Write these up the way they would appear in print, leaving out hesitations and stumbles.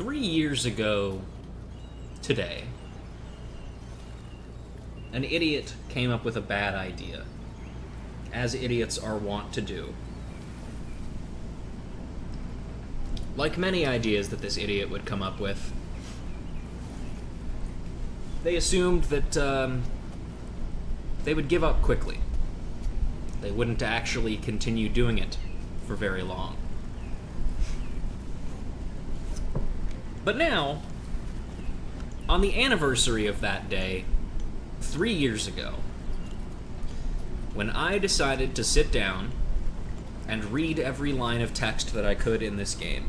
3 years ago today, an idiot came up with a bad idea, as idiots are wont to do. Like many ideas that this idiot would come up with, they assumed that they would give up quickly. They wouldn't actually continue doing it for very long. But now, on the anniversary of that day, 3 years ago, when I decided to sit down and read every line of text that I could in this game,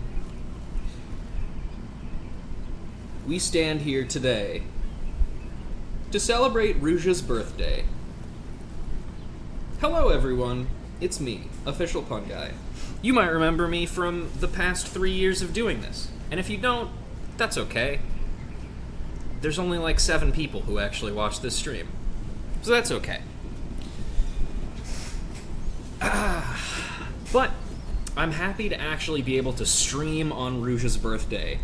we stand here today to celebrate Rouge's birthday. Hello everyone, it's me, Official Pun Guy. You might remember me from the past 3 years of doing this, and if you don't, that's okay. There's only like 7 people who actually watch this stream, so that's okay. But I'm happy to actually be able to stream on Rouge's birthday,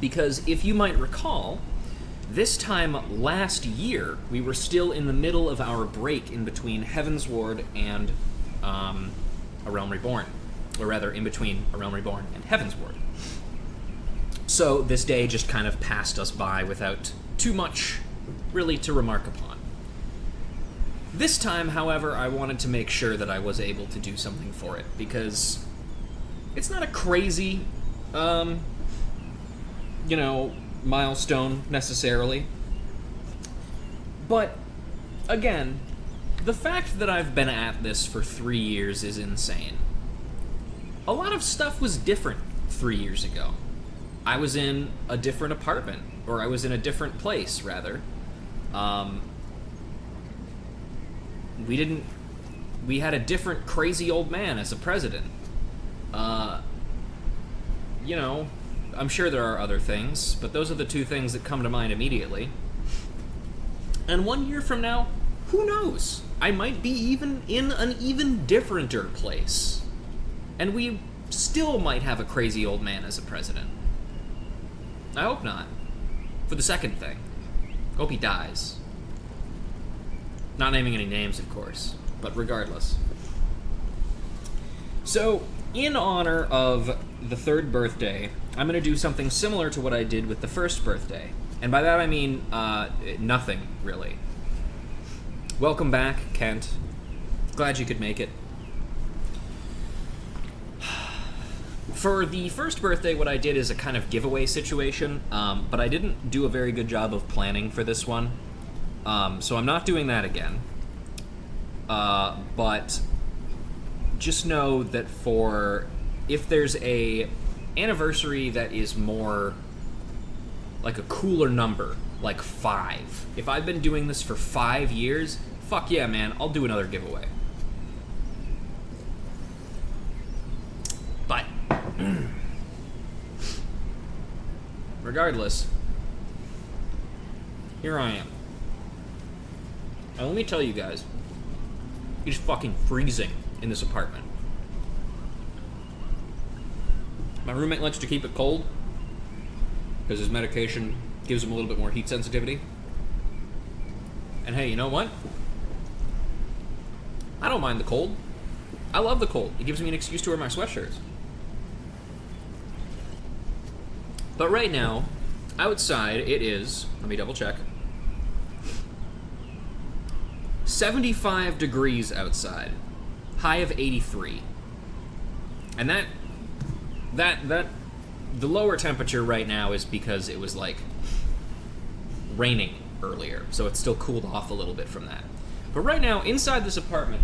because if you might recall, this time last year, we were still in the middle of our break in between Heavensward and A Realm Reborn. Or rather, in between A Realm Reborn and Heavensward. So this day just kind of passed us by without too much really to remark upon. This time, however, I wanted to make sure that I was able to do something for it, because it's not a crazy, milestone necessarily. But, again, the fact that I've been at this for 3 years is insane. A lot of stuff was different 3 years ago. I was in a different apartment, or I was in a different place, rather. We had a different crazy old man as a president. I'm sure there are other things, but those are the 2 things that come to mind immediately. And 1 year from now, who knows? I might be even in an even differenter place. And we still might have a crazy old man as a president. I hope not. For the second thing. Hope he dies. Not naming any names, of course, but regardless. So, in honor of the 3rd birthday, I'm going to do something similar to what I did with the 1st birthday. And by that I mean, nothing, really. Welcome back, Kent. Glad you could make it. For the 1st birthday, what I did is a kind of giveaway situation, but I didn't do a very good job of planning for this one. So I'm not doing that again. But just know that if there's a anniversary that is more like a cooler number, like 5. If I've been doing this for 5 years, fuck yeah, man, I'll do another giveaway. But regardless, here I am. And let me tell you guys, it's fucking freezing in this apartment. My roommate likes to keep it cold because his medication gives him a little bit more heat sensitivity. And hey, you know what? I don't mind the cold. I love the cold. It gives me an excuse to wear my sweatshirts. But right now, outside it is, let me double check, 75 degrees outside, high of 83. And that the lower temperature right now is because it was like raining earlier, so it's still cooled off a little bit from that. But right now, inside this apartment,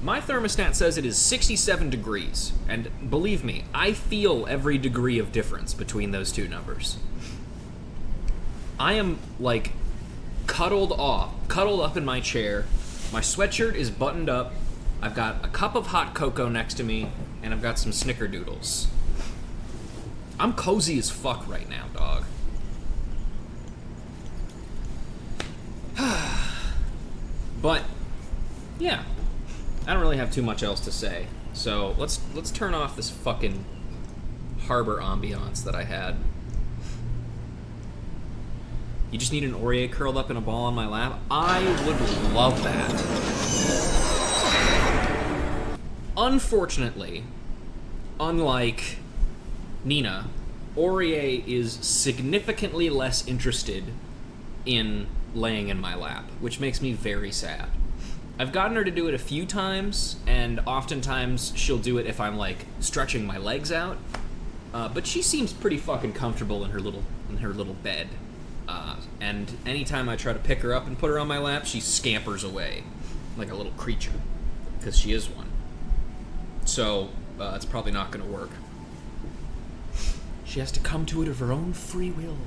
my thermostat says it is 67 degrees, and believe me, I feel every degree of difference between those 2 numbers. I am, like, cuddled up in my chair, my sweatshirt is buttoned up, I've got a cup of hot cocoa next to me, and I've got some snickerdoodles. I'm cozy as fuck right now, dog. But, yeah. I don't really have too much else to say. So, let's turn off this fucking harbor ambiance that I had. You just need an Aurier curled up in a ball on my lap. I would love that. Unfortunately, unlike Nina, Aurier is significantly less interested in laying in my lap, which makes me very sad. I've gotten her to do it a few times, and oftentimes she'll do it if I'm, like, stretching my legs out. But she seems pretty fucking comfortable in her little bed. And anytime I try to pick her up and put her on my lap, she scampers away like a little creature, because she is one. So, it's probably not going to work. She has to come to it of her own free will.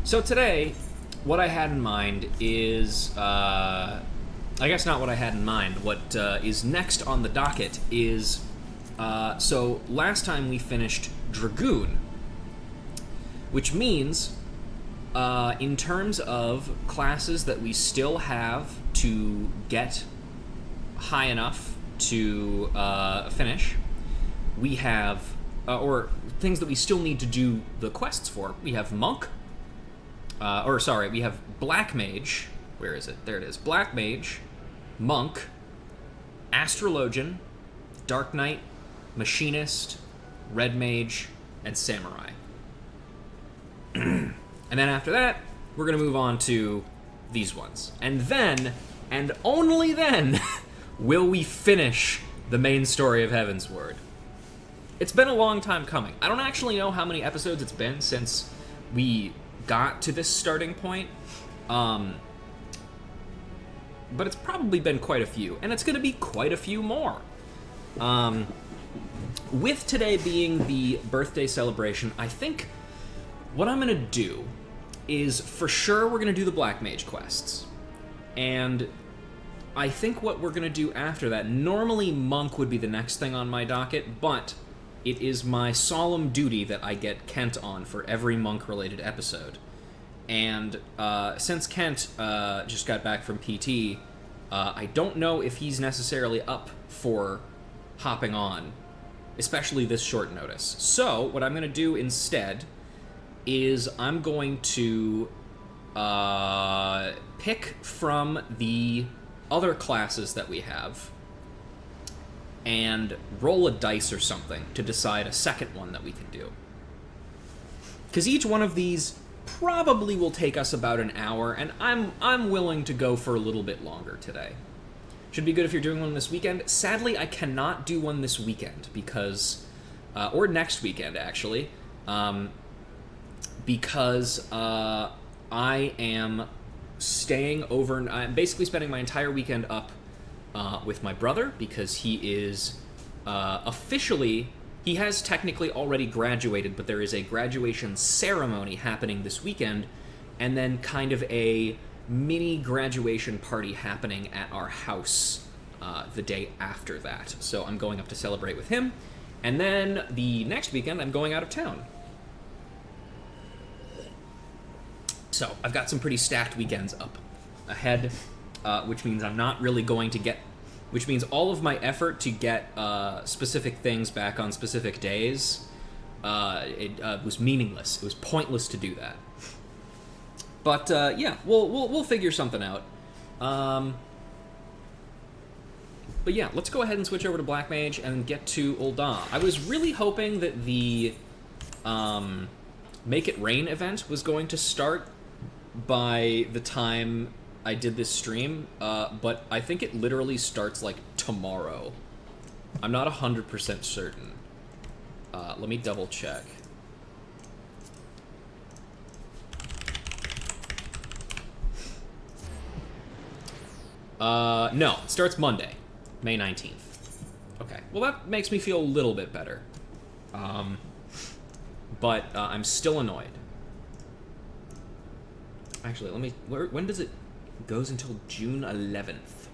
So today, what I had in mind is, I guess not what I had in mind. What is next on the docket is, so last time we finished Dragoon, which means, in terms of classes that we still have to get high enough to finish, we have, or things that we still need to do the quests for. We have Monk, we have Black Mage. Where is it? There it is. Black Mage, Monk, Astrologian, Dark Knight, Machinist, Red Mage, and Samurai. And then after that, we're going to move on to these ones. And then, and only then, will we finish the main story of Heavensward. It's been a long time coming. I don't actually know how many episodes it's been since we got to this starting point. But it's probably been quite a few, and it's going to be quite a few more. With today being the birthday celebration, I think what I'm going to do is, for sure, we're going to do the Black Mage quests. And I think what we're going to do after that, normally Monk would be the next thing on my docket, but it is my solemn duty that I get Kent on for every Monk-related episode. And since Kent just got back from PT, I don't know if he's necessarily up for hopping on, especially this short notice. So, what I'm going to do instead is I'm going to pick from the other classes that we have and roll a dice or something to decide a second one that we can do. Because each one of these probably will take us about an hour, and I'm willing to go for a little bit longer today. Should be good if you're doing one this weekend. Sadly, I cannot do one this weekend because, or next weekend actually, because I am staying over. I'm basically spending my entire weekend up with my brother because he is officially. He has technically already graduated, but there is a graduation ceremony happening this weekend, and then kind of a mini graduation party happening at our house the day after that. So I'm going up to celebrate with him, and then the next weekend I'm going out of town. So I've got some pretty stacked weekends up ahead, which means I'm not really going to get... Which means all of my effort to get specific things back on specific days, it was meaningless. It was pointless to do that. But yeah, we'll figure something out. But yeah, let's go ahead and switch over to Black Mage and get to Ul'dah. I was really hoping that the Make It Rain event was going to start by the time I did this stream, but I think it literally starts, like, tomorrow. I'm not 100% certain. Let me double check. No, it starts Monday, May 19th. Okay, well that makes me feel a little bit better. But I'm still annoyed. Actually, let me... when does it... goes until June 11th.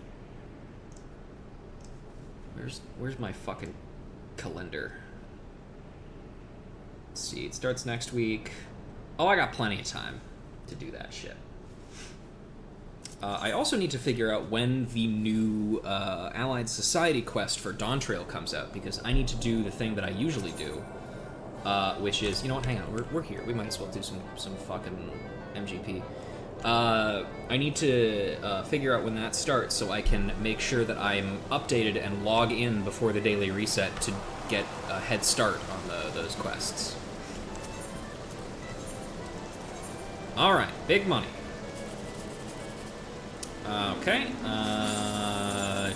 Where's my fucking calendar? Let's see, it starts next week. Oh, I got plenty of time to do that shit. I also need to figure out when the new Allied Society quest for Dawntrail comes out, because I need to do the thing that I usually do, which is, you know what, hang on, we're here. We might as well do some fucking MGP. I need to figure out when that starts so I can make sure that I'm updated and log in before the daily reset to get a head start on those quests. Alright, big money. Okay,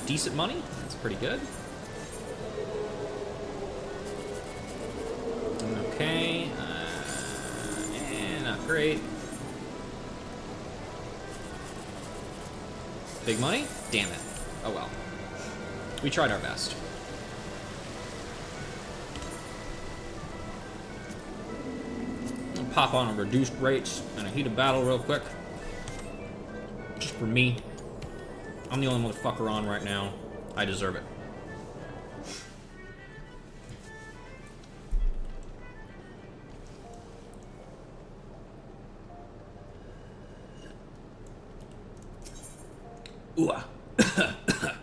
decent money, that's pretty good. Okay, not great. Big money? Damn it. Oh well. We tried our best. I'll pop on a reduced rates and a heat of battle real quick. Just for me. I'm the only motherfucker on right now. I deserve it. Ooh.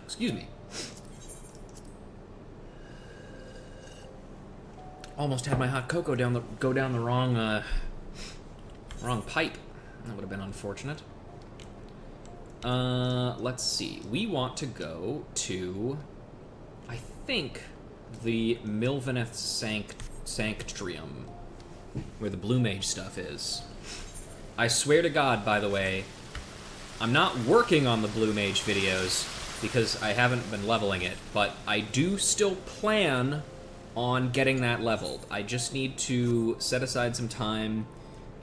Excuse me. Almost had my hot cocoa go down the wrong pipe. That would have been unfortunate. Let's see. We want to go to, I think, the Milvaneth Sanctrium, where the Blue Mage stuff is. I swear to God, by the way, I'm not working on the Blue Mage videos because I haven't been leveling it, but I do still plan on getting that leveled. I just need to set aside some time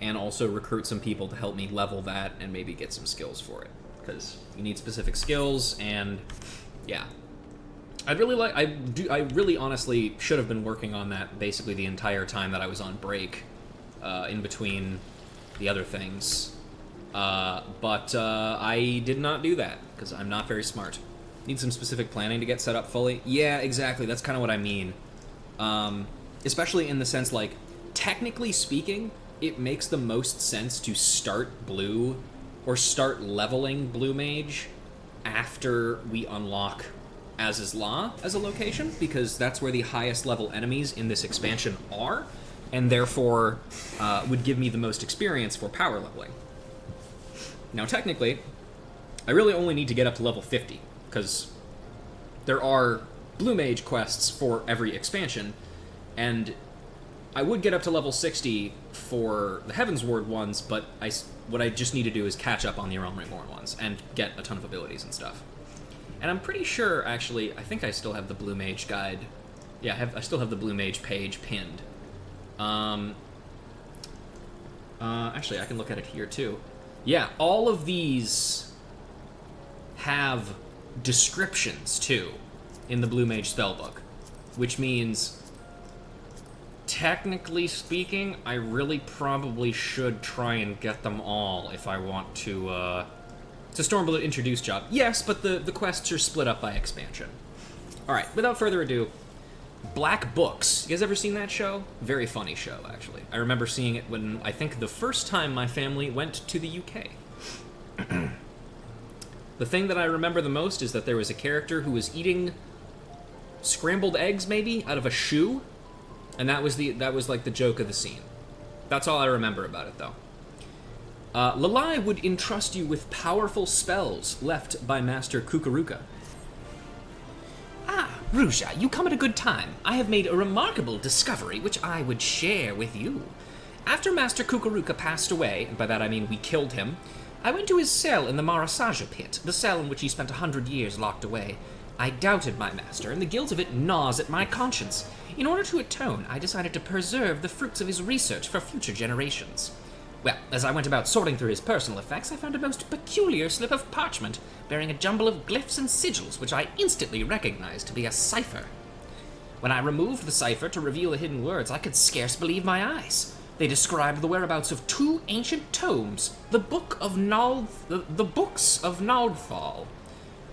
and also recruit some people to help me level that and maybe get some skills for it, because you need specific skills, and yeah. I really honestly should have been working on that basically the entire time that I was on break, in between the other things. But I did not do that, because I'm not very smart. Need some specific planning to get set up fully. Yeah, exactly, that's kind of what I mean. Especially in the sense, like, technically speaking, it makes the most sense to start blue, or start leveling Blue Mage after we unlock Az's Law as a location, because that's where the highest level enemies in this expansion are, and therefore would give me the most experience for power leveling. Now, technically, I really only need to get up to level 50, because there are Blue Mage quests for every expansion, and I would get up to level 60 for the Heavensward ones, but what I just need to do is catch up on the Realm Reborn ones, and get a ton of abilities and stuff. And I'm pretty sure, actually, I think I still have the Blue Mage guide. Yeah, I still have the Blue Mage page pinned. Actually, I can look at it here, too. Yeah, all of these have descriptions, too, in the Blue Mage spellbook, which means, technically speaking, I really probably should try and get them all if I want to, it's a Stormblood introduce job. Yes, but the quests are split up by expansion. Alright, without further ado, Black Books. You guys ever seen that show? Very funny show, actually. I remember seeing it when, I think, the first time my family went to the UK. The thing that I remember the most is that there was a character who was eating scrambled eggs, maybe, out of a shoe, and that was like the joke of the scene. That's all I remember about it, though. Lalai would entrust you with powerful spells left by Master Kukuruka. Ah, Ruja, you come at a good time. I have made a remarkable discovery which I would share with you. After Master Kukuruka passed away, and by that I mean we killed him, I went to his cell in the Marasaja pit, the cell in which he spent 100 years locked away. I doubted my master, and the guilt of it gnaws at my conscience. In order to atone, I decided to preserve the fruits of his research for future generations. Well, as I went about sorting through his personal effects, I found a most peculiar slip of parchment, bearing a jumble of glyphs and sigils, which I instantly recognized to be a cipher. When I removed the cipher to reveal the hidden words, I could scarce believe my eyes. They described the whereabouts of 2 ancient tomes, the books of Naldfall.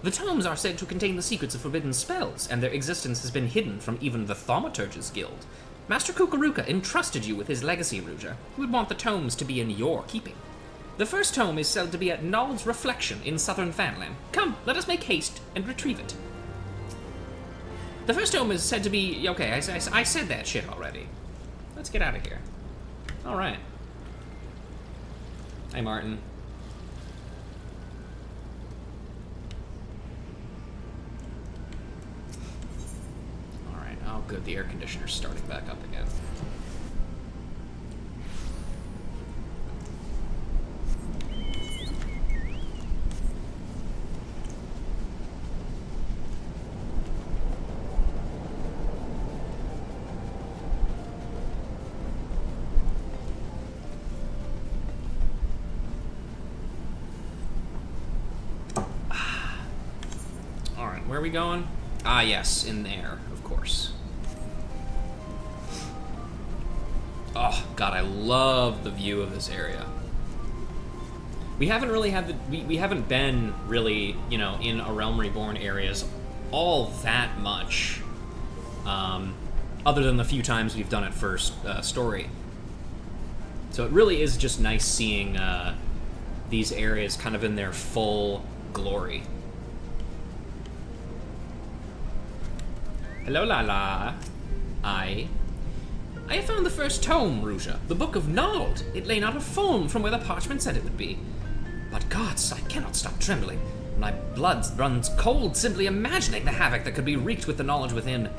The tomes are said to contain the secrets of forbidden spells, and their existence has been hidden from even the Thaumaturge's Guild. Master Kukuruka entrusted you with his legacy, Ruja. He would want the tomes to be in your keeping. The first tome is said to be at Nald's Reflection in southern Fanland. Come, let us make haste and retrieve it. The first tome is said to be... Okay, I said that shit already. Let's get out of here. All right. Hey, Martin. All right. Oh, good. The air conditioner's starting back up again. Where are we going? Ah, yes, in there, of course. Oh, God, I love the view of this area. We haven't really had we haven't been really, you know, in A Realm Reborn areas all that much. Other than the few times we've done it for story. So it really is just nice seeing these areas kind of in their full glory. Hello, Lala. I have found the first tome, Ruja, the Book of Nald. It lay not a foam from where the parchment said it would be. But gods, I cannot stop trembling. My blood runs cold simply imagining the havoc that could be wreaked with the knowledge within.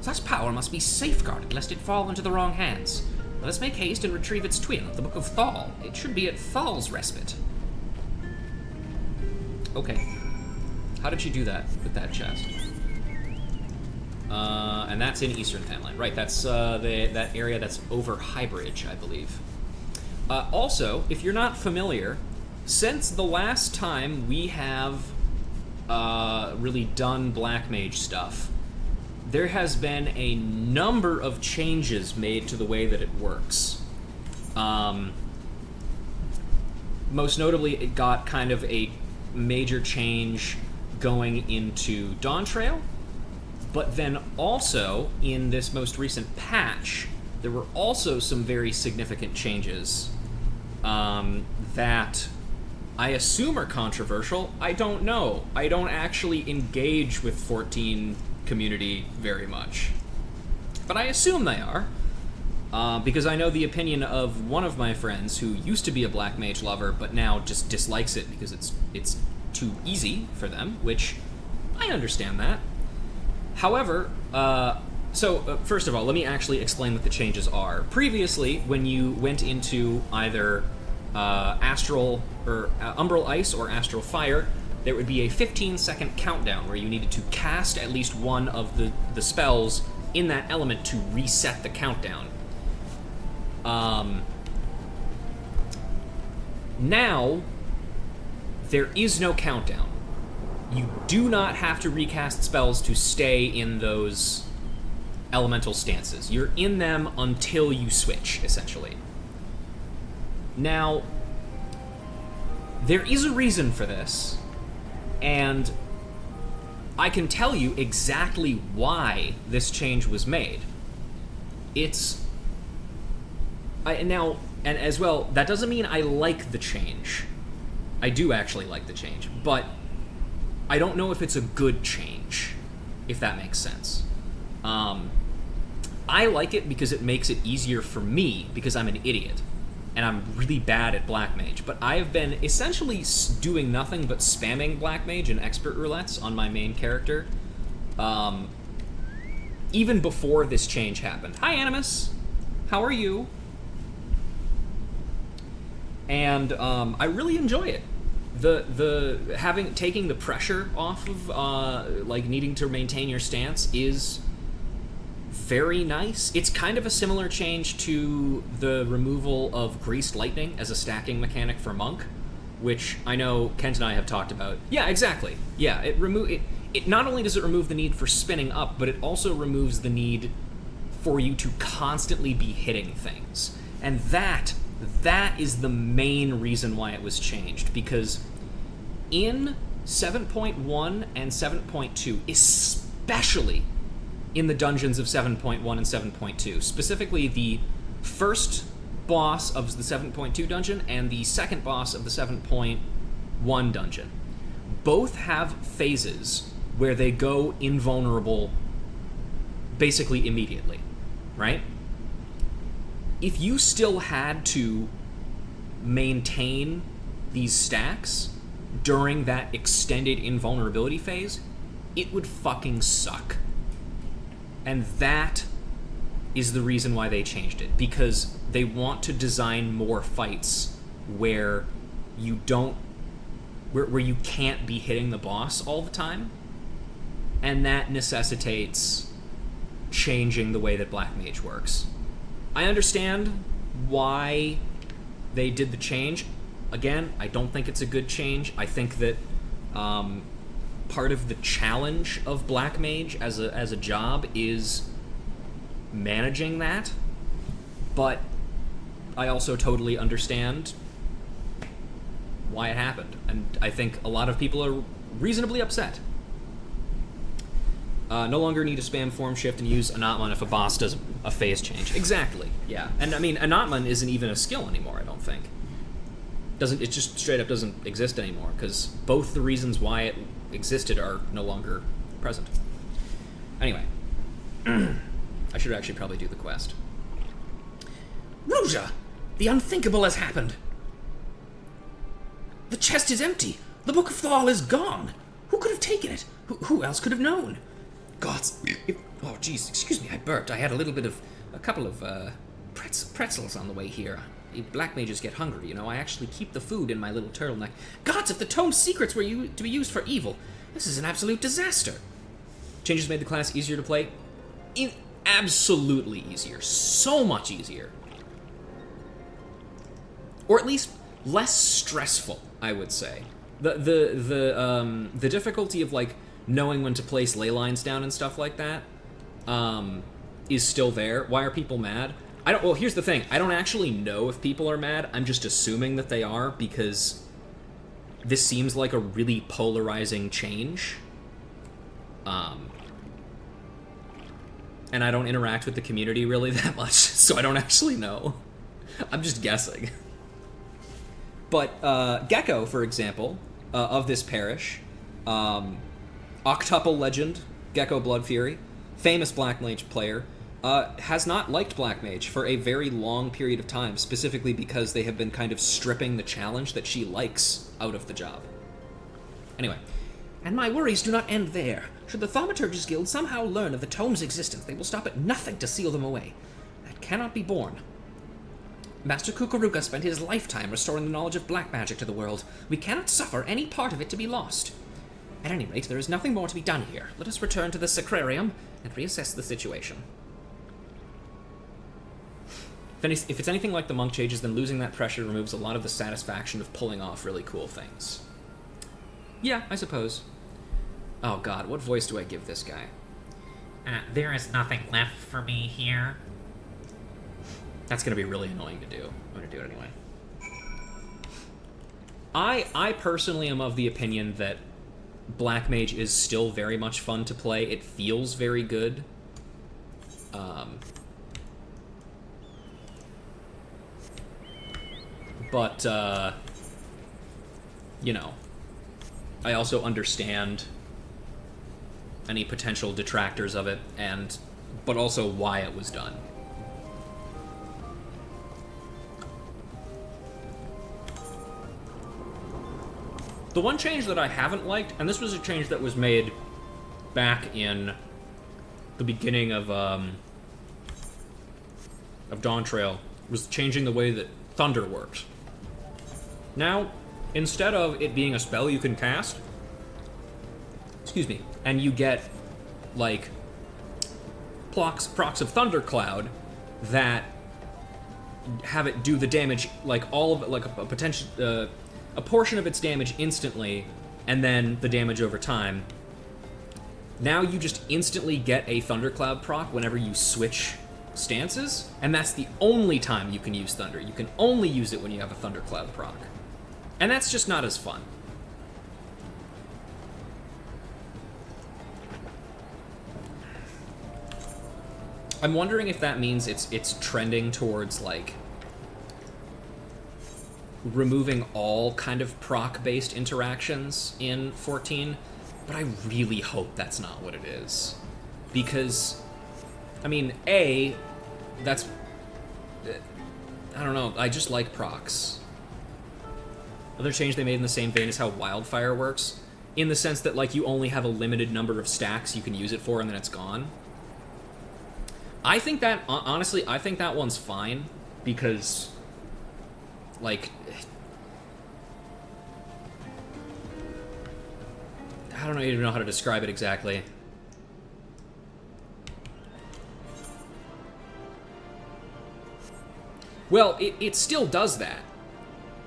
Such power must be safeguarded lest it fall into the wrong hands. Let us make haste and retrieve its twin, the Book of Thal. It should be at Thal's respite. Okay. How did she do that with that chest? And that's in Eastern Family. Right, that's that area that's over Highbridge, I believe. Also, if you're not familiar, since the last time we have really done Black Mage stuff, there has been a number of changes made to the way that it works. Most notably, it got kind of a major change going into Dawntrail. But then also, in this most recent patch, there were also some very significant changes that I assume are controversial. I don't know. I don't actually engage with 14 community very much. But I assume they are, because I know the opinion of one of my friends who used to be a Black Mage lover, but now just dislikes it because it's too easy for them, which I understand that. However, first of all, let me actually explain what the changes are. Previously, when you went into either Astral or Umbral Ice or Astral Fire, there would be a 15-second countdown where you needed to cast at least one of the spells in that element to reset the countdown. Now, there is no countdown. You do not have to recast spells to stay in those elemental stances. You're in them until you switch, essentially. Now, there is a reason for this, and I can tell you exactly why this change was made. And as well, that doesn't mean I like the change. I do actually like the change, but I don't know if it's a good change, if that makes sense. I like it because it makes it easier for me, because I'm an idiot, and I'm really bad at Black Mage. But I've been essentially doing nothing but spamming Black Mage and Expert Roulettes on my main character, even before this change happened. Hi, Animus! How are you? And I really enjoy it. Taking the pressure off of needing to maintain your stance is very nice. It's kind of a similar change to the removal of Greased Lightning as a stacking mechanic for Monk, which I know Kent and I have talked about. Yeah, exactly. Yeah, it not only does it remove the need for spinning up, but it also removes the need for you to constantly be hitting things. And that is the main reason why it was changed, because in 7.1 and 7.2, especially in the dungeons of 7.1 and 7.2, specifically the first boss of the 7.2 dungeon and the second boss of the 7.1 dungeon, both have phases where they go invulnerable basically immediately, right? if you still had to maintain these stacks during that extended invulnerability phase, it would fucking suck. And that is the reason why they changed it, because they want to design more fights where you don't, where you can't be hitting the boss all the time, and that necessitates changing the way that Black Mage works. I understand why they did the change. Again, I don't think it's a good change. I think that part of the challenge of Black Mage as a job is managing that, but I also totally understand why it happened, and I think a lot of people are reasonably upset. No longer need to spam form shift and use Anatman if a boss does a phase change. Exactly, yeah. And I mean, Anatman isn't even a skill anymore, I don't think. It just straight up doesn't exist anymore, because both the reasons why it existed are no longer present. Anyway, I should actually probably do the quest. Ruja! The unthinkable has happened! The chest is empty! The Book of Thal is gone! Who could have taken it? Who else could have known? Gods, oh jeez, excuse me, I burped. I had a couple of pretzels on the way here. Black mages get hungry, you know. I actually keep the food in my little turtleneck. Gods, if the tome's secrets were to be used for evil, this is an absolute disaster. Changes made the class easier to play? Absolutely easier. So much easier. Or at least less stressful, I would say. The difficulty of, like, knowing when to place ley lines down and stuff like that is still there. Why are people mad? Well, here's the thing. I don't actually know if people are mad. I'm just assuming that they are, because this seems like a really polarizing change. And I don't interact with the community really that much, so I don't actually know. I'm just guessing. But Gecko, for example, of this parish, octuple legend, Gecko Blood Fury, famous Black Mage player, has not liked Black Mage for a very long period of time, specifically because they have been kind of stripping the challenge that she likes out of the job. Anyway. And my worries do not end there. Should the Thaumaturgist Guild somehow learn of the tome's existence, they will stop at nothing to seal them away. That cannot be borne. Master Kukuruka spent his lifetime restoring the knowledge of black magic to the world. We cannot suffer any part of it to be lost. At any rate, there is nothing more to be done here. Let us return to the Sacrarium and reassess the situation. If it's anything like the Monk Changes, then losing that pressure removes a lot of the satisfaction of pulling off really cool things. Yeah, I suppose. Oh god, what voice do I give this guy? There is nothing left for me here. That's gonna be really annoying to do. I'm gonna do it anyway. I personally am of the opinion that Black Mage is still very much fun to play. It feels very good. But, you know, I also understand any potential detractors of it, but also why it was done. The one change that I haven't liked, and this was a change that was made back in the beginning of Dawn Trail, was changing the way that Thunder works. Now, instead of it being a spell you can cast, excuse me, and you get, like, procs of Thundercloud that have it do the damage, like, all of it, like, a potential, a portion of its damage instantly, and then the damage over time. Now you just instantly get a Thundercloud proc whenever you switch stances, and that's the only time you can use Thunder. You can only use it when you have a Thundercloud proc. And that's just not as fun. I'm wondering if that means it's trending towards, like, removing all kind of proc-based interactions in 14, but I really hope that's not what it is. Because, I mean, A, that's I don't know, I just like procs. Another change they made in the same vein is how wildfire works, in the sense that, like, you only have a limited number of stacks you can use it for and then it's gone. I think that, honestly, I think that one's fine, because, like, I don't even know how to describe it exactly. Well, it still does that.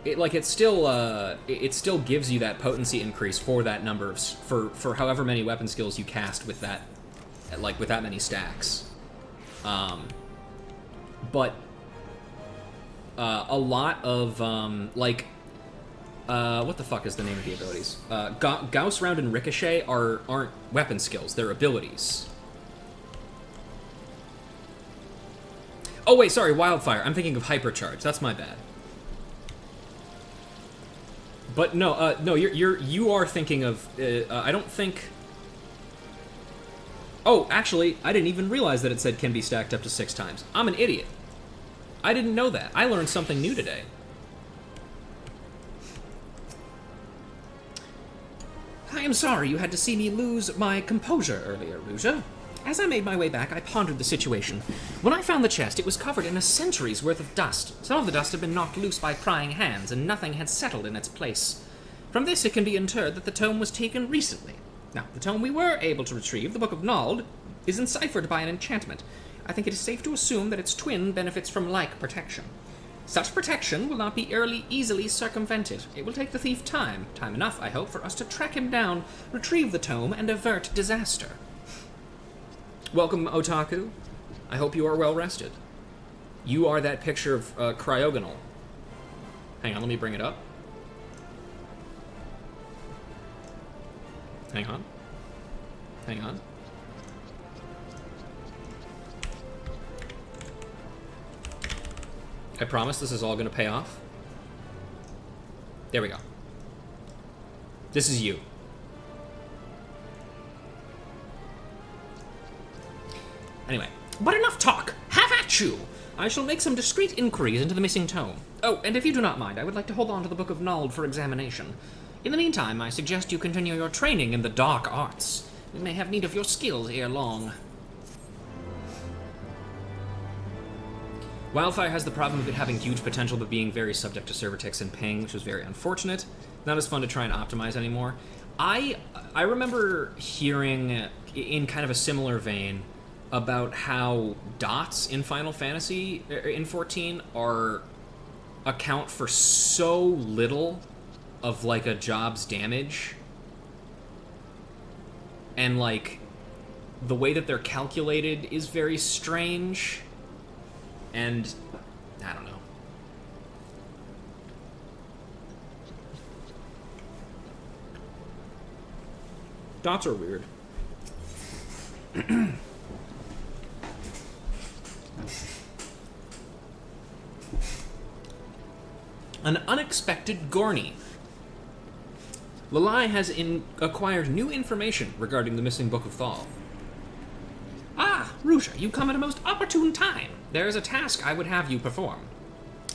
It still gives you that potency increase for that number of, for however many weapon skills you cast with that, like, with that many stacks. But a lot of what the fuck is the name of the abilities? Gauss Round and Ricochet aren't weapon skills; they're abilities. Oh wait, sorry, Wildfire. I'm thinking of Hypercharge. That's my bad. But no, no, you are thinking of. I don't think. Oh, actually, I didn't even realize that it said can be stacked up to 6 times. I'm an idiot. I didn't know that. I learned something new today. I am sorry you had to see me lose my composure earlier, Ruja. As I made my way back, I pondered the situation. When I found the chest, it was covered in a century's worth of dust. Some of the dust had been knocked loose by prying hands, and nothing had settled in its place. From this, it can be inferred that the tome was taken recently. Now, the tome we were able to retrieve, the Book of Nald, is enciphered by an enchantment. I think it is safe to assume that its twin benefits from like protection. Such protection will not be easily circumvented. It will take the thief time enough, I hope, for us to track him down, retrieve the tome, and avert disaster. Welcome, Otaku. I hope you are well rested. You are that picture of Cryogonal. Hang on, let me bring it up. Hang on. Hang on. I promise this is all going to pay off. There we go. This is you. Anyway, but enough talk! Have at you! I shall make some discreet inquiries into the missing tome. Oh, and if you do not mind, I would like to hold on to the Book of Nald for examination. In the meantime, I suggest you continue your training in the dark arts. We may have need of your skills ere long. Wildfire has the problem of it having huge potential but being very subject to server ticks and ping, which was very unfortunate. Not as fun to try and optimize anymore. I remember hearing, in kind of a similar vein, about how dots in Final Fantasy, in 14, account for so little of, like, a job's damage. And, like, the way that they're calculated is very strange. And, I don't know. Dots are weird. An unexpected Gorny. Lalai has acquired new information regarding the missing Book of Thal. Ah, Ruja, you come at a most opportune time. There is a task I would have you perform.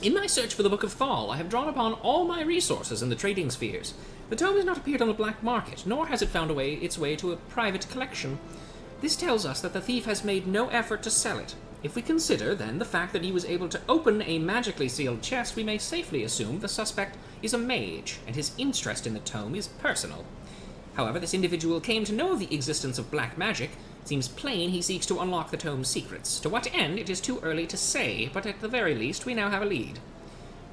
In my search for the Book of Thal, I have drawn upon all my resources in the trading spheres. The tome has not appeared on the black market, nor has it found its way to a private collection. This tells us that the thief has made no effort to sell it. If we consider, then, the fact that he was able to open a magically sealed chest, we may safely assume the suspect is a mage, and his interest in the tome is personal. However, this individual came to know of the existence of black magic. It seems plain he seeks to unlock the tome's secrets. To what end, it is too early to say, but at the very least, we now have a lead.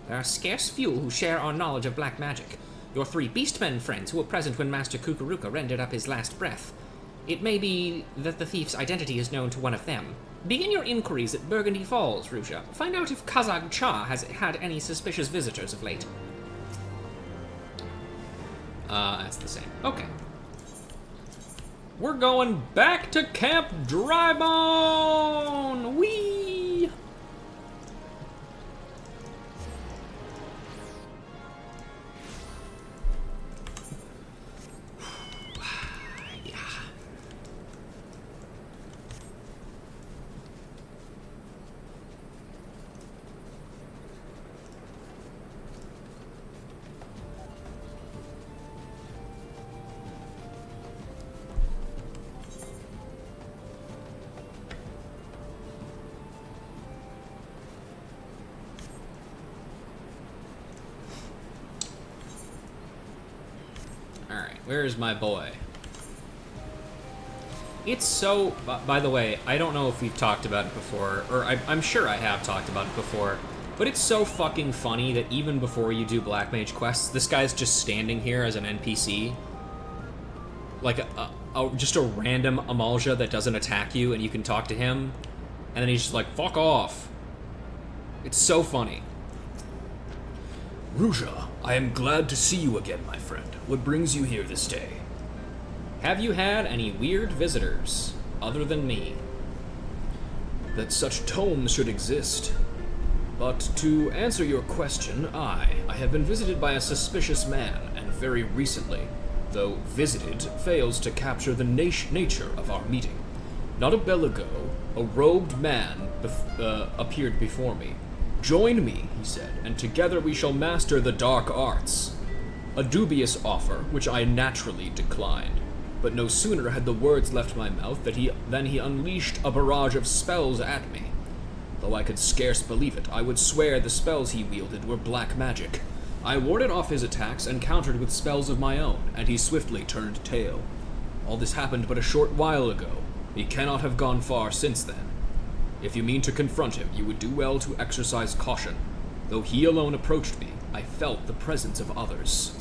There are scarce few who share our knowledge of black magic. Your 3 beastmen friends who were present when Master Kukuruka rendered up his last breath. It may be that the thief's identity is known to one of them. Begin your inquiries at Burgundy Falls, Ruja. Find out if Kazag Cha has had any suspicious visitors of late. That's the same. Okay. We're going back to Camp Drybone! Whee! Yeah. Where's my boy? It's so... By the way, I don't know if we've talked about it before, or I'm sure I have talked about it before, but it's so fucking funny that even before you do Black Mage quests, this guy's just standing here as an NPC. Like just a random Amalja that doesn't attack you, and you can talk to him, and then he's just like, fuck off. It's so funny. Ruja, I am glad to see you again, my friend. What brings you here this day? Have you had any weird visitors, other than me? That such tomes should exist. But to answer your question, I have been visited by a suspicious man, and very recently, though visited fails to capture the nature of our meeting. Not a bell ago, a robed man appeared before me. Join me, he said, and together we shall master the dark arts. A dubious offer, which I naturally declined. But no sooner had the words left my mouth than he unleashed a barrage of spells at me. Though I could scarce believe it, I would swear the spells he wielded were black magic. I warded off his attacks and countered with spells of my own, and he swiftly turned tail. All this happened but a short while ago. He cannot have gone far since then. If you mean to confront him, you would do well to exercise caution. Though he alone approached me, I felt the presence of others.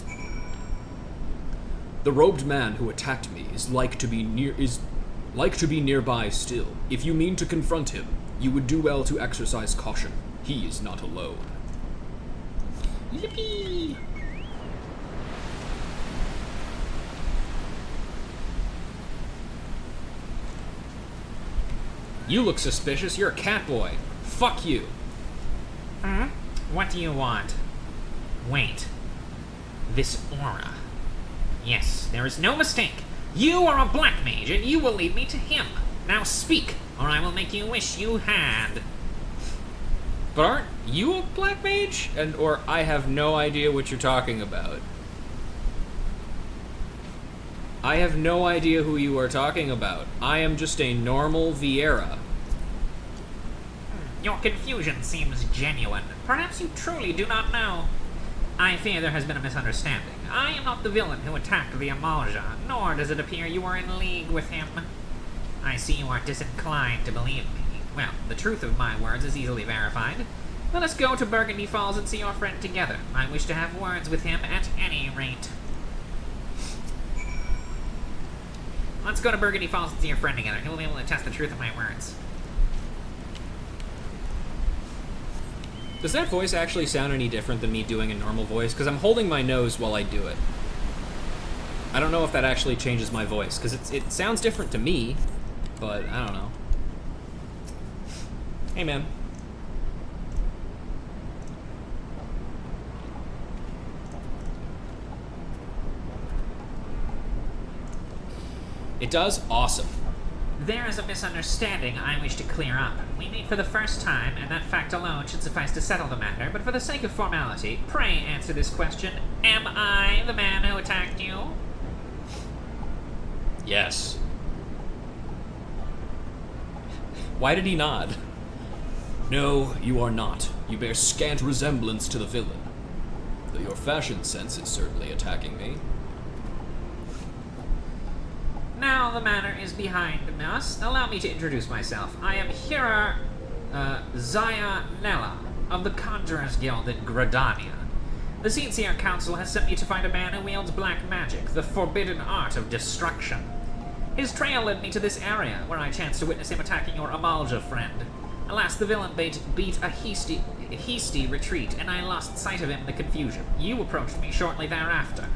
The robed man who attacked me is like to be nearby still. If you mean to confront him, you would do well to exercise caution. He is not alone. Yippee! You look suspicious. You're a cat boy. Fuck you. Huh? What do you want? Wait. This aura. Yes, there is no mistake. You are a black mage, and you will lead me to him. Now speak, or I will make you wish you had. But aren't you a black mage? Or I have no idea what you're talking about. I have no idea who you are talking about. I am just a normal Vieira. Your confusion seems genuine. Perhaps you truly do not know. I fear there has been a misunderstanding. I am not the villain who attacked the Amalja, nor does it appear you are in league with him. I see you are disinclined to believe me. Well, the truth of my words is easily verified. Let us go to Burgundy Falls and see your friend together. I wish to have words with him at any rate. Let's go to Burgundy Falls and see your friend together. He will be able to test the truth of my words. Does that voice actually sound any different than me doing a normal voice? Because I'm holding my nose while I do it. I don't know if that actually changes my voice, because it sounds different to me, but I don't know. Hey, man. It does? Awesome. There is a misunderstanding I wish to clear up. We meet for the first time, and that fact alone should suffice to settle the matter, but for the sake of formality, pray answer this question. Am I the man who attacked you? Yes. Why did he nod? No, you are not. You bear scant resemblance to the villain. Though your fashion sense is certainly attacking me. Now the matter is behind us. Allow me to introduce myself. I am Hira Zaya Nella of the Conjurers Guild in Gradania. The Sincere Council has sent me to find a man who wields black magic, the forbidden art of destruction. His trail led me to this area, where I chanced to witness him attacking your Amalja friend. Alas, the villain beat a hasty retreat, and I lost sight of him in the confusion. You approached me shortly thereafter.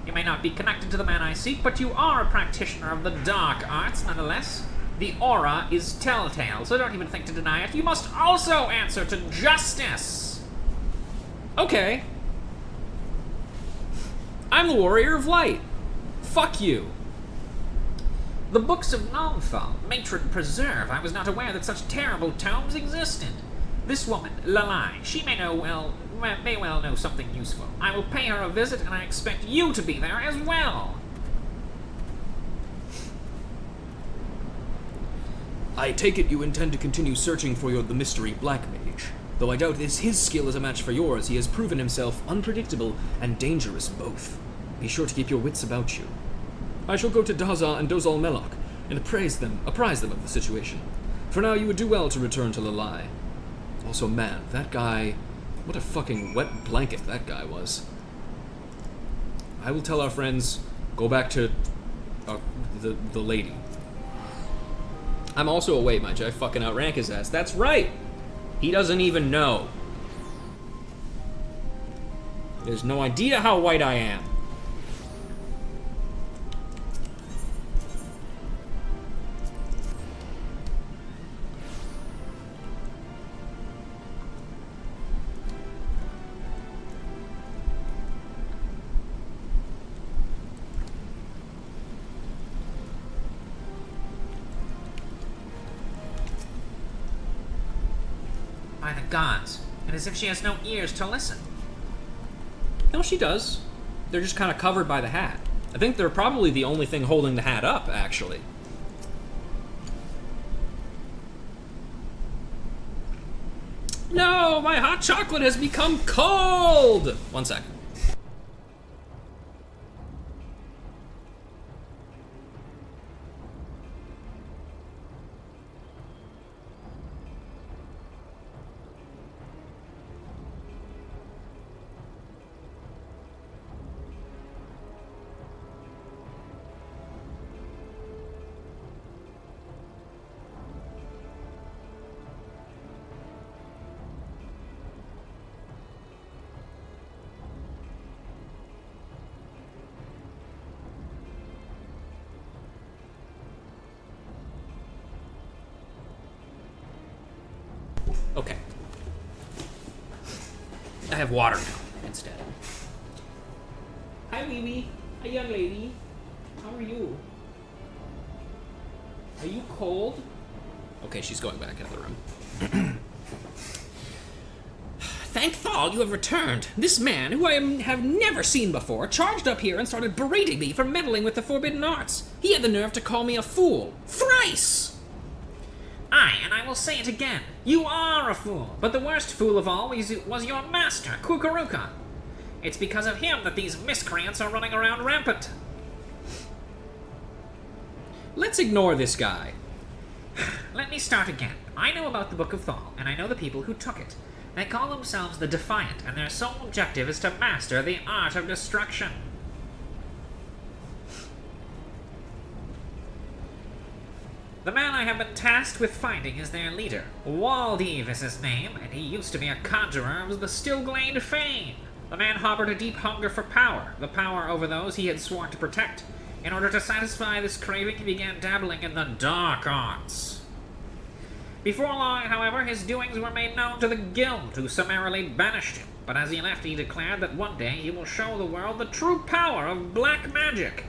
You may not be connected to the man I seek, but you are a practitioner of the dark arts, nonetheless. The aura is telltale, so don't even think to deny it. You must also answer to justice! Okay. I'm the Warrior of Light. Fuck you. The books of Nalthal, Matron Preserve. I was not aware that such terrible tomes existed. This woman, Lalai, she may well know something useful. I will pay her a visit, and I expect you to be there as well. I take it you intend to continue searching for the mystery Black Mage. Though I doubt his skill is a match for yours, he has proven himself unpredictable and dangerous both. Be sure to keep your wits about you. I shall go to Daza and Dozal Melok and apprise them of the situation. For now, you would do well to return to Lalai. Also, man, that guy... What a fucking wet blanket that guy was. I will tell our friends, go back to the lady. I'm also away, mind you. I fucking outrank his ass. That's right! He doesn't even know. There's no idea how white I am. By the gods, and as if she has no ears to listen. No, she does. They're just kind of covered by the hat. I think they're probably the only thing holding the hat up, actually. No, my hot chocolate has become cold! 1 second. Okay. I have water now, instead. Hi, Wee Wee. Hi, young lady. How are you? Are you cold? Okay, she's going back into the room. Thank Thal, you have returned. This man, who I have never seen before, charged up here and started berating me for meddling with the forbidden arts. He had the nerve to call me a fool. Thrice! Aye, and I will say it again. You are a fool, but the worst fool of all was your master, Kukuruka. It's because of him that these miscreants are running around rampant. Let's ignore this guy. Let me start again. I know about the Book of Thal, and I know the people who took it. They call themselves the Defiant, and their sole objective is to master the art of destruction. The man I have been tasked with finding is their leader. Waldev is his name, and he used to be a conjurer of the Stillglade fame. The man harbored a deep hunger for power, the power over those he had sworn to protect. In order to satisfy this craving, he began dabbling in the dark arts. Before long, however, his doings were made known to the guild, who summarily banished him. But as he left, he declared that one day he will show the world the true power of black magic.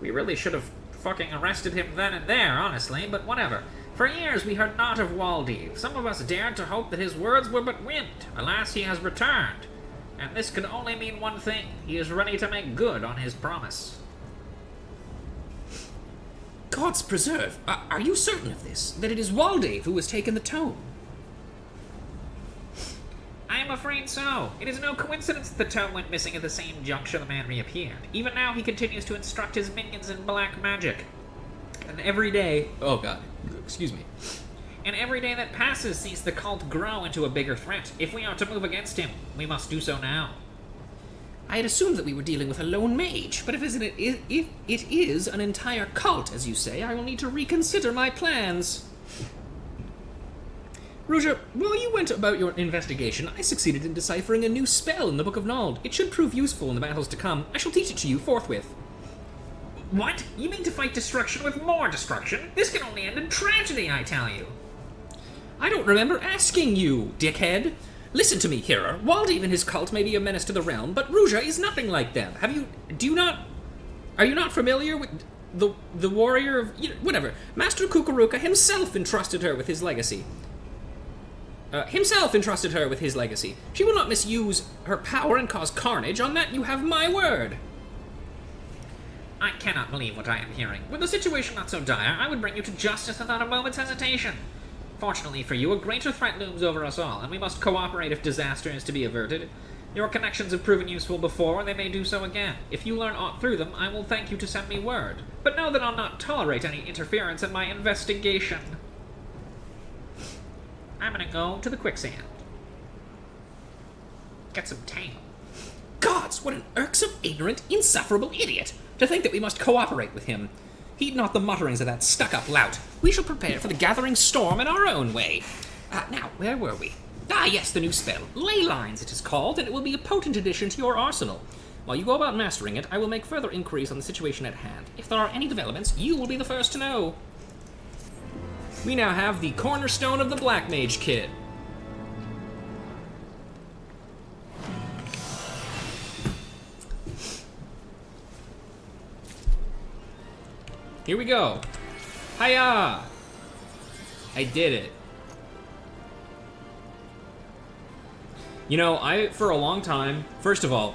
We really should have fucking arrested him then and there, honestly, but whatever. For years we heard not of Waldev. Some of us dared to hope that his words were but wind. Alas, he has returned. And this could only mean one thing. He is ready to make good on his promise. Gods preserve. Are you certain of this? That it is Waldev who has taken the tome? I am afraid so. It is no coincidence that the tome went missing at the same juncture the man reappeared. Even now he continues to instruct his minions in black magic. And every day... Oh god. Excuse me. And every day that passes sees the cult grow into a bigger threat. If we are to move against him, we must do so now. I had assumed that we were dealing with a lone mage, but if it is an entire cult, as you say, I will need to reconsider my plans. Ruja, while you went about your investigation, I succeeded in deciphering a new spell in the Book of Nald. It should prove useful in the battles to come. I shall teach it to you forthwith. What? You mean to fight destruction with more destruction? This can only end in tragedy, I tell you. I don't remember asking you, dickhead. Listen to me, Hira. Waldev and his cult may be a menace to the realm, but Ruja is nothing like them. Are you not familiar with the warrior of... whatever. Master Kukuruka himself entrusted her with his legacy. She will not misuse her power and cause carnage. On that you have my word. I cannot believe what I am hearing. Were the situation not so dire, I would bring you to justice without a moment's hesitation. Fortunately for you, a greater threat looms over us all, and we must cooperate if disaster is to be averted. Your connections have proven useful before, and they may do so again. If you learn aught through them, I will thank you to send me word. But know that I'll not tolerate any interference in my investigation. I'm gonna go to the quicksand. Get some tang. Gods, what an irksome, ignorant, insufferable idiot! To think that we must cooperate with him. Heed not the mutterings of that stuck-up lout. We shall prepare for the gathering storm in our own way. Now, where were we? Ah, yes, the new spell. Ley Lines, it is called, and it will be a potent addition to your arsenal. While you go about mastering it, I will make further inquiries on the situation at hand. If there are any developments, you will be the first to know. We now have the cornerstone of the Black Mage Kit. Here we go. Hiya! I did it. You know, for a long time, first of all,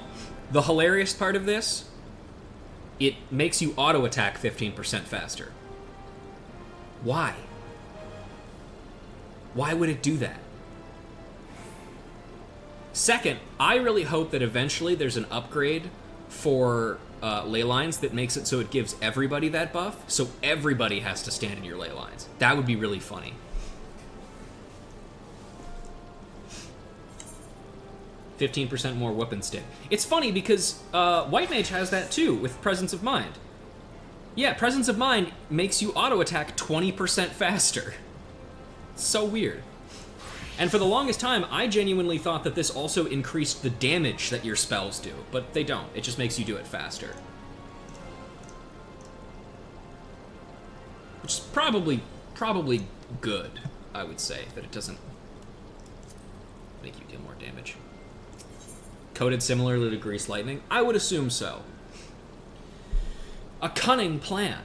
the hilarious part of this, it makes you auto-attack 15% faster. Why? Why would it do that? Second, I really hope that eventually there's an upgrade for ley lines that makes it so it gives everybody that buff, so everybody has to stand in your ley lines. That would be really funny. 15% more whoop and stick. It's funny because White Mage has that too with Presence of Mind. Yeah, Presence of Mind makes you auto-attack 20% faster. It's so weird. And for the longest time, I genuinely thought that this also increased the damage that your spells do, but they don't. It just makes you do it faster. Which is probably good, I would say, that it doesn't make you deal more damage. Coded similarly to Grease Lightning? I would assume so. A cunning plan.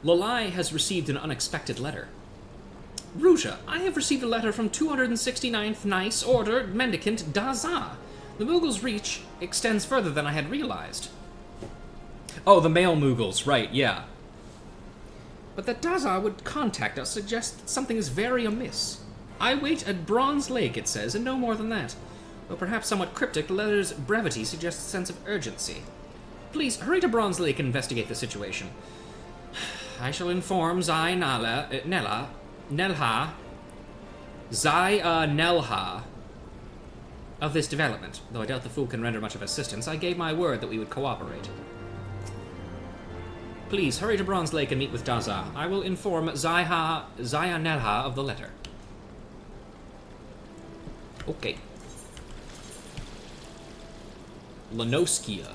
Lalai has received an unexpected letter. Ruja, I have received a letter from 269th Nice Order Mendicant Daza. The Moogle's reach extends further than I had realized. Oh, the male Moogles, right, yeah. But that Daza would contact us suggests that something is very amiss. I wait at Bronze Lake, it says, and no more than that. Though perhaps somewhat cryptic, the letter's brevity suggests a sense of urgency. Please, hurry to Bronze Lake and investigate the situation. I shall inform Zai Nelha, of this development. Though I doubt the fool can render much of assistance, I gave my word that we would cooperate. Please, hurry to Bronze Lake and meet with Daza. I will inform Zaya Nelha of the letter. Okay. Lanoskia.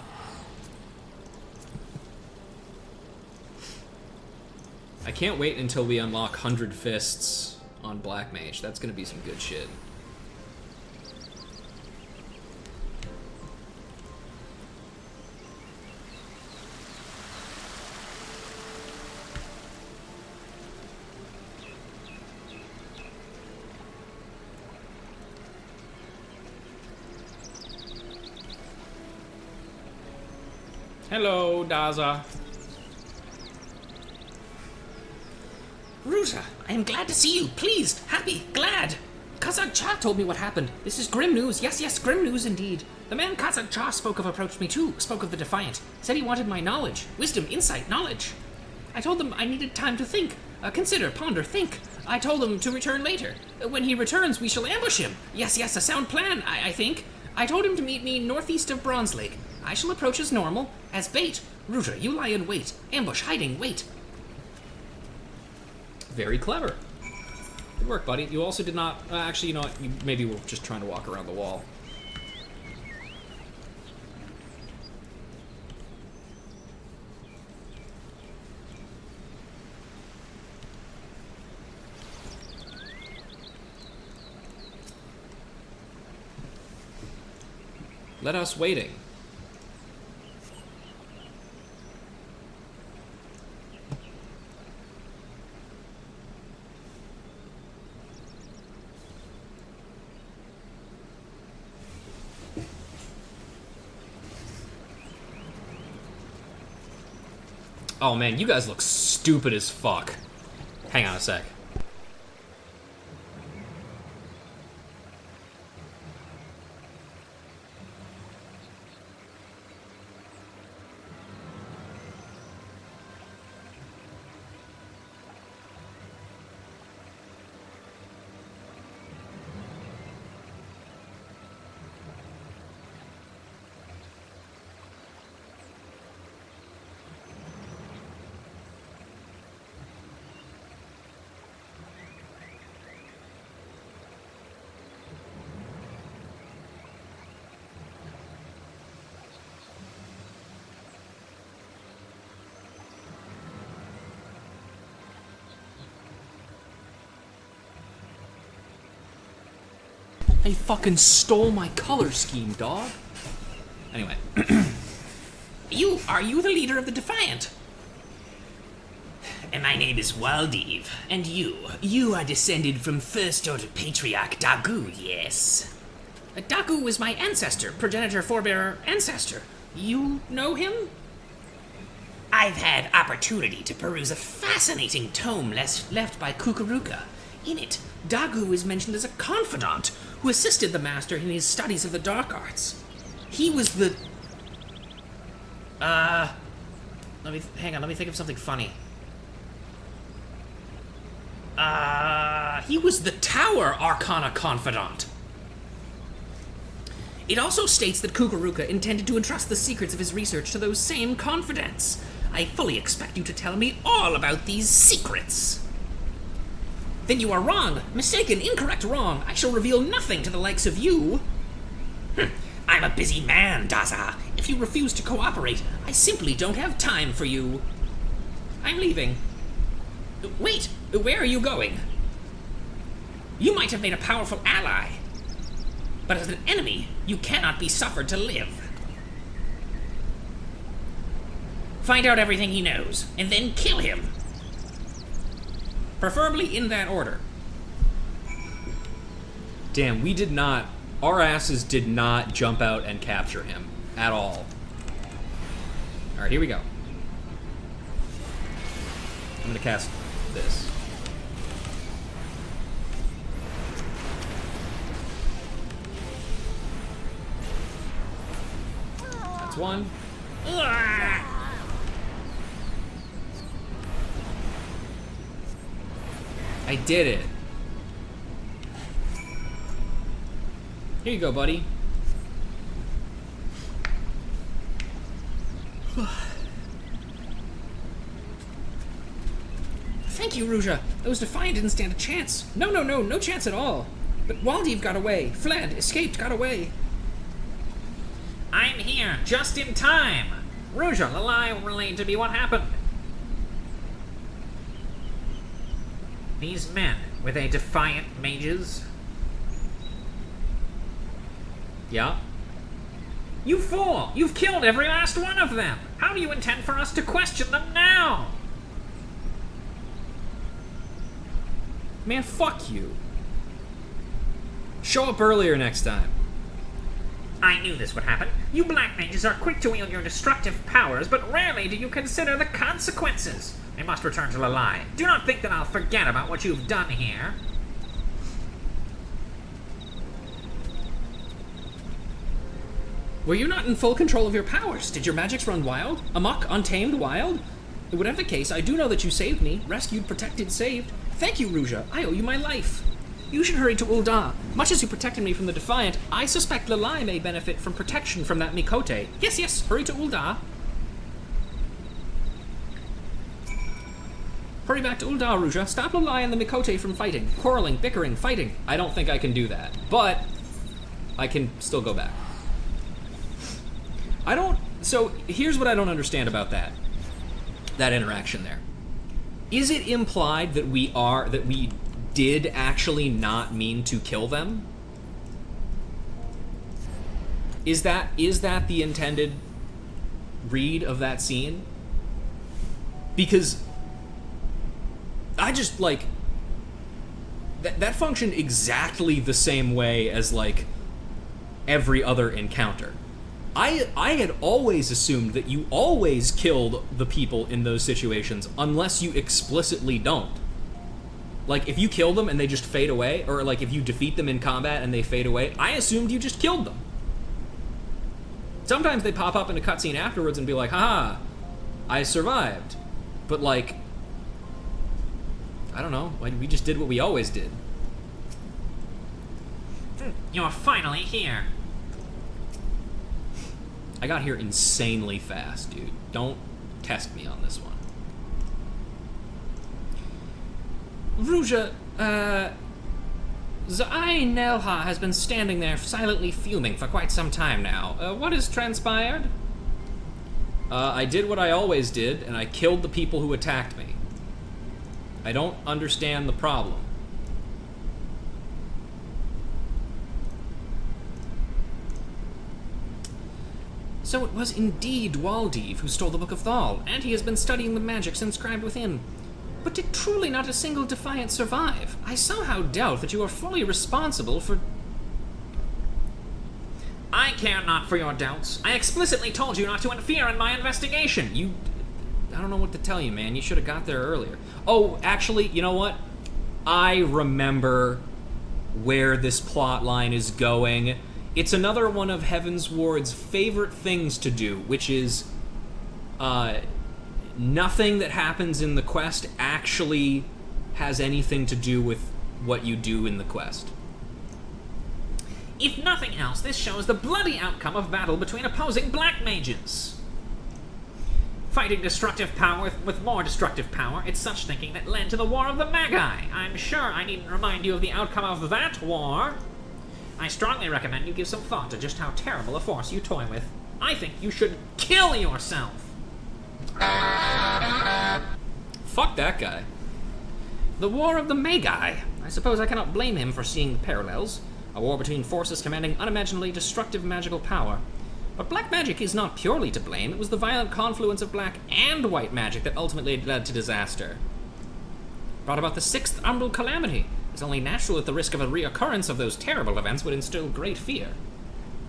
I can't wait until we unlock 100 Fists on Black Mage. That's gonna be some good shit. Hello, Daza. Ruja, I am glad to see you. Pleased, happy, glad. Kazak Cha told me what happened. This is grim news. Yes, yes, grim news indeed. The man Kazak Cha spoke of approached me too, spoke of the Defiant. Said he wanted my knowledge, wisdom, insight, knowledge. I told them I needed time to think. Consider, ponder, think. I told him to return later. When he returns, we shall ambush him. Yes, yes, a sound plan, I think. I told him to meet me northeast of Bronze Lake. I shall approach as normal, as bait. Ruja, you lie in wait. Ambush, hiding, wait. Very clever. Good work, buddy. You also did not... actually, you know what? You maybe were just trying to walk around the wall. Let us waiting. Oh man, you guys look stupid as fuck. Hang on a sec. They fucking stole my color scheme, dog. Anyway. Are you the leader of the Defiant? And my name is Waldiv. And you are descended from First Order Patriarch Dagu, yes? Dagu is my ancestor, progenitor, forebearer, ancestor. You know him? I've had opportunity to peruse a fascinating tome left by Kukuruka. In it, Dagu is mentioned as a confidant who assisted the master in his studies of the dark arts. He was the... let me think of something funny. He was the Tower Arcana confidant. It also states that Kukuruka intended to entrust the secrets of his research to those same confidants. I fully expect you to tell me all about these secrets. Then you are wrong. Mistaken, incorrect, wrong. I shall reveal nothing to the likes of you. I'm a busy man, Daza. If you refuse to cooperate, I simply don't have time for you. I'm leaving. Wait, where are you going? You might have made a powerful ally, but as an enemy, you cannot be suffered to live. Find out everything he knows, and then kill him. Preferably in that order. Damn, we did not... Our asses did not jump out and capture him. At all. Alright, here we go. I'm gonna cast this. That's one. I did it. Here you go, buddy. Thank you, Ruja. Those Defiant didn't stand a chance. No chance at all. But Waldiv got away, fled, escaped, got away. I'm here, just in time. Ruja, the lie relayed to me what happened. These men, were they Defiant mages? Yeah. You fool! You've killed every last one of them! How do you intend for us to question them now? Man, fuck you. Show up earlier next time. I knew this would happen. You black mages are quick to wield your destructive powers, but rarely do you consider the consequences. I must return to Lalai. Do not think that I'll forget about what you've done here. Were you not in full control of your powers? Did your magics run wild? Amok? Untamed? Wild? Whatever the case, I do know that you saved me. Rescued, protected, saved. Thank you, Ruja. I owe you my life. You should hurry to Ul'dah. Much as you protected me from the Defiant, I suspect Lalai may benefit from protection from that Mikote. Yes, hurry to Ul'dah. Hurry back to Ul'dah, Ruja. Stop Lalai and the Mikote from fighting. Quarreling, bickering, fighting. I don't think I can do that, but I can still go back. So here's what I don't understand about that interaction there. Is it implied that we did actually not mean to kill them? Is that the intended read of that scene? Because I just, like, that functioned exactly the same way as, like, every other encounter. I had always assumed that you always killed the people in those situations unless you explicitly don't. Like, if you kill them and they just fade away, or, like, if you defeat them in combat and they fade away, I assumed you just killed them. Sometimes they pop up in a cutscene afterwards and be like, haha, I survived. But, like, I don't know, we just did what we always did. You're finally here. I got here insanely fast, dude. Don't test me on this one. Ruja, Zai Nelha has been standing there silently fuming for quite some time now. What has transpired? I did what I always did, and I killed the people who attacked me. I don't understand the problem. So it was indeed Waldev who stole the Book of Thal, and he has been studying the magics inscribed within. But did truly not a single Defiant survive? I somehow doubt that you are fully responsible for... I care not for your doubts. I explicitly told you not to interfere in my investigation. I don't know what to tell you, man. You should have got there earlier. Oh, actually, you know what? I remember where this plot line is going. It's another one of Heavensward's favorite things to do, which is nothing that happens in the quest actually has anything to do with what you do in the quest. If nothing else, this shows the bloody outcome of battle between opposing black mages. Fighting destructive power with more destructive power, it's such thinking that led to the War of the Magi. I'm sure I needn't remind you of the outcome of that war. I strongly recommend you give some thought to just how terrible a force you toy with. I think you should kill yourself. Fuck that guy. The War of the Magi. I suppose I cannot blame him for seeing the parallels. A war between forces commanding unimaginably destructive magical power. But black magic is not purely to blame. It was the violent confluence of black and white magic that ultimately led to disaster. Brought about the sixth Umbral Calamity. It's only natural that the risk of a reoccurrence of those terrible events would instill great fear.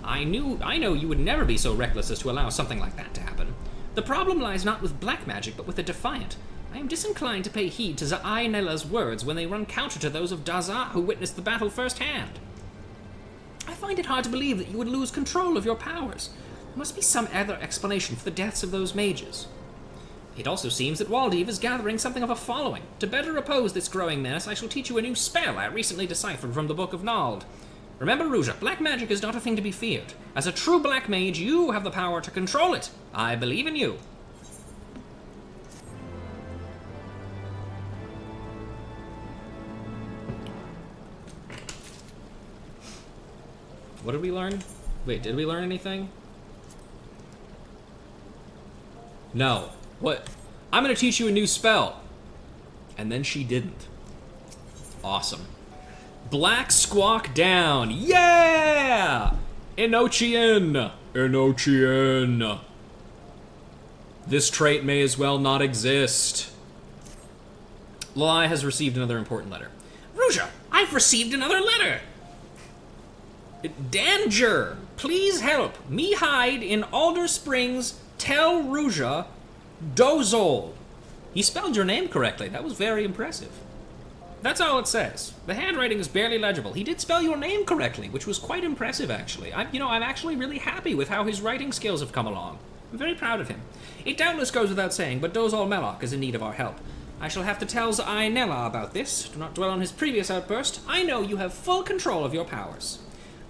I know you would never be so reckless as to allow something like that to happen. The problem lies not with black magic, but with the Defiant. I am disinclined to pay heed to Za'ai Nela's words when they run counter to those of Dazah, who witnessed the battle firsthand. I find it hard to believe that you would lose control of your powers. There must be some other explanation for the deaths of those mages. It also seems that Waldev is gathering something of a following. To better oppose this growing menace, I shall teach you a new spell I recently deciphered from the Book of Nald. Remember, Ruja, black magic is not a thing to be feared. As a true black mage, you have the power to control it. I believe in you. What did we learn? Wait, did we learn anything? No. What? I'm gonna teach you a new spell. And then she didn't. Awesome. Black Squawk Down. Yeah! Enochian. Enochian. This trait may as well not exist. Lai has received another important letter. Ruja, I've received another letter! Danger! Please help! Me hide in Alder Springs, tell Ruja, Dozol. He spelled your name correctly. That was very impressive. That's all it says. The handwriting is barely legible. He did spell your name correctly, which was quite impressive, actually. I'm actually really happy with how his writing skills have come along. I'm very proud of him. It doubtless goes without saying, but Dozol Melloc is in need of our help. I shall have to tell Za'ai Nela about this. Do not dwell on his previous outburst. I know you have full control of your powers.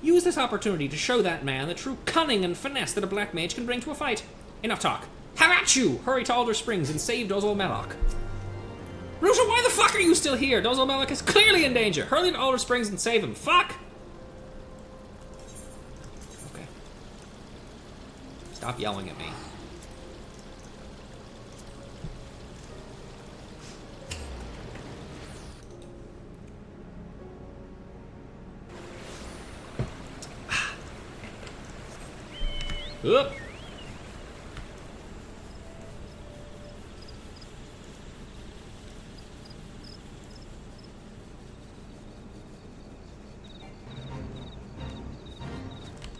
Use this opportunity to show that man the true cunning and finesse that a black mage can bring to a fight. Enough talk. Have at you! Hurry to Alder Springs and save Dozol Melloc. Ruja, why the fuck are you still here? Dozol Melloc is clearly in danger. Hurry to Alder Springs and save him. Fuck! Okay. Stop yelling at me. Oop.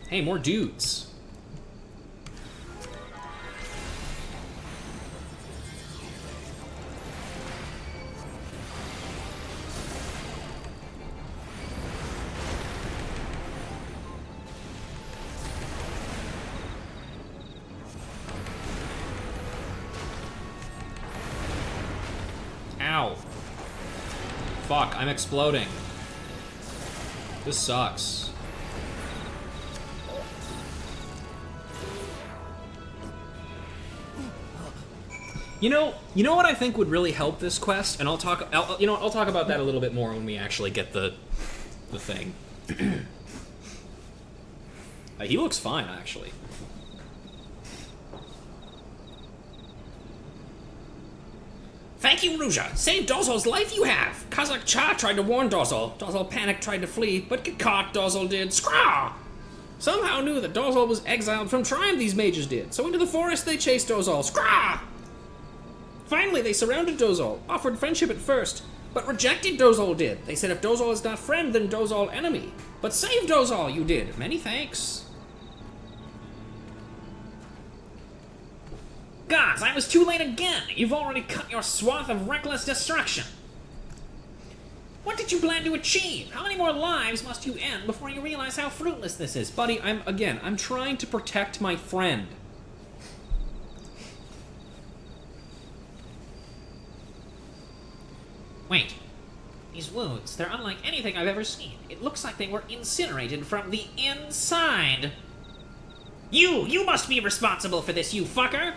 Hey, more dudes. Ow. Fuck, I'm exploding. This sucks. You know what I think would really help this quest, and I'll talk about that a little bit more when we actually get the thing. He looks fine, actually. Thank you, Ruja. Saved Dozol's life you have. Kazakh Cha tried to warn Dozol. Dozol panicked, tried to flee, but get caught, Dozol did. Scraw! Somehow knew that Dozal was exiled from Triumph, these mages did. So into the forest they chased Dozal. Scrah! Finally, they surrounded Dozal, offered friendship at first, but rejected Dozal did. They said if Dozal is not friend, then Dozal enemy. But save Dozal, you did. Many thanks. Gods, I was too late again! You've already cut your swath of reckless destruction! What did you plan to achieve? How many more lives must you end before you realize how fruitless this is? Buddy, I'm trying to protect my friend. Wait. These wounds, they're unlike anything I've ever seen. It looks like they were incinerated from the inside. You must be responsible for this, you fucker!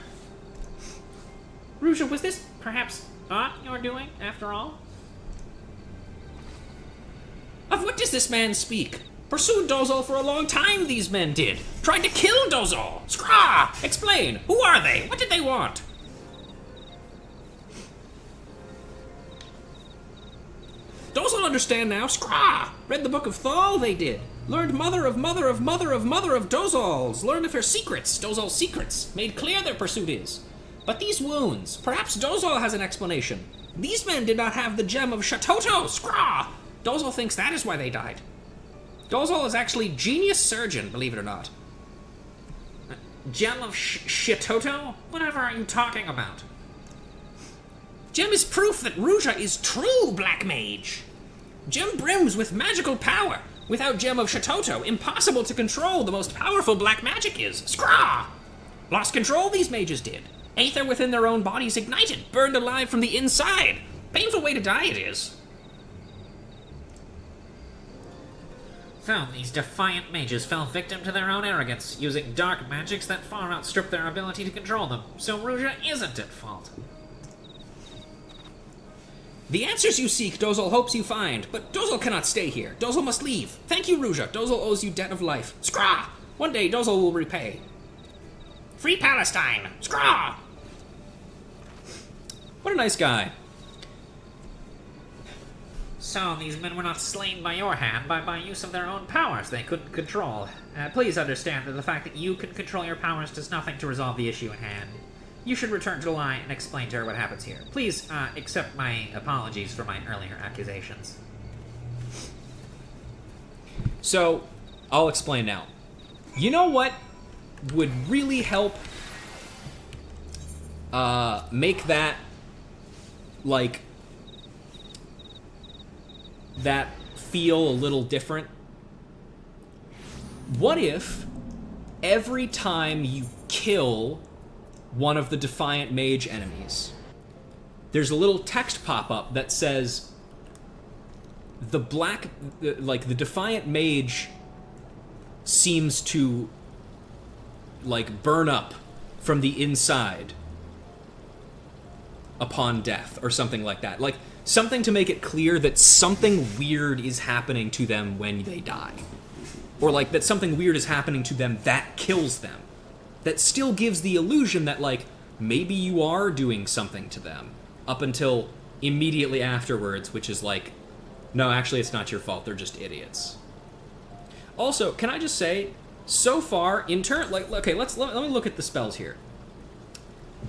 Ruja, was this perhaps not your doing, after all? Of what does this man speak? Pursued Dozal for a long time, these men did. Tried to kill Dozal. Scrah! Explain. Who are they? What did they want? Dozal understand now. Scrah! Read the Book of Thal, they did. Learned mother of mother of mother of mother of Dozal's. Learned of her secrets, Dozal's secrets. Made clear their pursuit is. But these wounds, perhaps Dozal has an explanation. These men did not have the gem of Shatoto. Scrah! Dozal thinks that is why they died. Dozal is actually genius surgeon, believe it or not. Gem of Shitoto? Whatever are you talking about? Gem is proof that Ruja is true black mage. Gem brims with magical power. Without Gem of Shatoto, impossible to control the most powerful black magic is. Scrah! Lost control, these mages did. Aether within their own bodies ignited, burned alive from the inside. Painful way to die it is. So, these defiant mages fell victim to their own arrogance, using dark magics that far outstrip their ability to control them. So Ruja isn't at fault. The answers you seek, Dozal hopes you find, but Dozal cannot stay here. Dozal must leave. Thank you, Ruja. Dozal owes you debt of life. Scrah! One day, Dozal will repay. Free Palestine! Scrah! What a nice guy. So, these men were not slain by your hand, but by use of their own powers they couldn't control. Please understand that the fact that you can control your powers does nothing to resolve the issue at hand. You should return to the line and explain to her what happens here. Please, accept my apologies for my earlier accusations. So, I'll explain now. You know what would really help make that, like, that feel a little different? What if every time you kill one of the Defiant Mage enemies, there's a little text pop-up that says the Defiant Mage seems to, like, burn up from the inside upon death, or something like that. Like, something to make it clear that something weird is happening to them when they die. Or, like, that something weird is happening to them that kills them. That still gives the illusion that, like, maybe you are doing something to them. Up until immediately afterwards, which is like, no, actually it's not your fault, they're just idiots. Also, can I just say, so far, in turn, like, okay, let me look at the spells here.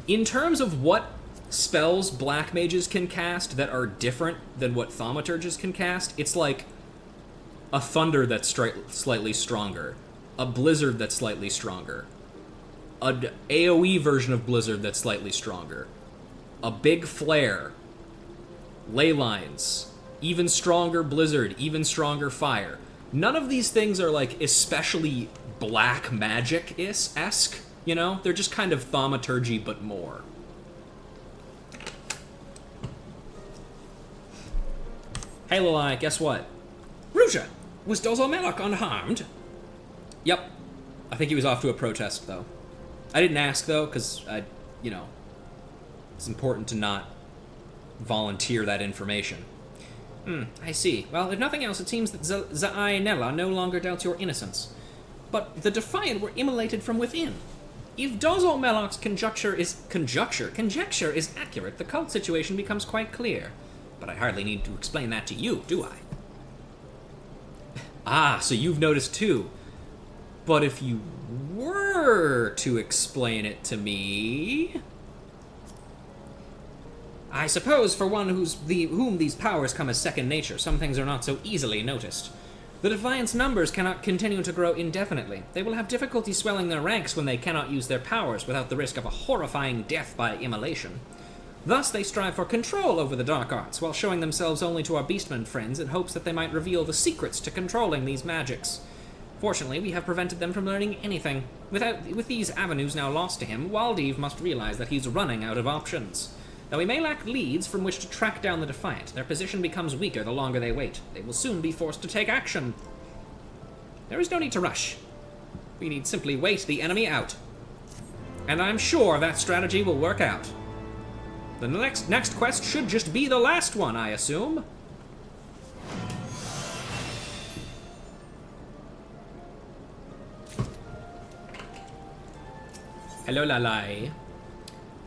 In terms of what spells black mages can cast that are different than what thaumaturges can cast, it's like a thunder that's slightly stronger, a blizzard that's slightly stronger, an AoE version of blizzard that's slightly stronger, a big flare, ley lines, even stronger blizzard, even stronger fire. None of these things are, like, especially black magic-esque, you know? They're just kind of thaumaturgy, but more. Hey, Lilai, guess what? Ruja, was Dozal Melok unharmed? Yep. I think he was off to a protest, though. I didn't ask, though, because it's important to not volunteer that information. I see. Well, if nothing else, it seems that Za'ai Nella no longer doubts your innocence. But the Defiant were immolated from within. If Dozal Melok's conjecture is accurate, the cult situation becomes quite clear. But I hardly need to explain that to you, do I? Ah, so you've noticed too. But if you were to explain it to me... I suppose for one whom these powers come as second nature, some things are not so easily noticed. The Defiant's numbers cannot continue to grow indefinitely. They will have difficulty swelling their ranks when they cannot use their powers without the risk of a horrifying death by immolation. Thus they strive for control over the dark arts, while showing themselves only to our beastmen friends in hopes that they might reveal the secrets to controlling these magics. Fortunately, we have prevented them from learning anything. With these avenues now lost to him, Waldev must realize that he's running out of options. Though he may lack leads from which to track down the Defiant, their position becomes weaker the longer they wait. They will soon be forced to take action. There is no need to rush. We need simply wait the enemy out. And I'm sure that strategy will work out. The next quest should just be the last one, I assume. Hello, Lalai.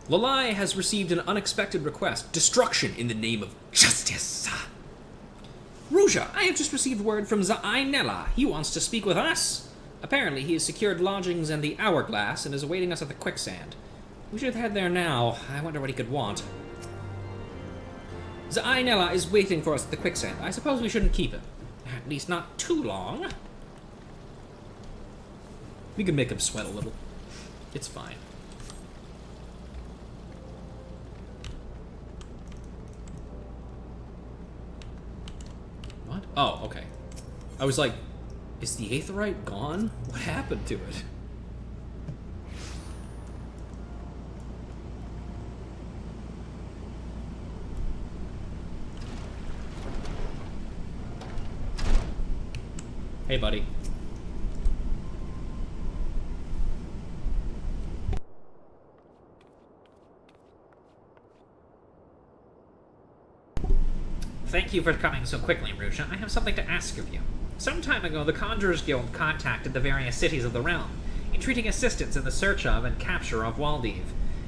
Lalai has received an unexpected request. Destruction in the name of justice. Ruja, I have just received word from Zainella. He wants to speak with us. Apparently, he has secured lodgings in the Hourglass and is awaiting us at the Quicksand. We should head there now. I wonder what he could want. Zainella is waiting for us at the Quicksand. I suppose we shouldn't keep him. At least not too long. We can make him sweat a little. It's fine. What? Oh, okay. I was like, is the Aetherite gone? What happened to it? Hey, buddy. Thank you for coming so quickly, Ruja. I have something to ask of you. Some time ago, the Conjurers Guild contacted the various cities of the realm, entreating assistance in the search of and capture of Waldev.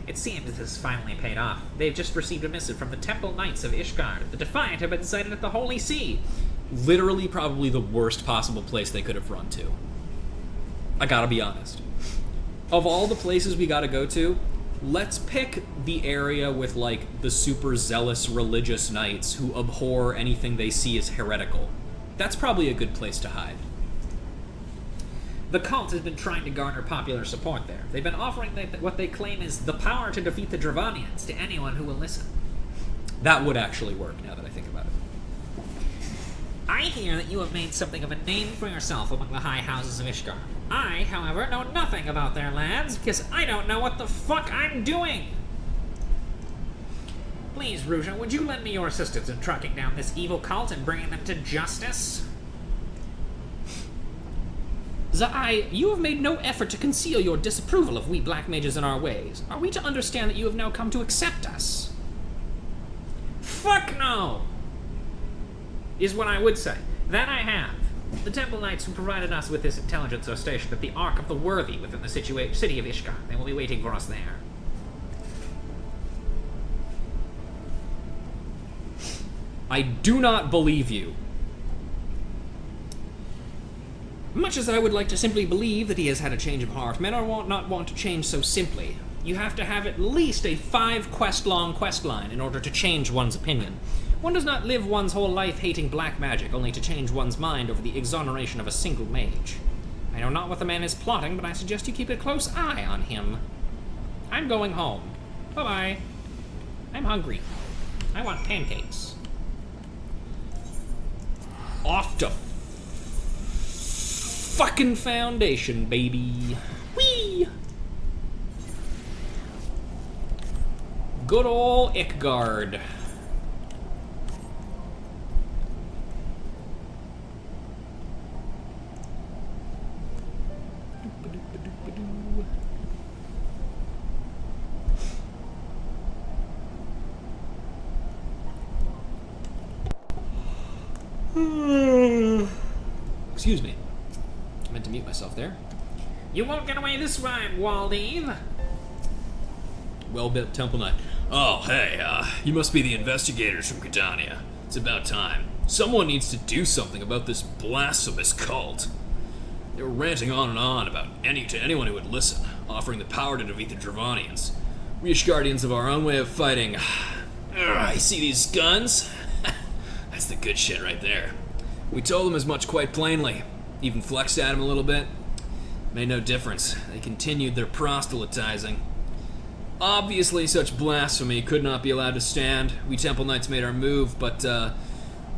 It seems this has finally paid off. They've just received a missive from the Temple Knights of Ishgard. The Defiant have been sighted at the Holy See. Literally probably the worst possible place they could have run to. I gotta be honest. Of all the places we gotta go to, let's pick the area with, like, the super zealous religious knights who abhor anything they see as heretical. That's probably a good place to hide. The cult has been trying to garner popular support there. They've been offering what they claim is the power to defeat the Dravanians to anyone who will listen. That would actually work, now that I think about it. I hear that you have made something of a name for yourself among the high houses of Ishgard. I, however, know nothing about their lands, because I don't know what the fuck I'm doing! Please, Ruja, would you lend me your assistance in tracking down this evil cult and bringing them to justice? Zai, you have made no effort to conceal your disapproval of we black mages and our ways. Are we to understand that you have now come to accept us? Fuck no! Is what I would say. That I have. The Temple Knights who provided us with this intelligence are stationed at the Ark of the Worthy within the city of Ishgard. They will be waiting for us there. I do not believe you. Much as I would like to simply believe that he has had a change of heart, men are not want to change so simply. You have to have at least a 5-quest-long quest line in order to change one's opinion. One does not live one's whole life hating black magic only to change one's mind over the exoneration of a single mage. I know not what the man is plotting, but I suggest you keep a close eye on him. I'm going home. Bye-bye. I'm hungry. I want pancakes. Off to fucking Foundation, baby. Whee! Good ol' Ickgard. Excuse me. I meant to mute myself there. You won't get away this ride, Waldev. Well-built Temple Knight. Oh, hey, you must be the investigators from Gridania. It's about time. Someone needs to do something about this blasphemous cult. They were ranting on and on about anyone who would listen, offering the power to defeat the Dravanians. We Ishgardians have our own way of fighting. I see these guns? That's the good shit right there. We told them as much quite plainly. Even flexed at them a little bit. Made no difference. They continued their proselytizing. Obviously, such blasphemy could not be allowed to stand. We Temple Knights made our move, but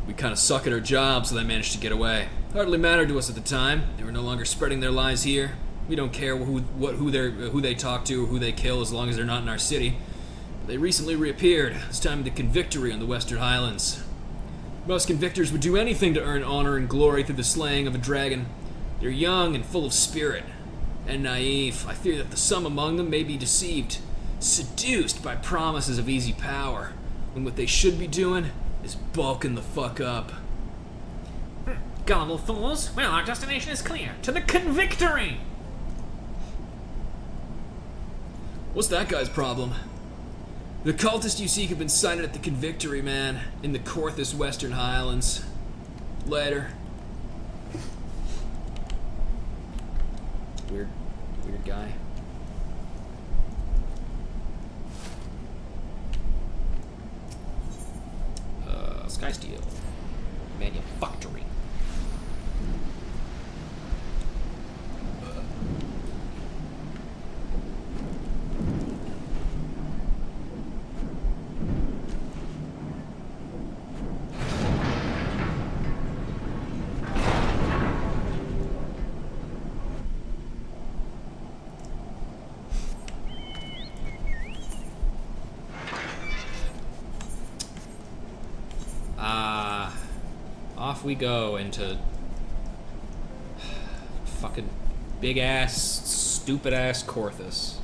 we kind of suck at our job, so they managed to get away. Hardly mattered to us at the time. They were no longer spreading their lies here. We don't care who they talk to or who they kill, as long as they're not in our city. They recently reappeared. It's time to Convictory on the Western Highlands. Most Convictors would do anything to earn honor and glory through the slaying of a dragon. They're young and full of spirit, and naive. I fear that some among them may be deceived, seduced by promises of easy power, when what they should be doing is bulking the fuck up. Gullible fools. Well, our destination is clear. To the Convictory! What's that guy's problem? The cultists you seek have been sighted at the Convictory, man, in the Corthus Western Highlands. Later. Weird guy. Skysteel. Manufactory. Off we go into fucking big ass, stupid ass Corthus.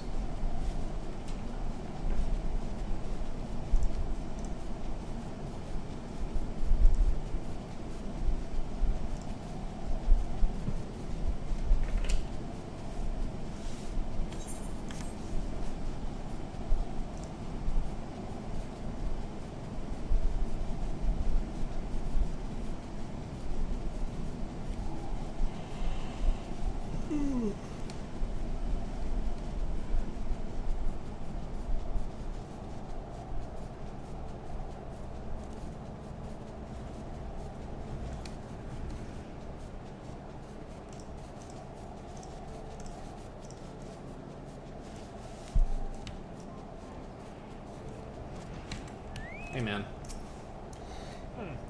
Hey, man.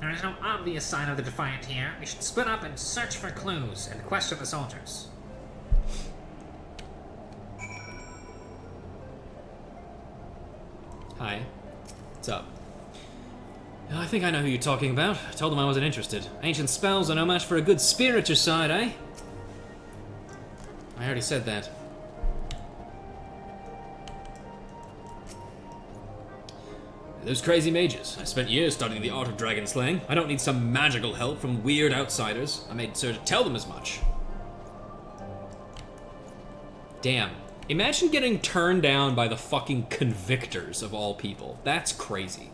There is no obvious sign of the Defiant here. We should split up and search for clues and question the soldiers. Hi. What's up? I think I know who you're talking about. I told them I wasn't interested. Ancient spells are no match for a good spear at your side, eh? I already said that. Those crazy mages. I spent years studying the art of dragon slaying. I don't need some magical help from weird outsiders. I made sure to tell them as much. Damn. Imagine getting turned down by the fucking Convictors of all people. That's crazy.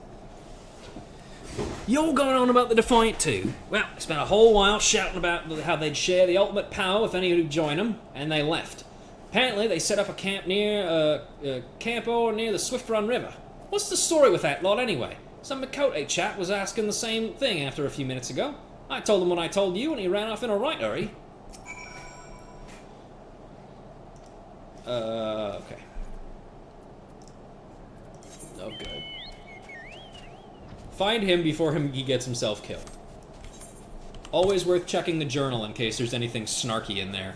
You're going on about the Defiant too? Well, I spent a whole while shouting about how they'd share the ultimate power with any who'd join them, and they left. Apparently, they set up a camp near the Swift Run River. What's the story with that lot, anyway? Some Makote chap was asking the same thing after a few minutes ago. I told him what I told you, and he ran off in a right hurry. Okay. Oh, good. Find him before he gets himself killed. Always worth checking the journal in case there's anything snarky in there.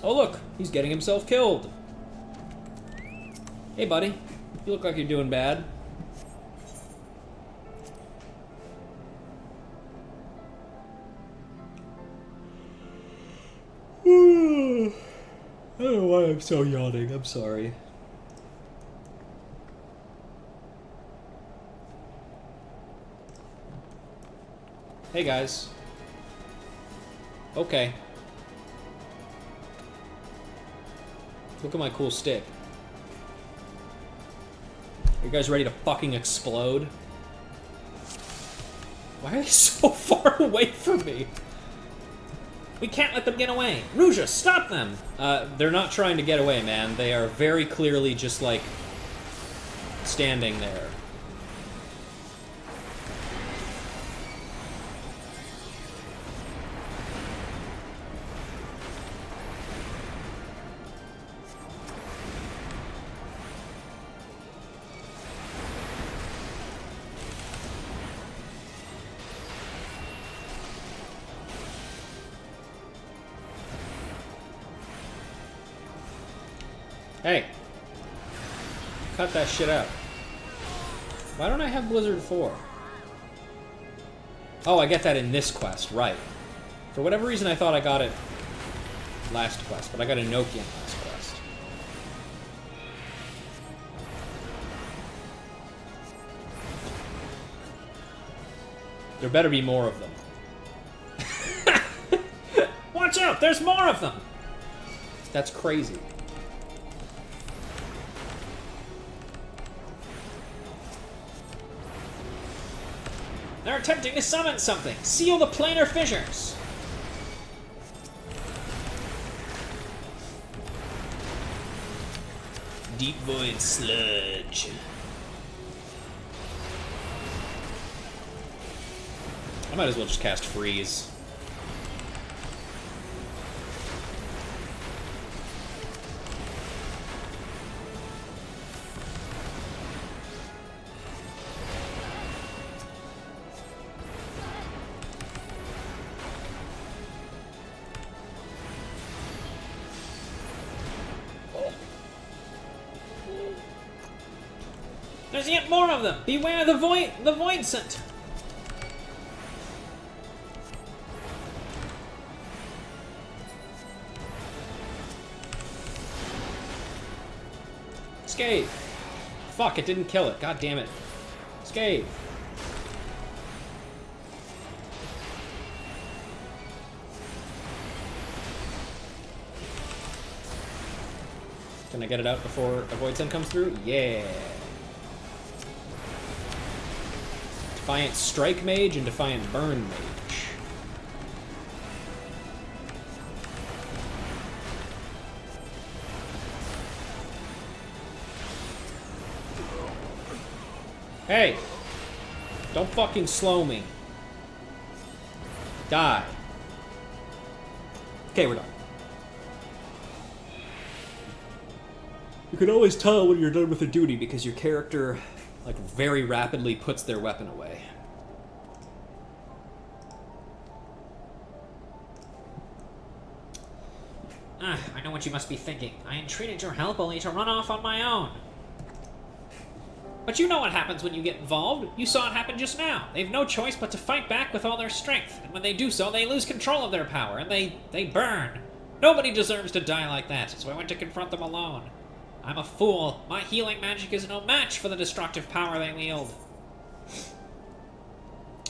Oh look, he's getting himself killed. Hey buddy, you look like you're doing bad. I don't know why I'm so yawning, I'm sorry. Hey guys. Okay. Look at my cool stick. You guys ready to fucking explode? Why are they so far away from me? We can't let them get away. Ruja, stop them! They're not trying to get away, man. They are very clearly just, like, standing there. Hey! Cut that shit out. Why don't I have Blizzard 4? Oh, I get that in this quest, right. For whatever reason, I thought I got it last quest, but I got Enochian last quest. There better be more of them. Watch out! There's more of them! That's crazy. They're attempting to summon something! Seal the planar fissures! Deep void sludge. I might as well just cast freeze. There's yet more of them! Beware the void scent! Scathe! Fuck, it didn't kill it. God damn it. Scathe! Can I get it out before a Void Sun comes through? Yeah! Defiant Strike Mage and Defiant Burn Mage. Hey! Don't fucking slow me. Die. Okay, we're done. You can always tell when you're done with a duty because your character, like, very rapidly puts their weapon away. I know what you must be thinking. I entreated your help only to run off on my own. But you know what happens when you get involved. You saw it happen just now. They have no choice but to fight back with all their strength. And when they do so, they lose control of their power, and they burn. Nobody deserves to die like that, so I went to confront them alone. I'm a fool. My healing magic is no match for the destructive power they wield.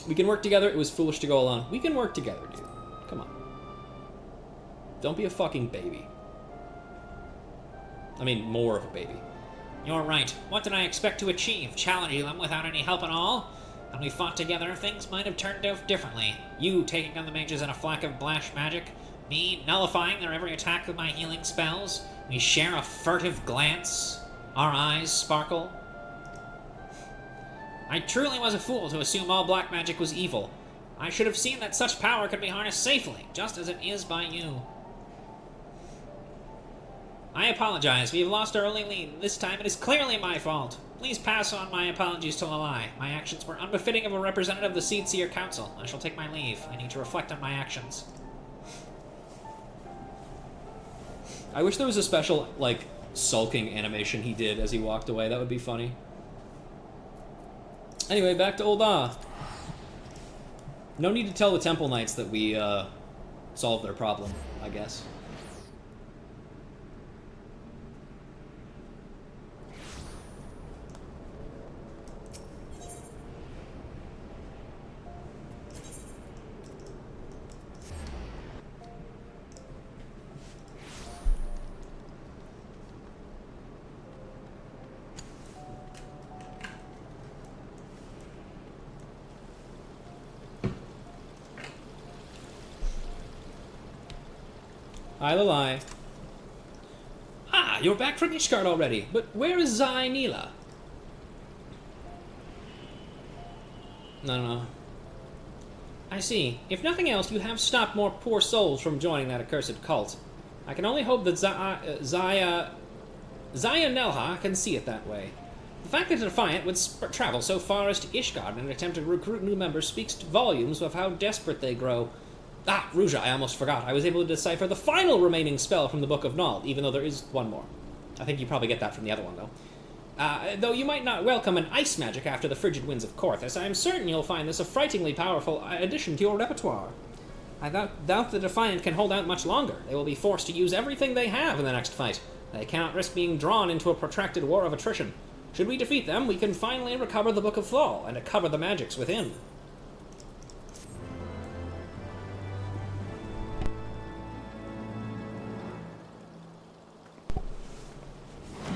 We can work together. It was foolish to go alone. We can work together, dude. Come on. Don't be a fucking baby. I mean, more of a baby. You're right. What did I expect to achieve? Challenging them without any help at all? When we fought together, things might have turned out differently. You taking on the mages in a flack of blash magic. Me nullifying their every attack with my healing spells. We share a furtive glance. Our eyes sparkle. I truly was a fool to assume all black magic was evil. I should have seen that such power could be harnessed safely, just as it is by you. I apologize. We have lost our early lead. This time it is clearly my fault. Please pass on my apologies to Lalai. My actions were unbefitting of a representative of the Seedseer Council. I shall take my leave. I need to reflect on my actions. I wish there was a special, like, sulking animation he did as he walked away. That would be funny. Anyway, back to Ul'dah. No need to tell the Temple Knights that we, solved their problem, I guess. Isle lie. Ah, you're back from Ishgard already. But where is Zai Nila? No. I see. If nothing else, you have stopped more poor souls from joining that accursed cult. I can only hope that Zaya Nelha can see it that way. The fact that Defiant would travel so far as to Ishgard in an attempt to recruit new members speaks volumes of how desperate they grow. Ah, Ruja, I almost forgot. I was able to decipher the final remaining spell from the Book of Nald, even though there is one more. I think you probably get that from the other one, though. Though you might not welcome an ice magic after the frigid winds of Korthus, I am certain you'll find this a frighteningly powerful addition to your repertoire. I doubt the Defiant can hold out much longer. They will be forced to use everything they have in the next fight. They cannot risk being drawn into a protracted war of attrition. Should we defeat them, we can finally recover the Book of Thrall and recover the magics within.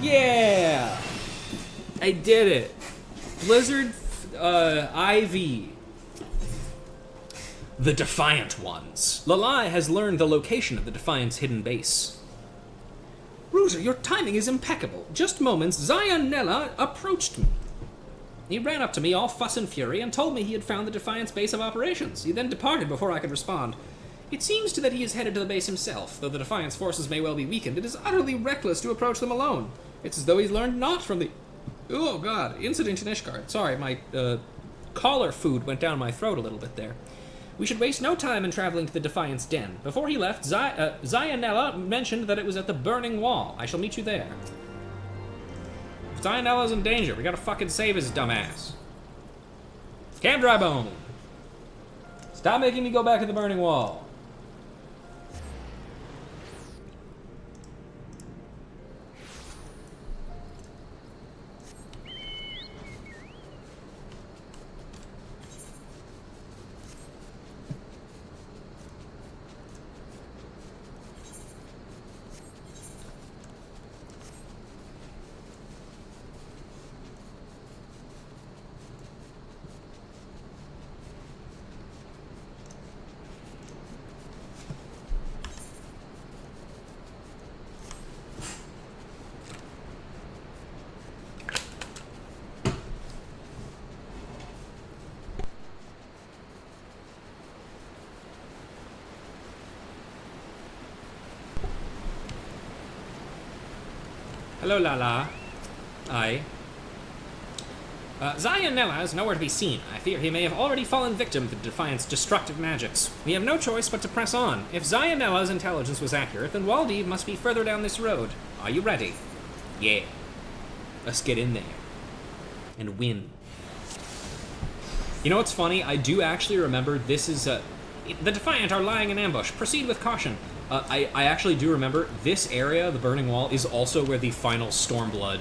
Yeah! I did it. Blizzard IV. The Defiant Ones. Lalai has learned the location of the Defiant's hidden base. Ruja, your timing is impeccable. Just moments, Zayanella approached me. He ran up to me all fuss and fury and told me he had found the Defiant's base of operations. He then departed before I could respond. It seems that he is headed to the base himself. Though the Defiant's forces may well be weakened, it is utterly reckless to approach them alone. It's as though he's learned naught from the... Oh, God. Incident in Ishgard. Sorry, my collar food went down my throat a little bit there. We should waste no time in traveling to the Defiant's den. Before he left, Zayanella mentioned that it was at the Burning Wall. I shall meet you there. If Zayanella's in danger, we gotta fucking save his dumb ass. Camp Drybone! Stop making me go back to the Burning Wall. Hello, Lala. Aye. Zayanella is nowhere to be seen. I fear he may have already fallen victim to the Defiant's destructive magics. We have no choice but to press on. If Zayanella's intelligence was accurate, then Waldev must be further down this road. Are you ready? Yeah. Let's get in there. And win. You know what's funny? I do actually remember this is The Defiant are lying in ambush. Proceed with caution. I actually do remember this area, the Burning Wall, is also where the final Stormblood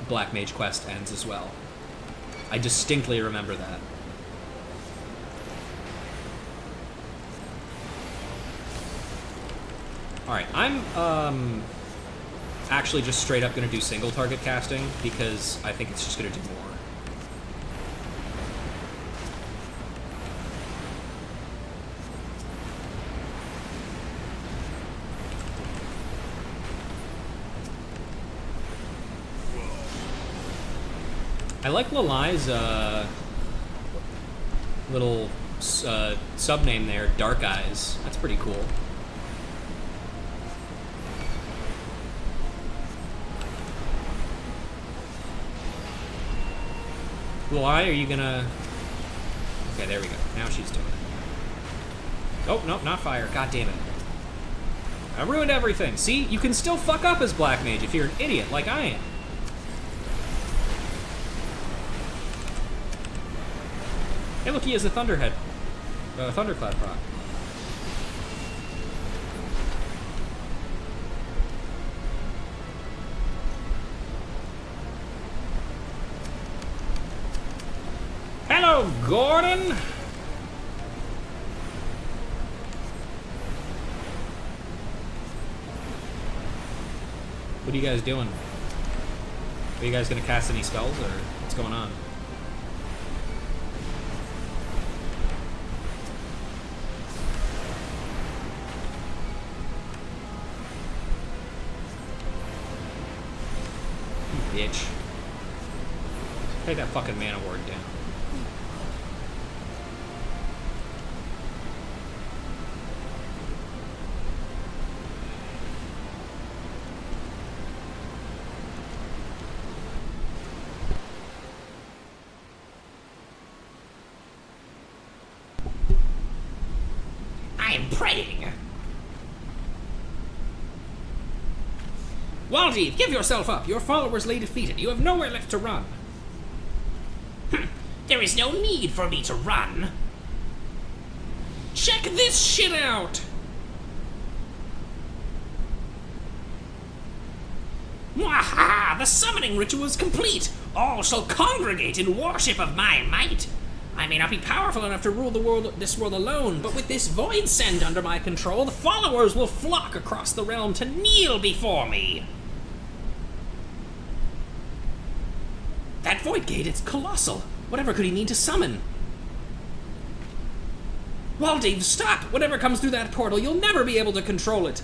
Black Mage quest ends as well. I distinctly remember that. Alright, I'm actually just straight up going to do single target casting because I think it's just going to do more. I like Lalai's little sub-name there, Dark Eyes. That's pretty cool. Lalai, are you gonna... Okay, there we go. Now she's doing it. Oh, nope, not fire. God damn it. I ruined everything. See? You can still fuck up as Black Mage if you're an idiot like I am. Hey, look, he has a Thunderhead. Thunderclap proc. Hello, Gordon! What are you guys doing? Are you guys gonna cast any spells, or what's going on? bitch. Take that fucking mana ward down. I am praying. Waldev, give yourself up. Your followers lay defeated. You have nowhere left to run. There is no need for me to run. Check this shit out! Mwahaha! The summoning ritual is complete! All shall congregate in worship of my might! I may not be powerful enough to rule this world alone, but with this void send under my control, the followers will flock across the realm to kneel before me! That void gate, it's colossal! Whatever could he need to summon? Waldev, stop! Whatever comes through that portal, you'll never be able to control it!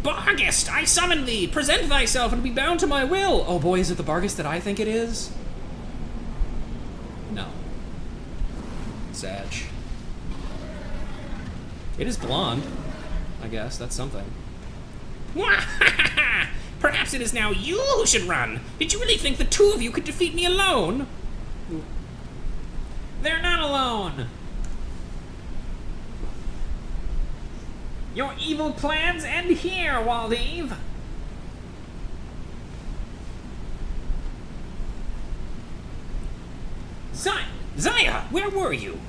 Barghest, I summon thee! Present thyself and be bound to my will! Oh boy, is it the Barghest that I think it is? No. Sag. It is blonde. I guess, that's something. Perhaps it is now you who should run! Did you really think the two of you could defeat me alone? They're not alone! Your evil plans end here, Waldev! Zaya, where were you?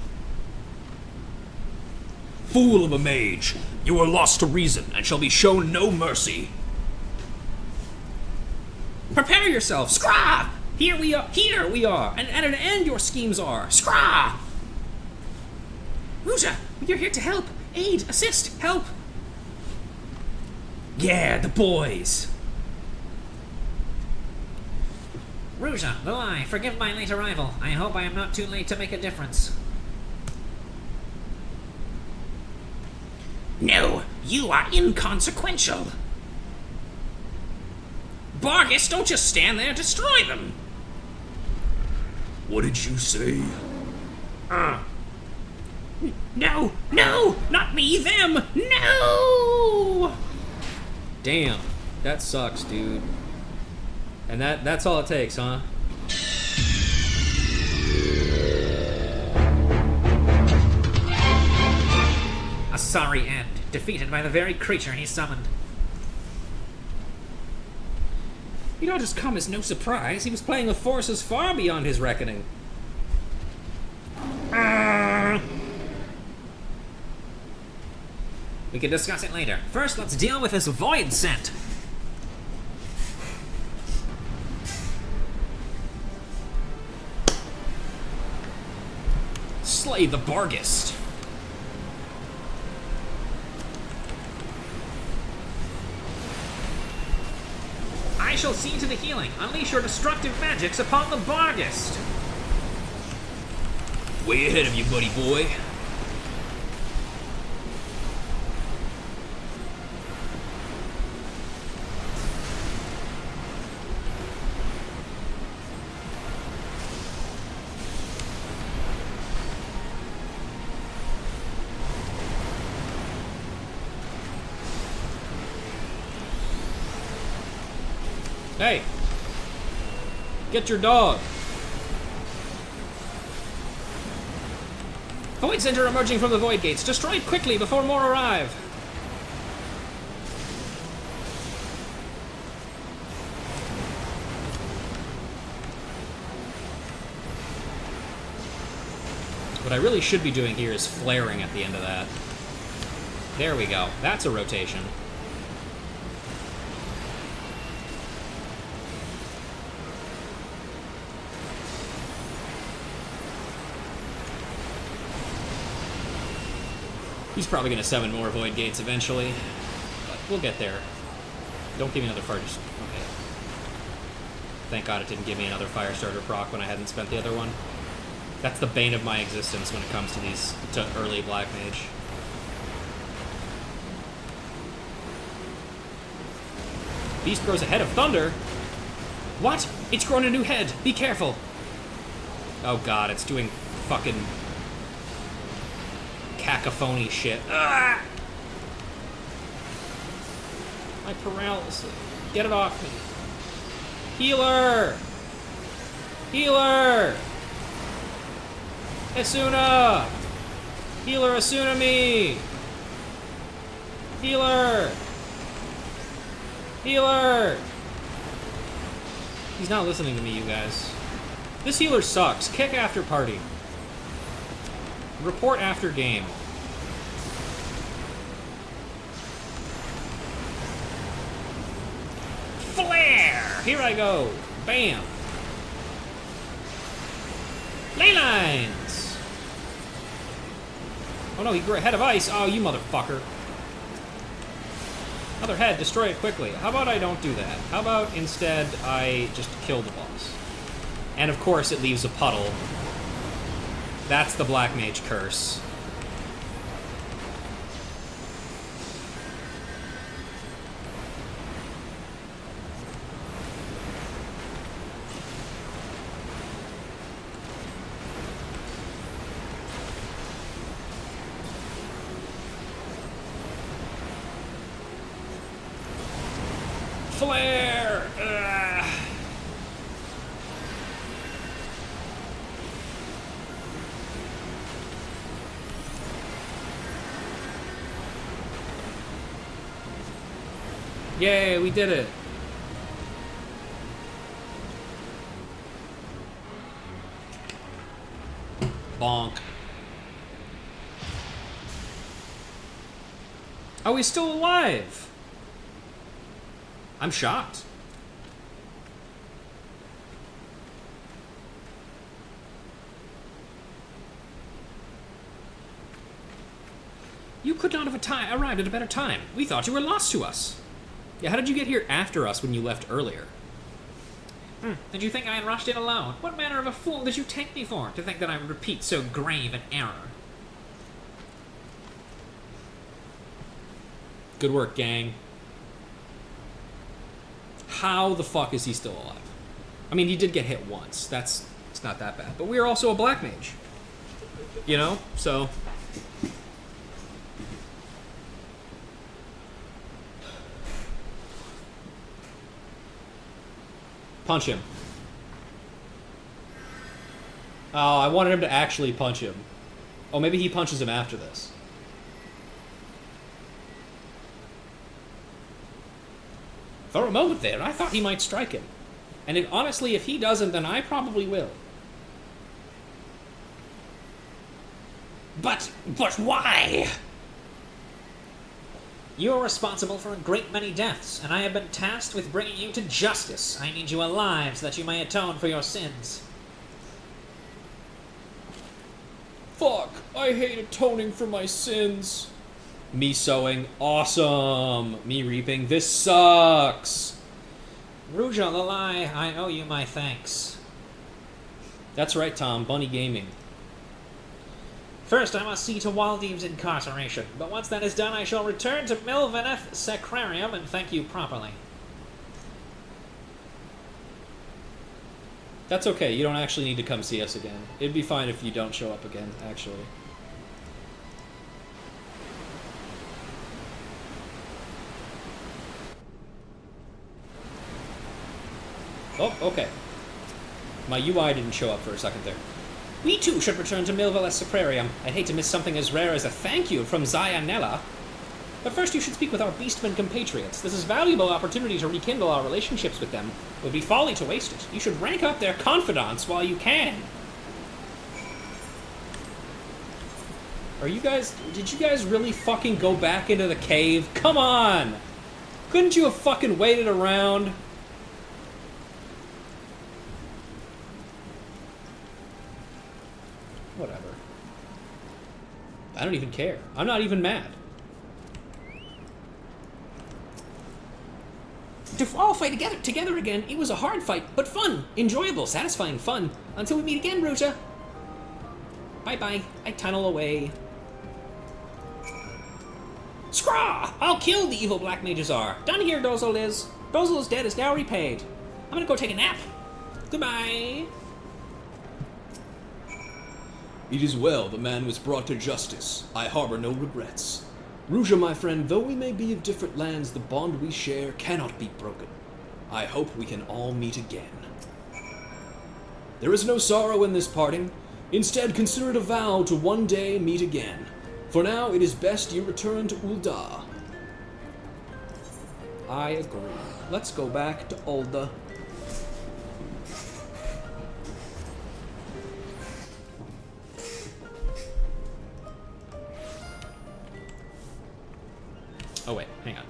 Fool of a mage, you are lost to reason and shall be shown no mercy. Prepare yourself, Scrah! Here we are, and at an end your schemes are. Scrah! Ruja, you're here to help, aid, assist, help. Yeah, the boys. Ruja, Lilai, forgive my late arrival. I hope I am not too late to make a difference. No, you are inconsequential. Barghest, don't just stand there, destroy them. What did you say? No, not me, them, no! Damn, that sucks, dude. And that's all it takes, huh? A sorry end, defeated by the very creature he summoned. It ought to come as no surprise. He was playing with forces far beyond his reckoning. We can discuss it later. First, let's deal with this void scent. Slay the Barghest. I shall see to the healing. Unleash your destructive magics upon the Barghest. Way ahead of you, buddy boy. Hey! Get your dog! Void Center emerging from the Void Gates. Destroy it quickly before more arrive. What I really should be doing here is flaring at the end of that. There we go. That's a rotation. He's probably going to summon more Void Gates eventually, but we'll get there. Don't give me another fire... Okay. Thank God it didn't give me another Firestarter proc when I hadn't spent the other one. That's the bane of my existence when it comes to early Black Mage. Beast grows a head of thunder? What? It's grown a new head. Be careful. Oh god, it's doing fucking cacophony shit. Ah! My paralysis. Get it off me. Healer! Healer! Asuna! Healer, Asuna me! Healer! Healer! He's not listening to me, you guys. This healer sucks. Kick after party. Report after game. Flare! Here I go. Bam. Ley lines! Oh no, he grew a head of ice. Oh, you motherfucker. Another head, destroy it quickly. How about I don't do that? How about instead I just kill the boss? And of course it leaves a puddle. That's the Black Mage curse. Flare! Ugh. Yay, we did it. Bonk. Oh, he's still alive. I'm shocked. You could not have arrived at a better time. We thought you were lost to us. Yeah, how did you get here after us when you left earlier? Did you think I had rushed in alone? What manner of a fool did you take me for, to think that I would repeat so grave an error? Good work, gang. How the fuck is he still alive? I mean, he did get hit once. It's not that bad. But we are also a Black Mage. You know? So... punch him. Oh, I wanted him to actually punch him. Oh, maybe he punches him after this. For a moment there, I thought he might strike him. And honestly, if he doesn't, then I probably will. But why? You are responsible for a great many deaths, and I have been tasked with bringing you to justice. I need you alive so that you may atone for your sins. Fuck, I hate atoning for my sins. Me sowing, awesome. Me reaping, this sucks. Ruja Lalai, I owe you my thanks. That's right, Tom, Bunny Gaming. First, I must see to Waldim's incarceration, but once that is done, I shall return to Milvaneth Sacrarium and thank you properly. That's okay, you don't actually need to come see us again. It'd be fine if you don't show up again, actually. Oh, okay. My UI didn't show up for a second there. We too should return to Milvaneth Sacrarium. I'd hate to miss something as rare as a thank you from Zayanella. But first you should speak with our Beastmen compatriots. This is a valuable opportunity to rekindle our relationships with them. It would be folly to waste it. You should rank up their confidants while you can. Did you guys really fucking go back into the cave? Come on! Couldn't you have fucking waited around? Whatever. I don't even care. I'm not even mad. To all fight together again, it was a hard fight, but fun. Enjoyable, satisfying fun. Until we meet again, Ruja. Bye-bye. I tunnel away. Scraw! I'll kill the evil Black Mages are. Done here, Dozo Liz. Proposal is debt is now repaid. I'm gonna go take a nap. Goodbye. It is well the man was brought to justice. I harbor no regrets. Ruja, my friend, though we may be of different lands, the bond we share cannot be broken. I hope we can all meet again. There is no sorrow in this parting. Instead, consider it a vow to one day meet again. For now, it is best you return to Ul'dah. I agree. Let's go back to Ul'dah. Oh wait, hang on.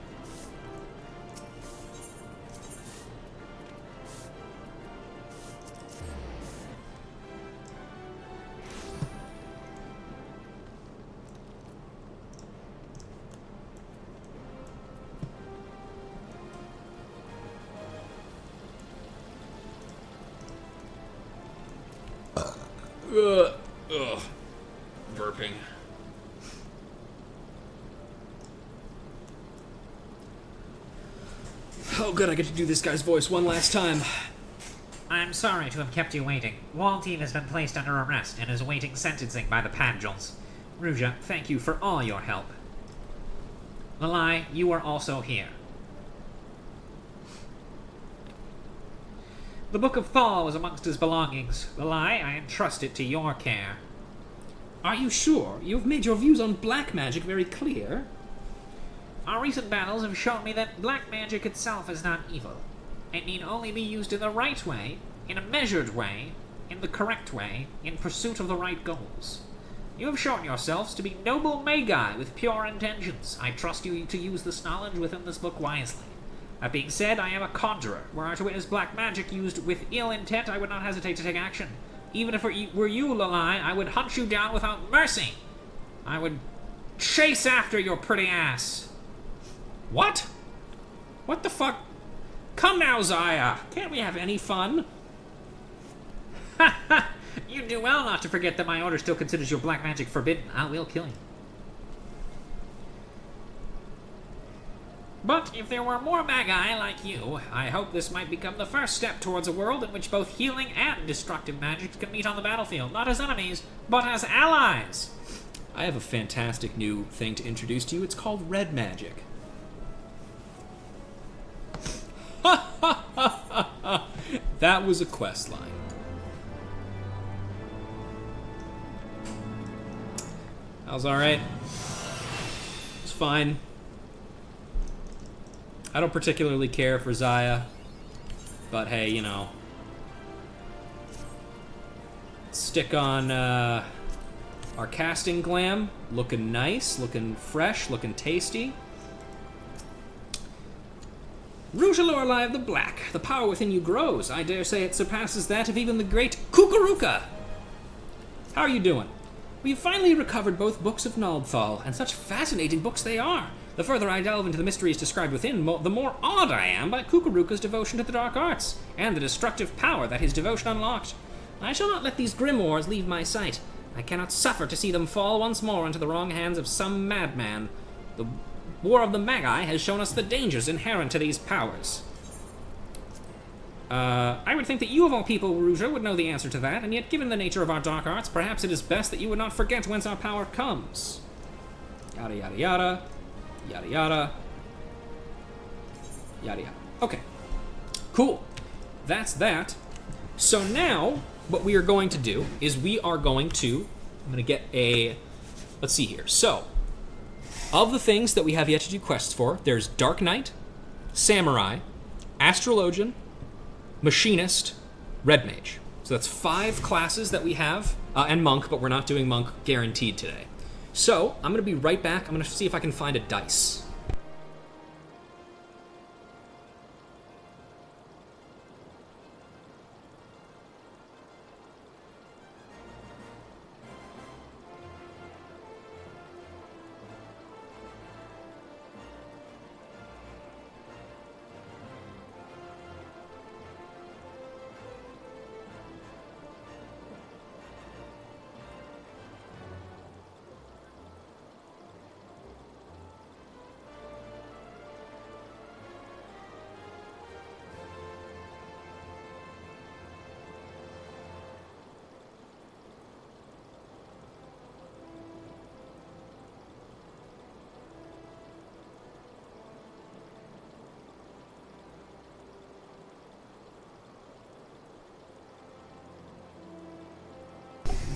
Ugh. Burping. Oh, good, I get to do this guy's voice one last time. I'm sorry to have kept you waiting. Waltine has been placed under arrest and is awaiting sentencing by the Pandjals. Ruja, thank you for all your help. Lalai, you are also here. The Book of Thaw was amongst his belongings. Lalai, I entrust it to your care. Are you sure? You've made your views on black magic very clear. Our recent battles have shown me that black magic itself is not evil. It need only be used in the right way, in a measured way, in the correct way, in pursuit of the right goals. You have shown yourselves to be noble magi with pure intentions. I trust you to use this knowledge within this book wisely. That being said, I am a conjurer. Were I to witness black magic used with ill intent, I would not hesitate to take action. Even if it were you, Lalai, I would hunt you down without mercy. I would chase after your pretty ass. What? What the fuck? Come now, Zaya. Can't we have any fun? Ha ha! You do well not to forget that my order still considers your black magic forbidden. I will kill you. But if there were more magi like you, I hope this might become the first step towards a world in which both healing and destructive magics can meet on the battlefield, not as enemies, but as allies. I have a fantastic new thing to introduce to you. It's called red magic. That was a quest line. That was alright. It's fine. I don't particularly care for Zaya, but hey, you know. Stick on our casting glam. Looking nice, looking fresh, looking tasty. Ruja Lorelei of the Black, the power within you grows. I dare say it surpasses that of even the great Kukuruka. How are you doing? We've finally recovered both books of Naldthal, and such fascinating books they are. The further I delve into the mysteries described within, the more awed I am by Kukuruka's devotion to the dark arts, and the destructive power that his devotion unlocked. I shall not let these grimoires leave my sight. I cannot suffer to see them fall once more into the wrong hands of some madman. The War of the Magi has shown us the dangers inherent to these powers. I would think that you of all people, Ruja, would know the answer to that, and yet given the nature of our dark arts, perhaps it is best that you would not forget whence our power comes. Yada yada yada. Yada yada. Yada yada. Okay. Cool. That's that. So now, what we are going to do is I'm going to get a... Let's see here. So, of the things that we have yet to do quests for, there's Dark Knight, Samurai, Astrologian, Machinist, Red Mage. So that's 5 classes that we have, and Monk, but we're not doing Monk guaranteed today. So, I'm going to be right back. I'm going to see if I can find a dice.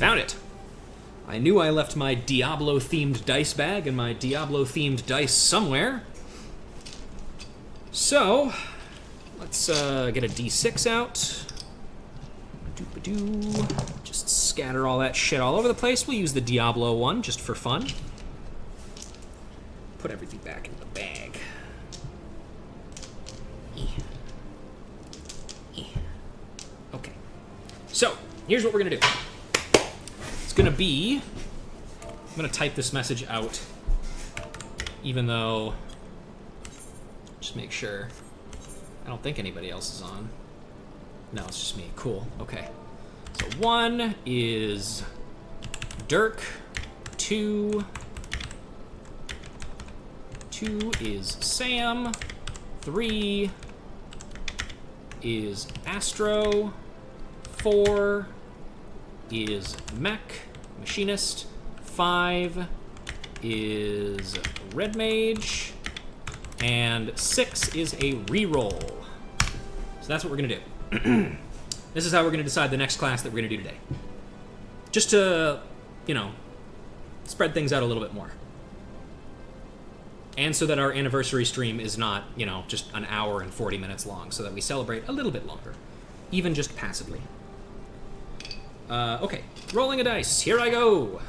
Found it. I knew I left my Diablo-themed dice bag and my Diablo-themed dice somewhere. So, let's get a D6 out. Doop-a-doo. Just scatter all that shit all over the place. We'll use the Diablo one just for fun. Put everything back in the bag. Okay. So, here's what we're gonna do. It's gonna be... I'm gonna type this message out, even though... Just make sure. I don't think anybody else is on. No, it's just me. Cool. Okay. So 1 is Dirk. 2 is Sam. 3 is Astro. 4 is Mech, Machinist. 5 is Red Mage. And 6 is a reroll. So that's what we're gonna do. This is how we're gonna decide the next class that we're gonna do today. Just to, you know, spread things out a little bit more. And so that our anniversary stream is not, you know, just an hour and 40 minutes long, so that we celebrate a little bit longer. Even just passively. Okay, rolling a dice. Here I go.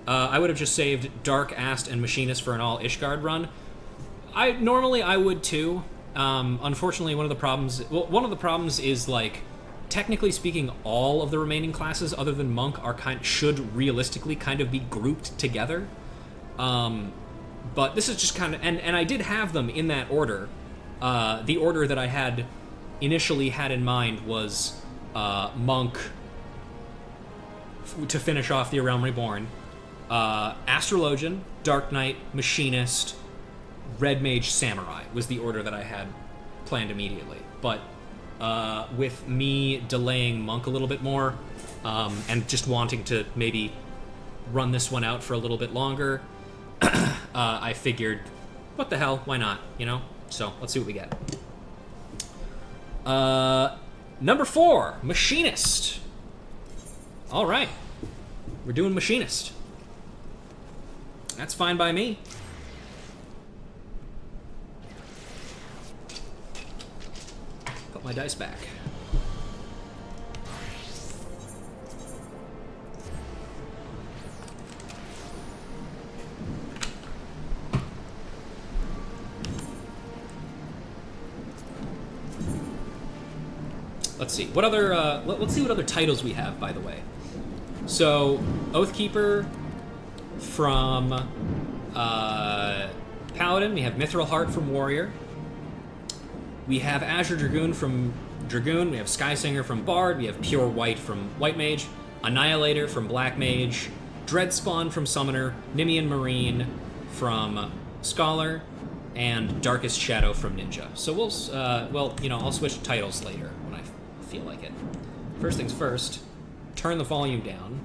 I would have just saved Dark, Ast, and Machinist for an all Ishgard run. Normally I would too. Unfortunately, one of the problems is, like, technically speaking, all of the remaining classes other than Monk are should realistically kind of be grouped together. But this is just kind of, and I did have them in that order. The order that I had initially had in mind was Monk to finish off the A Realm Reborn, Astrologian, Dark Knight, Machinist, Red Mage, Samurai was the order that I had planned immediately. But with me delaying Monk a little bit more, and just wanting to maybe run this one out for a little bit longer, I figured, what the hell, why not, you know? So, let's see what we get. Number 4, Machinist. All right, we're doing Machinist. That's fine by me. Put my dice back. Let's see what other let's see what other titles we have, by the way. So, Oathkeeper from Paladin. We have Mithril Heart from Warrior. We have Azure Dragoon from Dragoon. We have Skysinger from Bard. We have Pure White from White Mage. Annihilator from Black Mage. Dreadspawn from Summoner. Nimian Marine from Scholar. And Darkest Shadow from Ninja. So we'll, well, you know, I'll switch titles later when I feel like it. First things first, turn the volume down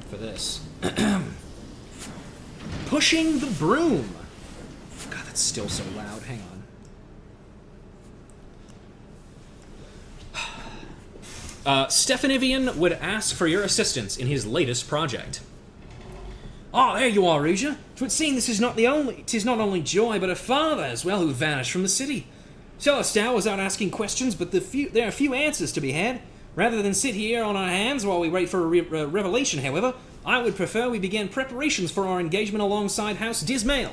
for this. Pushing the Broom. God, that's still so loud. Hang on. Stephanivian would ask for your assistance in his latest project. Ah, there you are, Ruja. 'Twould seem this is not only Joy, but her father as well who vanished from the city. Celestia was out asking questions, but there are few answers to be had. Rather than sit here on our hands while we wait for a revelation, however, I would prefer we begin preparations for our engagement alongside House Dismail.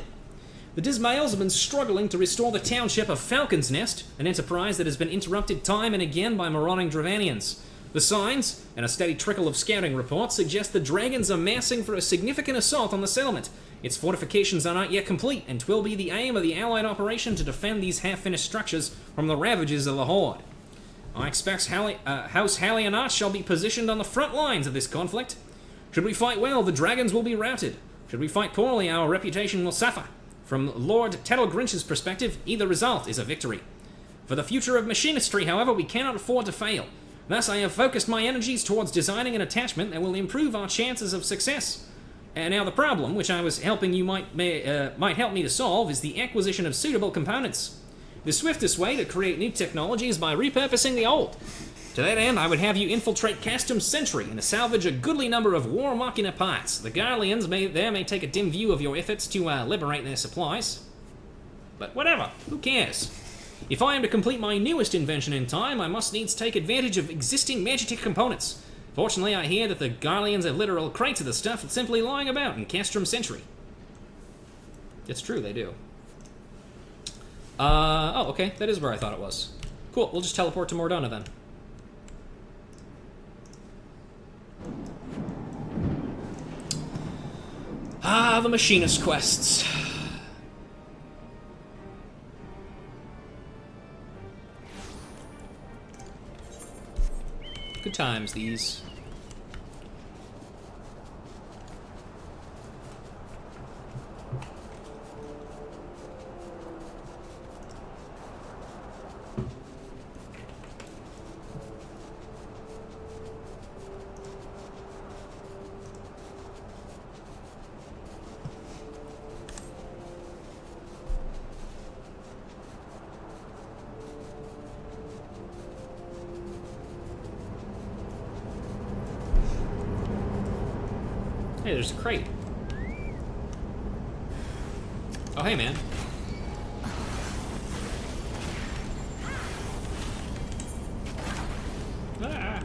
The Dismails have been struggling to restore the township of Falcon's Nest, an enterprise that has been interrupted time and again by marauding Dravanians. The signs, and a steady trickle of scouting reports, suggest the dragons are massing for a significant assault on the settlement. Its fortifications are not yet complete, and 'twill be the aim of the Allied operation to defend these half-finished structures from the ravages of the Horde. I expect House Hallianat shall be positioned on the front lines of this conflict. Should we fight well, the dragons will be routed. Should we fight poorly, our reputation will suffer. From Lord Tettlegrinch's perspective, either result is a victory. For the future of machinistry, however, we cannot afford to fail. Thus, I have focused my energies towards designing an attachment that will improve our chances of success. And now the problem, which I was helping you might help me to solve, is the acquisition of suitable components. The swiftest way to create new technology is by repurposing the old. To that end, I would have you infiltrate Castum's Sentry and salvage a goodly number of War Machina parts. The Garleans may take a dim view of your efforts to liberate their supplies. But whatever, who cares? If I am to complete my newest invention in time, I must needs take advantage of existing Magitek components. Fortunately, I hear that the Garleans have literal crates of the stuff that's simply lying about in Castrum Sentry. It's true, they do. Oh, okay, that is where I thought it was. Cool, we'll just teleport to Mordona then. Ah, the Machinist quests. Good times, these. Hey, there's a crate. Oh, hey, man. Ah.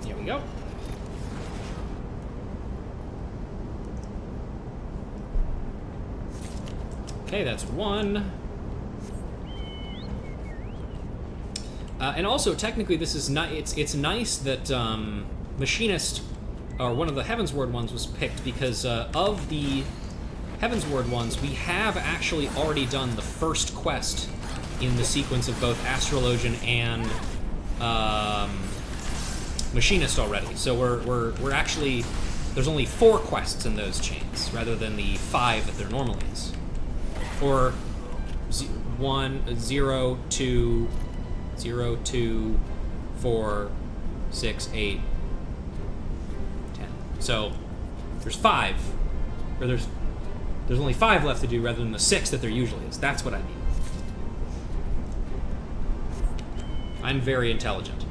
Here we go. Okay, that's one. And also, technically, this is not. It's nice that Machinist, or one of the Heavensward ones, was picked because of the Heavensward ones, we have actually already done the first quest in the sequence of both Astrologian and Machinist already. So we're actually, there's only 4 quests in those chains rather than the 5 that there normally is, or 1, 0, 2. 0, 2, 4, 6, 8, 10. So there's 5, or there's only 5 left to do rather than the 6 that there usually is. That's what I mean. I'm very intelligent.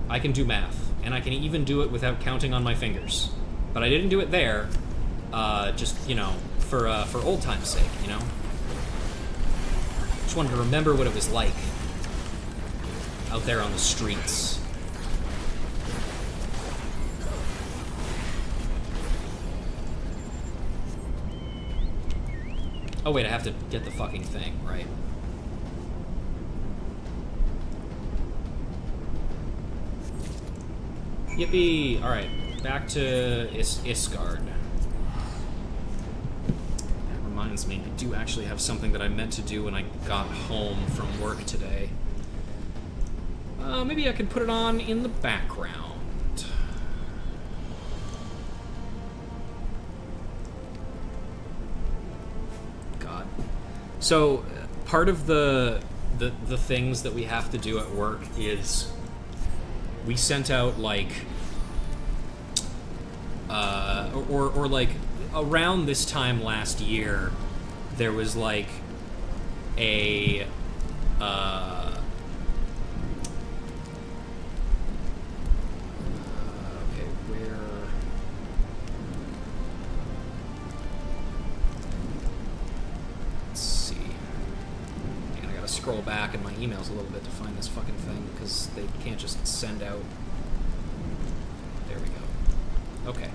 I can do math, and I can even do it without counting on my fingers. But I didn't do it there, just, you know, for old time's sake, you know? Just wanted to remember what it was like out there on the streets. Oh wait, I have to get the fucking thing, right? Yippee! Alright, back to Isgard. That reminds me, I do actually have something that I meant to do when I got home from work today. Maybe I could put it on in the background. God. So, part of the things that we have to do at work is we sent out, like, or like, around this time last year, there was, like, a, scroll back in my emails a little bit to find this fucking thing, because they can't just send out... There we go. Okay.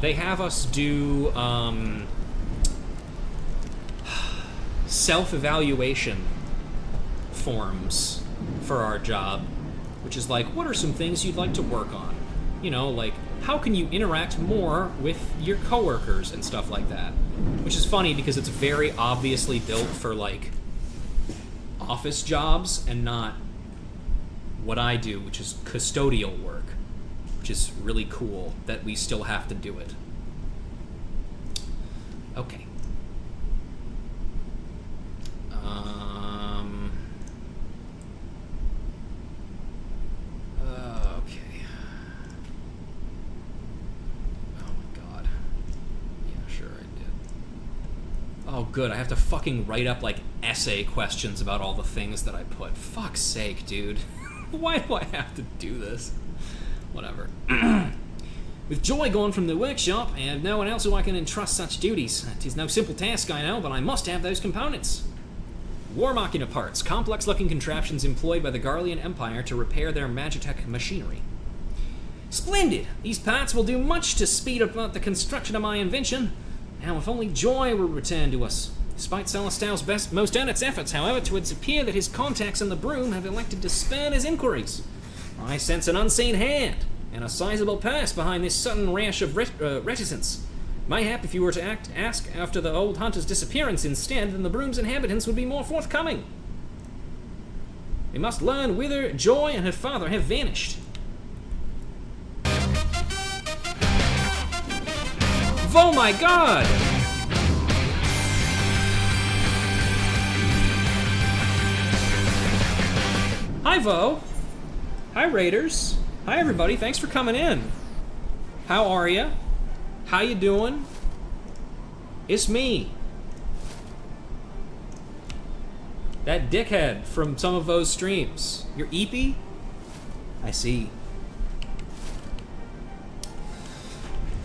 They have us do, self-evaluation forms for our job, which is like, what are some things you'd like to work on? You know, like, how can you interact more with your coworkers and stuff like that? Which is funny, because it's very obviously built for, like, office jobs and not what I do, which is custodial work, which is really cool that we still have to do it. Okay. Okay. Oh my god. Yeah, sure. good. I have to fucking write up, like, essay questions about all the things that I put. Fuck's sake, dude. Why do I have to do this? Whatever. With Joy gone from the workshop, I have no one else who I can entrust such duties. It is no simple task, I know, but I must have those components. War Machina parts, complex-looking contraptions employed by the Garlean Empire to repair their Magitech machinery. Splendid! These parts will do much to speed up the construction of my invention. Now, if only Joy will return to us. Despite Celestal's most earnest efforts, however, it would appear that his contacts in the Broom have elected to spurn his inquiries. I sense an unseen hand and a sizable purse behind this sudden rash of reticence. Mayhap if you were to ask after the old hunter's disappearance instead, then the Broom's inhabitants would be more forthcoming. We must learn whither Joy and her father have vanished. Oh my god! Hi, Vo. Hi, Raiders. Hi, everybody. Thanks for coming in. How are ya? How you doing? It's me. That dickhead from some of those streams. You're Eepy? I see.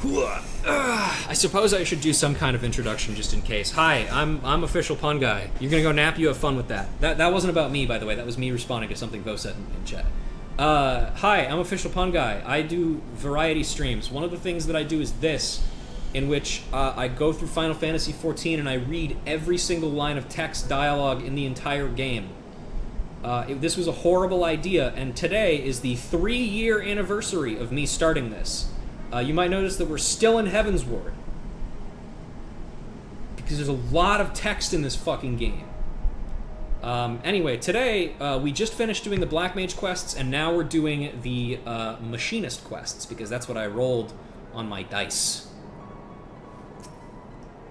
I suppose I should do some kind of introduction just in case. Hi, I'm Official Pun Guy. You're gonna go nap, you have fun with that. That wasn't about me, by the way. That was me responding to something Vo said in chat. Hi, I'm Official Pun Guy. I do variety streams. One of the things that I do is this, in which I go through Final Fantasy XIV and I read every single line of text dialogue in the entire game. This was a horrible idea, and today is the 3-year anniversary of me starting this. You might notice that we're still in Heavensward, because there's a lot of text in this fucking game. Anyway, today we just finished doing the Black Mage quests, and now we're doing the Machinist quests, because that's what I rolled on my dice.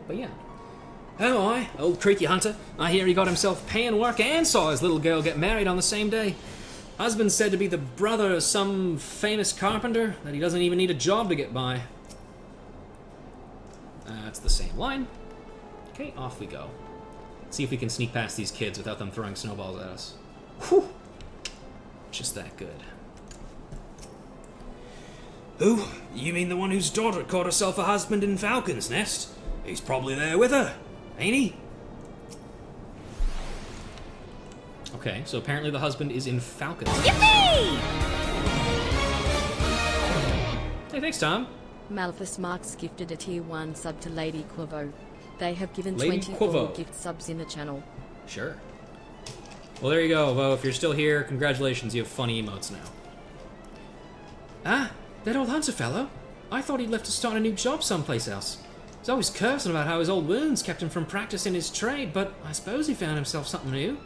But yeah. Oh, I, old Creaky Hunter. I hear he got himself paying work and saw his little girl get married on the same day. Husband said to be the brother of some famous carpenter, that he doesn't even need a job to get by. That's the same line. Okay, off we go. See if we can sneak past these kids without them throwing snowballs at us. Whew! Just that good. Who? You mean the one whose daughter caught herself a husband in Falcon's Nest? He's probably there with her, ain't he? Okay, so apparently the husband is in Falcon's Nest. Yippee! Hey, thanks, Tom. Malphus Marks gifted a tier 1 sub to Lady Quavo. They have given Lady 24 Quavo. gift subs in the channel. Sure. Well, there you go, Vo. If you're still here, congratulations, you have funny emotes now. Ah, that old hunter fellow. I thought he'd left to start a new job someplace else. He's always cursing about how his old wounds kept him from practicing his trade, but I suppose he found himself something new.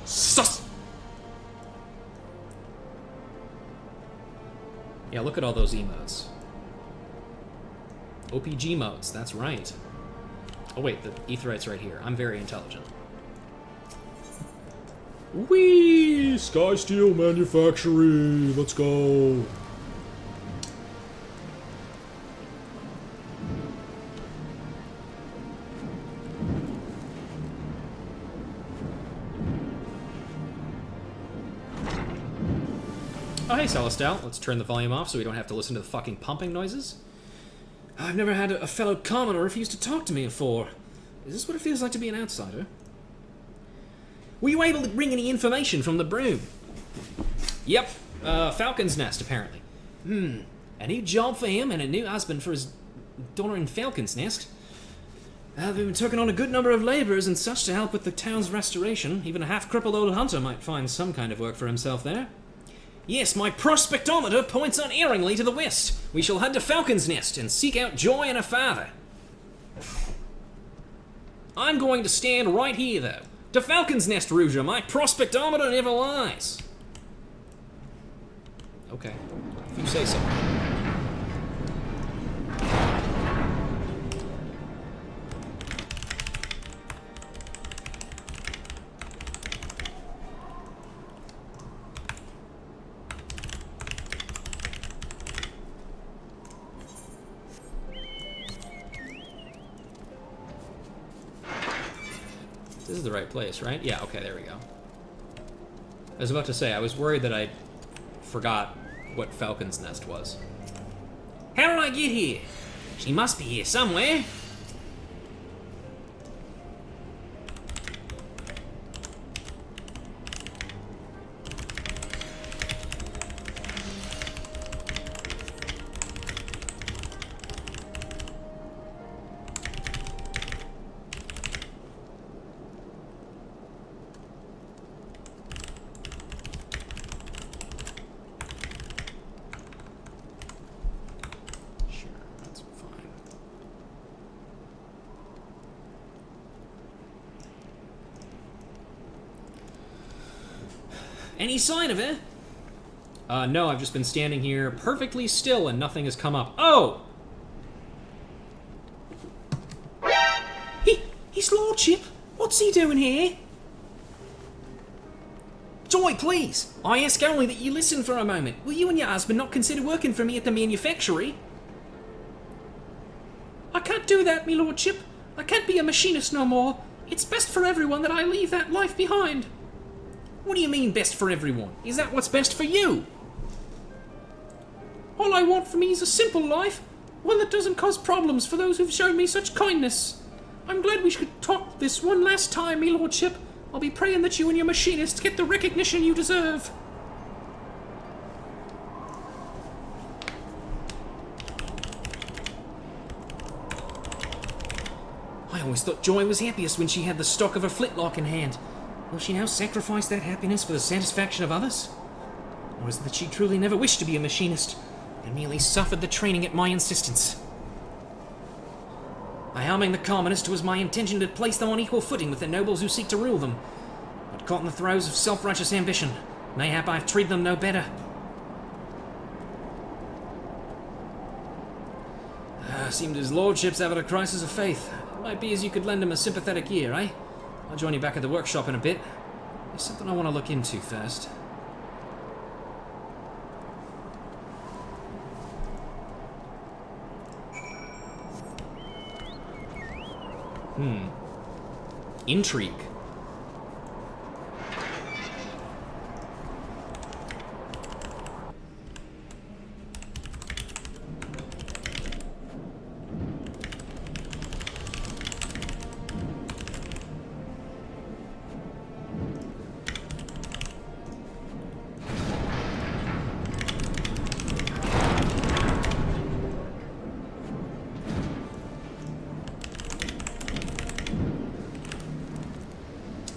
Sus! Yeah, look at all those emotes. OPG modes, that's right. Oh wait, the Aetheryte's right here. I'm very intelligent. Whee! Sky Steel Manufactory! Let's go! Oh, hey, Celestal. Let's turn the volume off so we don't have to listen to the fucking pumping noises. I've never had a fellow commoner refuse to talk to me before. Is this what it feels like to be an outsider? Were you able to bring any information from the Broom? Yep. Falcon's Nest, apparently. A new job for him and a new husband for his daughter in Falcon's Nest. They've been taking on a good number of labourers and such to help with the town's restoration. Even a half-crippled old hunter might find some kind of work for himself there. Yes, my prospectometer points unerringly to the west. We shall head to Falcon's Nest and seek out Joy and her father. I'm going to stand right here, though. To Falcon's Nest, Rouger. My prospectometer never lies. Okay, if you say so. the right place, right? Yeah, okay, there we go. I was about to say, I was worried that I forgot what Falcon's Nest was. How did I get here? She must be here somewhere. Sure, that's fine. Any sign of her? No, I've just been standing here perfectly still and nothing has come up. Oh! His lordship? What's he doing here? Joy, please! I ask only that you listen for a moment. Will you and your husband not consider working for me at the manufactory? I can't do that, me lordship. I can't be a machinist no more. It's best for everyone that I leave that life behind. What do you mean, best for everyone? Is that what's best for you? All I want for me is a simple life, one that doesn't cause problems for those who've shown me such kindness. I'm glad we could talk this one last time, me lordship. I'll be praying that you and your machinists get the recognition you deserve. I always thought Joy was happiest when she had the stock of her flintlock in hand. Will she now sacrifice that happiness for the satisfaction of others? Or is it that she truly never wished to be a machinist and merely suffered the training at my insistence? By harming the commoners, it was my intention to place them on equal footing with the nobles who seek to rule them. But caught in the throes of self-righteous ambition, mayhap I've treated them no better. Seemed his lordship's having a crisis of faith. It might be as you could lend him a sympathetic ear, eh? I'll join you back at the workshop in a bit. There's something I want to look into first. Intrigue.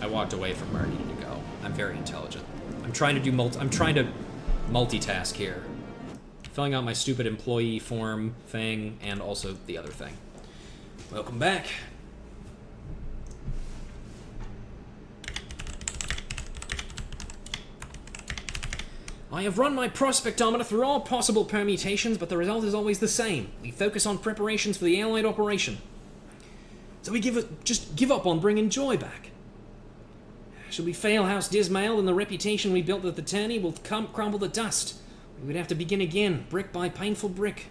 I walked away from where I needed to go. I'm very intelligent. I'm trying to multitask here. Filling out my stupid employee form thing and also the other thing. Welcome back. I have run my prospectometer through all possible permutations, but the result is always the same. We focus on preparations for the Allied operation. So we just give up on bringing Joy back. Should we fail House Dismail, then the reputation we built at the tourney will crumble to dust. We would have to begin again, brick by painful brick.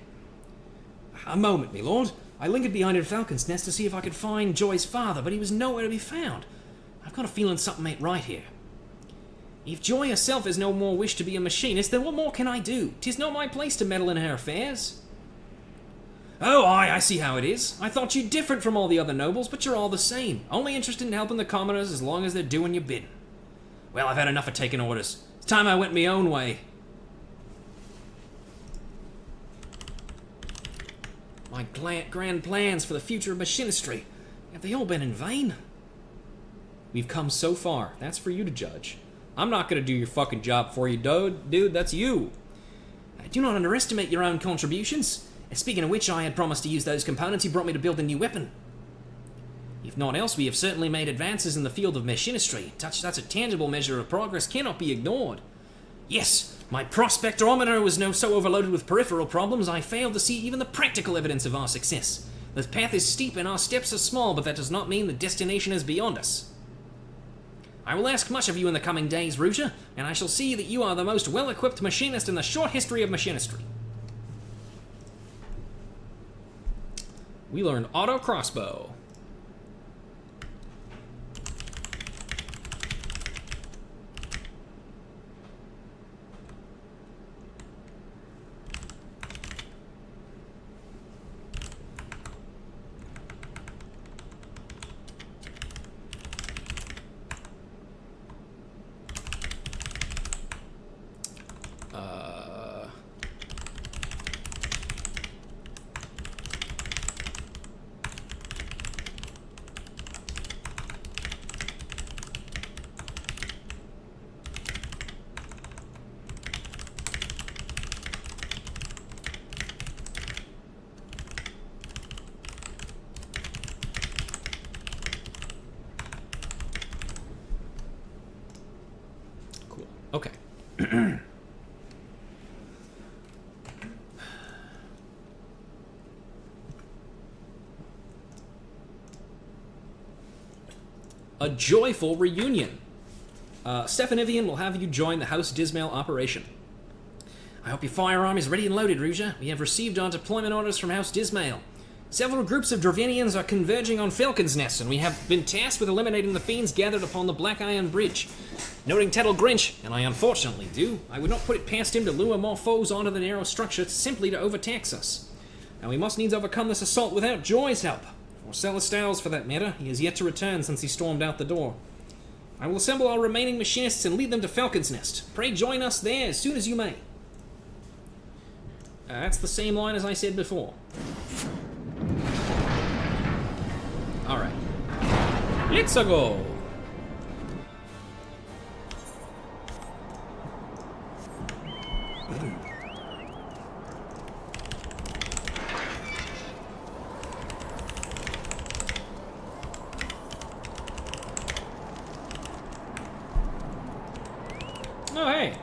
A moment, me lord. I lingered behind in Falcon's Nest to see if I could find Joy's father, but he was nowhere to be found. I've got a feeling something ain't right here. If Joy herself has no more wish to be a machinist, then what more can I do? 'Tis not my place to meddle in her affairs. Oh, I see how it is. I thought you different from all the other nobles, but you're all the same. Only interested in helping the commoners as long as they're doing your bidding. Well, I've had enough of taking orders. It's time I went my own way. My grand plans for the future of machinistry, have they all been in vain? We've come so far. That's for you to judge. I'm not gonna do your fucking job for you, dude. That's you. Do not underestimate your own contributions. Speaking of which, I had promised to use those components you brought me to build a new weapon. If not else, we have certainly made advances in the field of machinistry. That's a tangible measure of progress, cannot be ignored. Yes, my prospectometer was so overloaded with peripheral problems, I failed to see even the practical evidence of our success. The path is steep and our steps are small, but that does not mean the destination is beyond us. I will ask much of you in the coming days, Rouge, and I shall see that you are the most well-equipped machinist in the short history of machinistry. We learned auto crossbow. Cool. Okay. A joyful reunion. Steph and Vivian will have you join the House Dismail operation. I hope your firearm is ready and loaded, Ruja. We have received our deployment orders from House Dismail. Several groups of Dravinians are converging on Falcon's Nest, and we have been tasked with eliminating the fiends gathered upon the Black Iron Bridge. Noting Tettle Grinch, and I unfortunately do, I would not put it past him to lure more foes onto the narrow structure simply to overtax us. And we must needs overcome this assault without Joy's help. Or Celestial's, for that matter. He has yet to return since he stormed out the door. I will assemble our remaining machinists and lead them to Falcon's Nest. Pray join us there as soon as you may. That's the same line as I said before. Alright. Let's go! Oh, hey.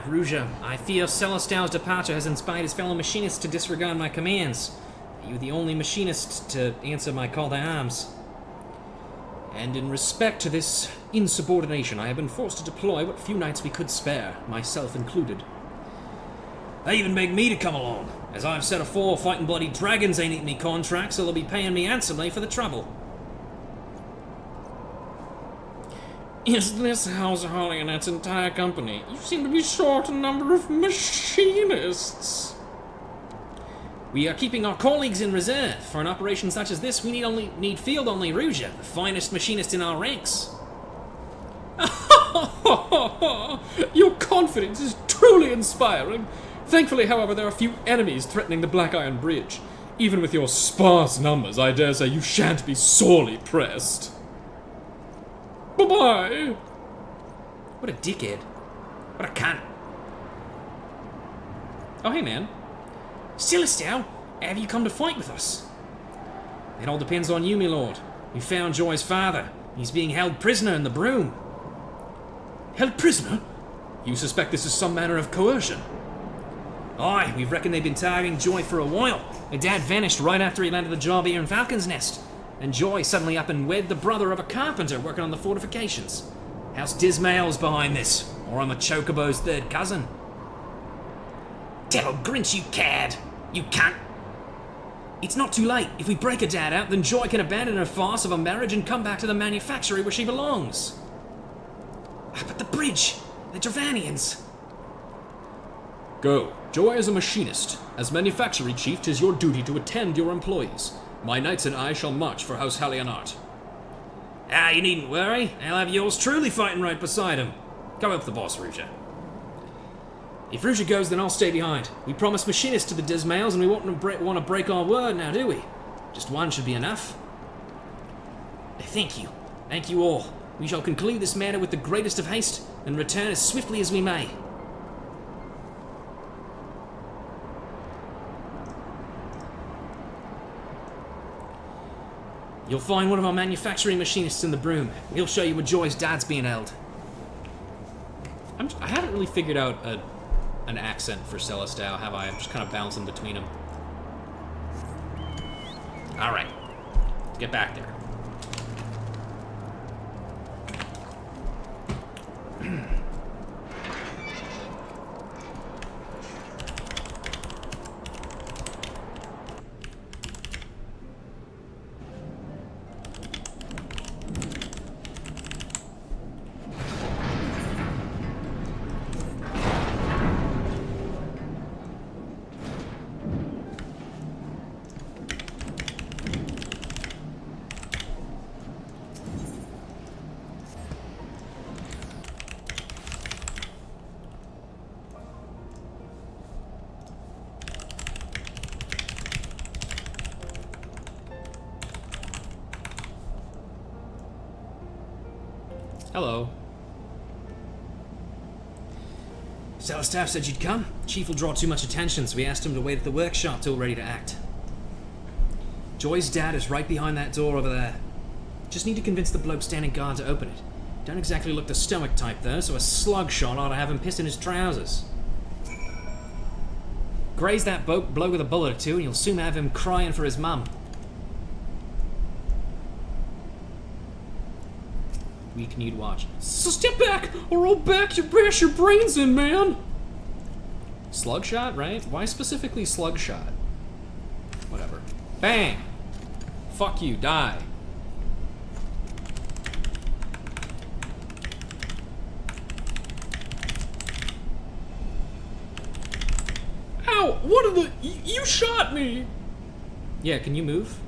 Ruja, I fear Celestial's departure has inspired his fellow machinists to disregard my commands. You're the only machinist to answer my call to arms. And in respect to this insubordination, I have been forced to deploy what few knights we could spare, myself included. They even begged me to come along. As I've said afore, fighting bloody dragons ain't eating me contracts, so they'll be paying me handsomely for the trouble. Is this House Holly and its entire company? You seem to be short a number of machinists. We are keeping our colleagues in reserve. For an operation such as this, we need field-only Ruja, the finest machinist in our ranks. Your confidence is truly inspiring. Thankfully, however, there are few enemies threatening the Black Iron Bridge. Even with your sparse numbers, I dare say you shan't be sorely pressed. Bye-bye! What a dickhead. What a cunt. Oh, hey, man. Celestial, have you come to fight with us? It all depends on you, my lord. We found Joy's father. He's being held prisoner in the broom. Held prisoner? You suspect this is some manner of coercion? Aye, we reckon they've been targeting Joy for a while. My dad vanished right after he landed the job here in Falcon's Nest. And Joy suddenly up and wed the brother of a carpenter working on the fortifications. House Dismail's behind this, or I'm a Chocobo's third cousin. Tell Grinch, you cad! You cunt! It's not too late. If we break her dad out, then Joy can abandon her farce of a marriage and come back to the manufactory where she belongs. But the bridge! The Dravanians! Go. Joy is a machinist. As manufactory chief, 'tis your duty to attend your employees. My knights and I shall march for House Hallianart. You needn't worry. I'll have yours truly fighting right beside him. Go help the boss, Ruja. If Ruja goes, then I'll stay behind. We promised machinists to the Dismails, and we won't want to break our word now, do we? Just one should be enough. Thank you. Thank you all. We shall conclude this matter with the greatest of haste, and return as swiftly as we may. You'll find one of our manufacturing machinists in the broom. He'll show you where Joy's dad's being held. I haven't really figured out an accent for Celestial, have I? I'm just kind of bouncing between them. Alright. Get back there. Hello. Staff said you'd come. Chief will draw too much attention, so we asked him to wait at the workshop till ready to act. Joy's dad is right behind that door over there. Just need to convince the bloke standing guard to open it. Don't exactly look the stomach type, though, so a slug shot ought to have him pissed in his trousers. Graze that bloke with a bullet or two, and you'll soon have him crying for his mum. We continued watch. So step back, or I'll bash your brains in, man! Slug shot, right? Why specifically slug shot? Whatever. Bang! Fuck you, die. Ow! What are the... You shot me! Yeah, can you move?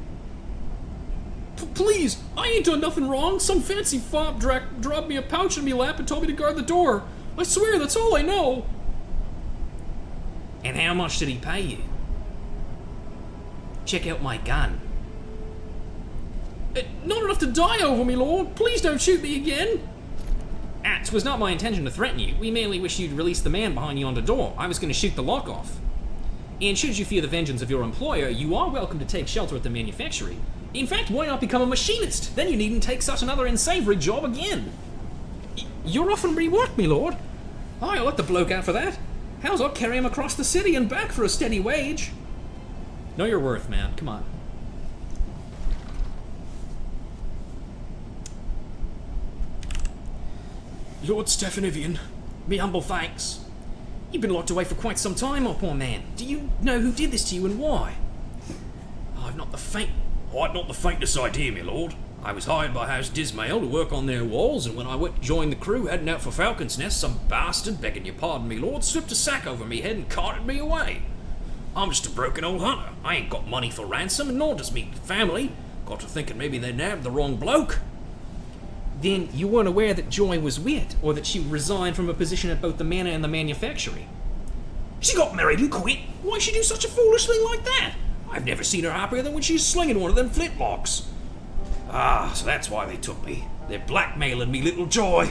Please, I ain't done nothing wrong. Some fancy fop dropped me a pouch in me lap and told me to guard the door. I swear, that's all I know. And how much did he pay you? Check out my gun. Not enough to die over, me lord. Please don't shoot me again. It was not my intention to threaten you. We merely wish you'd release the man behind you on the door. I was going to shoot the lock off. And should you fear the vengeance of your employer, you are welcome to take shelter at the manufactory. In fact, why not become a machinist? Then you needn't take such another unsavory job again. You're offering me work, me lord. I'll let the bloke out for that. How's I'll carry him across the city and back for a steady wage. Know your worth, man. Come on. Lord Stephanivian, me humble thanks. You've been locked away for quite some time, my poor man. Do you know who did this to you and why? I've not the faintest idea, my lord. I was hired by House Dismail to work on their walls, and when I went to join the crew heading out for Falcon's Nest, some bastard, begging your pardon, me lord, slipped a sack over me head and carted me away. I'm just a broken old hunter. I ain't got money for ransom, nor does me family. Got to thinking maybe they nabbed the wrong bloke. Then you weren't aware that Joy was with, or that she resigned from a position at both the manor and the manufactory? She got married and quit. Why'd she do such a foolish thing like that? I've never seen her happier than when she's slinging one of them flintlocks. Ah, so that's why they took me. They're blackmailing me, little Joy.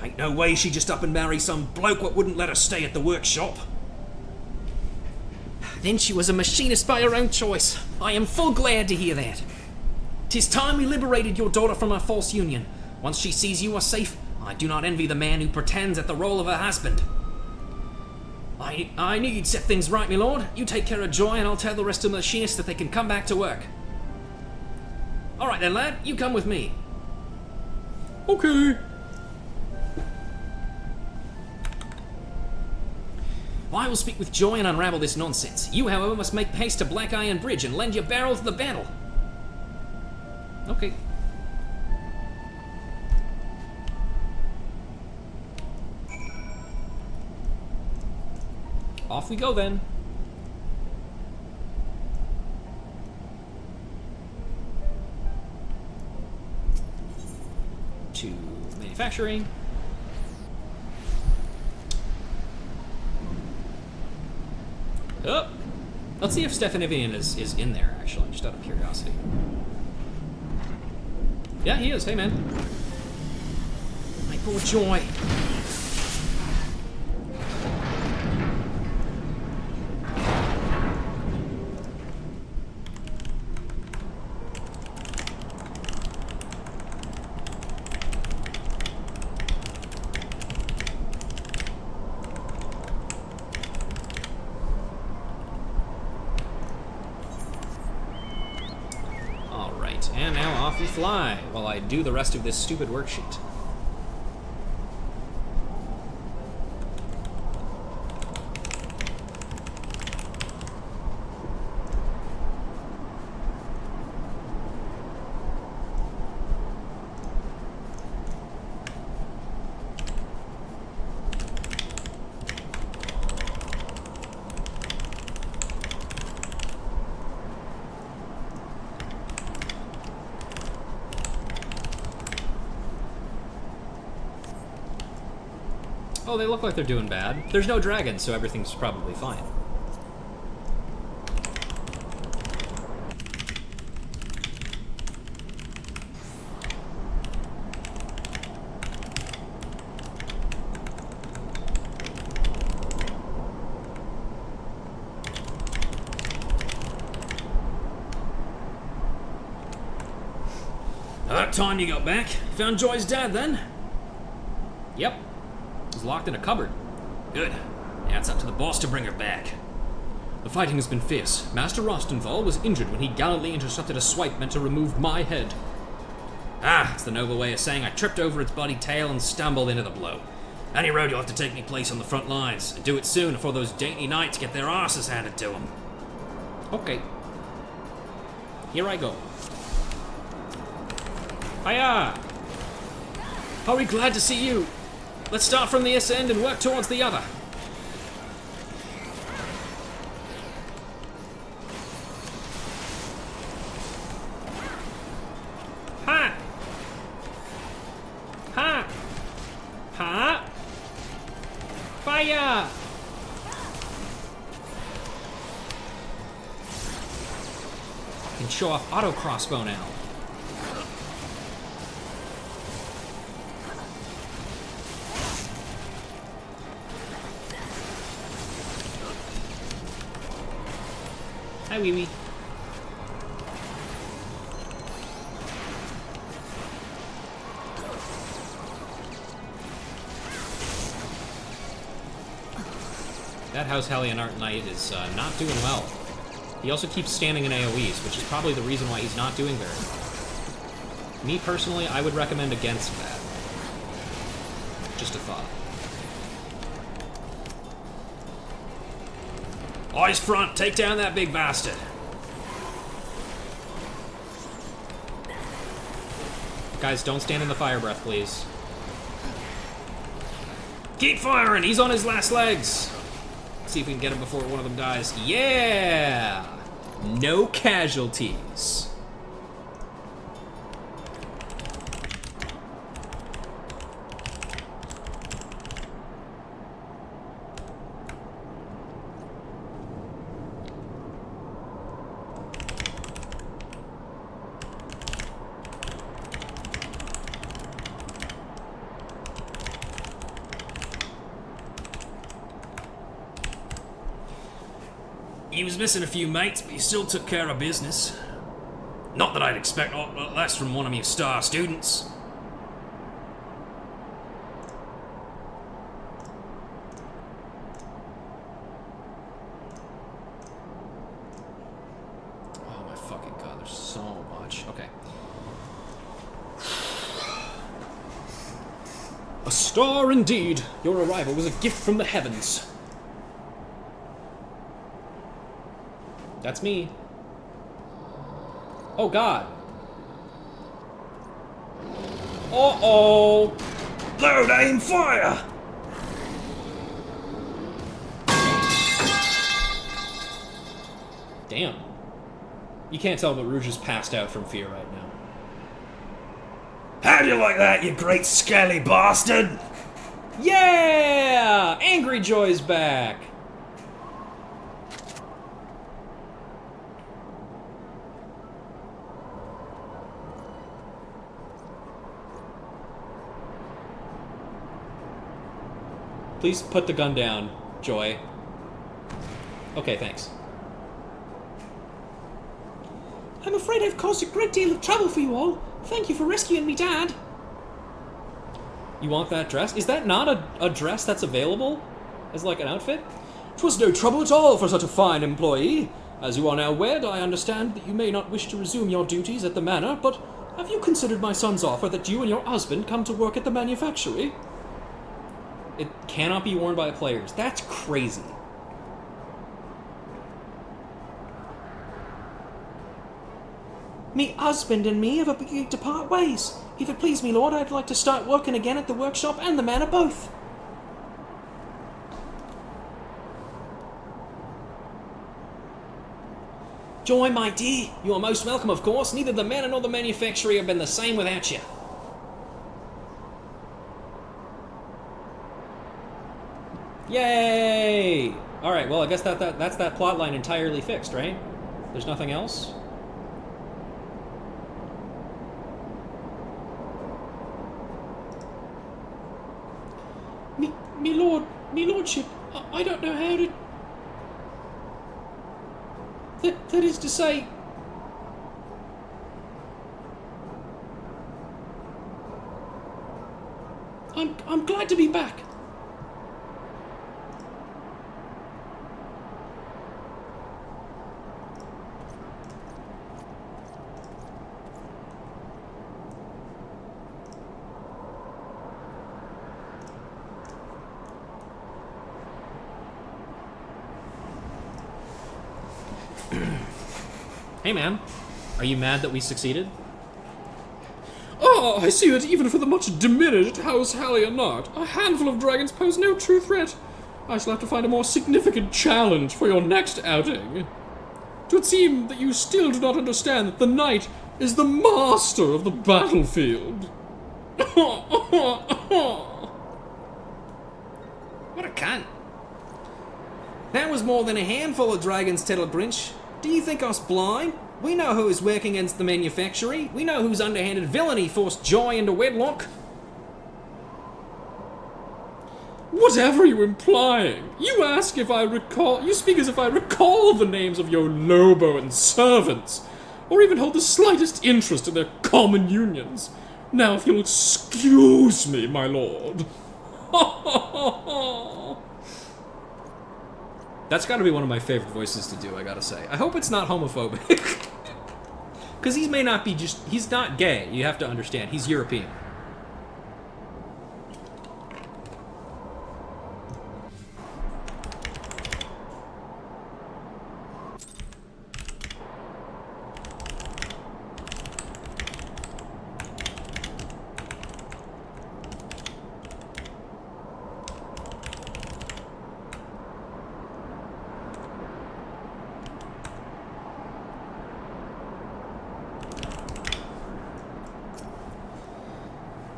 Ain't no way she just up and marry some bloke what wouldn't let her stay at the workshop. Then she was a machinist by her own choice. I am full glad to hear that. 'Tis time we liberated your daughter from her false union. Once she sees you are safe, I do not envy the man who pretends at the role of her husband. I knew you'd set things right, my lord. You take care of Joy, and I'll tell the rest of the machinists that they can come back to work. All right then, lad. You come with me. Okay. I will speak with Joy and unravel this nonsense. You, however, must make haste to Black Iron Bridge and lend your barrel to the battle. Okay. Off we go then. To manufacturing. Oh! Let's see if Stephanivian is in there, actually, just out of curiosity. Yeah, he is. Hey, man. My poor Joy. And now off we fly, while I do the rest of this stupid worksheet. Oh, they look like they're doing bad. There's no dragons, so everything's probably fine. About time you got back. Found Joy's dad then? Yep. He's locked in a cupboard. Good. Now it's up to the boss to bring her back. The fighting has been fierce. Master Rostenthal was injured when he gallantly intercepted a swipe meant to remove my head. It's the noble way of saying I tripped over its bloody tail and stumbled into the blow. Any road you'll have to take me place on the front lines, and do it soon before those dainty knights get their asses handed to them. Okay. Here I go. Hiya! Are we glad to see you? Let's start from this end and work towards the other. Ha! Ha! Ha! Fire! I can show off auto crossbow now. Hi, Wee Wee. That House Helionart Knight is not doing well. He also keeps standing in AoEs, which is probably the reason why he's not doing very well. Me personally, I would recommend against that. Just a thought. Eyes front, take down that big bastard. Guys, don't stand in the fire breath, please. Keep firing, he's on his last legs. See if we can get him before one of them dies. Yeah! No casualties. He was missing a few mates, but he still took care of business. Not that I'd expect aught less from one of your star students. Oh my fucking god, there's so much. Okay. A star indeed. Your arrival was a gift from the heavens. That's me. Oh god. Uh-oh. Load, aim, fire! Damn. You can't tell, but Rouge is passed out from fear right now. How do you like that, you great scaly bastard? Yeah! Angry Joy's back! Please put the gun down, Joy. Okay, thanks. I'm afraid I've caused a great deal of trouble for you all. Thank you for rescuing me, Dad. You want that dress? Is that not a dress that's available as like an outfit? 'Twas no trouble at all for such a fine employee. As you are now wed, I understand that you may not wish to resume your duties at the manor, but have you considered my son's offer that you and your husband come to work at the manufactory? It cannot be worn by players. That's crazy. Me husband and me have agreed to part ways. If it please me, lord, I'd like to start working again at the workshop and the manor both. Joy, my dear, you are most welcome, of course. Neither the manor nor the manufactory have been the same without you. Yay! Alright, well, I guess that's that plot line entirely fixed, right? There's nothing else? Me lordship, I don't know how to... That is to say... I'm glad to be back. Hey, man. Are you mad that we succeeded? Ah, I see that even for the much diminished House Hallionart, a handful of dragons pose no true threat. I shall have to find a more significant challenge for your next outing. It would seem that you still do not understand that the knight is the master of the battlefield. What a cunt. That was more than a handful of dragons, Tittle Grinch. Do you think us blind? We know who is working against the manufactory. We know whose underhanded villainy forced Joy into wedlock. Whatever are you implying? You ask if I recall... You speak as if I recall the names of your Lobo and servants, or even hold the slightest interest in their common unions. Now, if you'll excuse me, my lord. That's got to be one of my favorite voices to do, I gotta say. I hope it's not homophobic. Because he may not be just... He's not gay, you have to understand. He's European.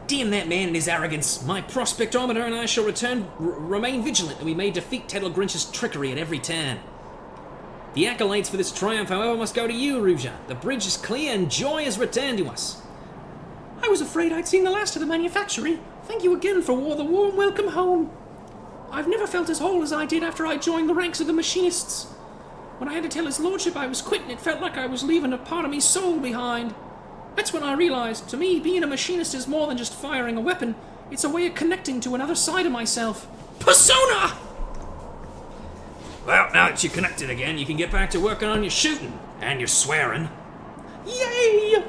Damn that man and his arrogance. My prospectometer and I shall remain vigilant that we may defeat Tedtle Grinch's trickery at every turn. The accolades for this triumph, however, must go to you, Rouja. The bridge is clear and Joy has returned to us. I was afraid I'd seen the last of the manufactory. Thank you again for the warm welcome home. I've never felt as whole as I did after I joined the ranks of the machinists. When I had to tell his lordship I was quitting, it felt like I was leaving a part of me soul behind. That's when I realized, to me, being a machinist is more than just firing a weapon. It's a way of connecting to another side of myself. Persona! Well, now that you're connected again, you can get back to working on your shooting and your swearing. Yay!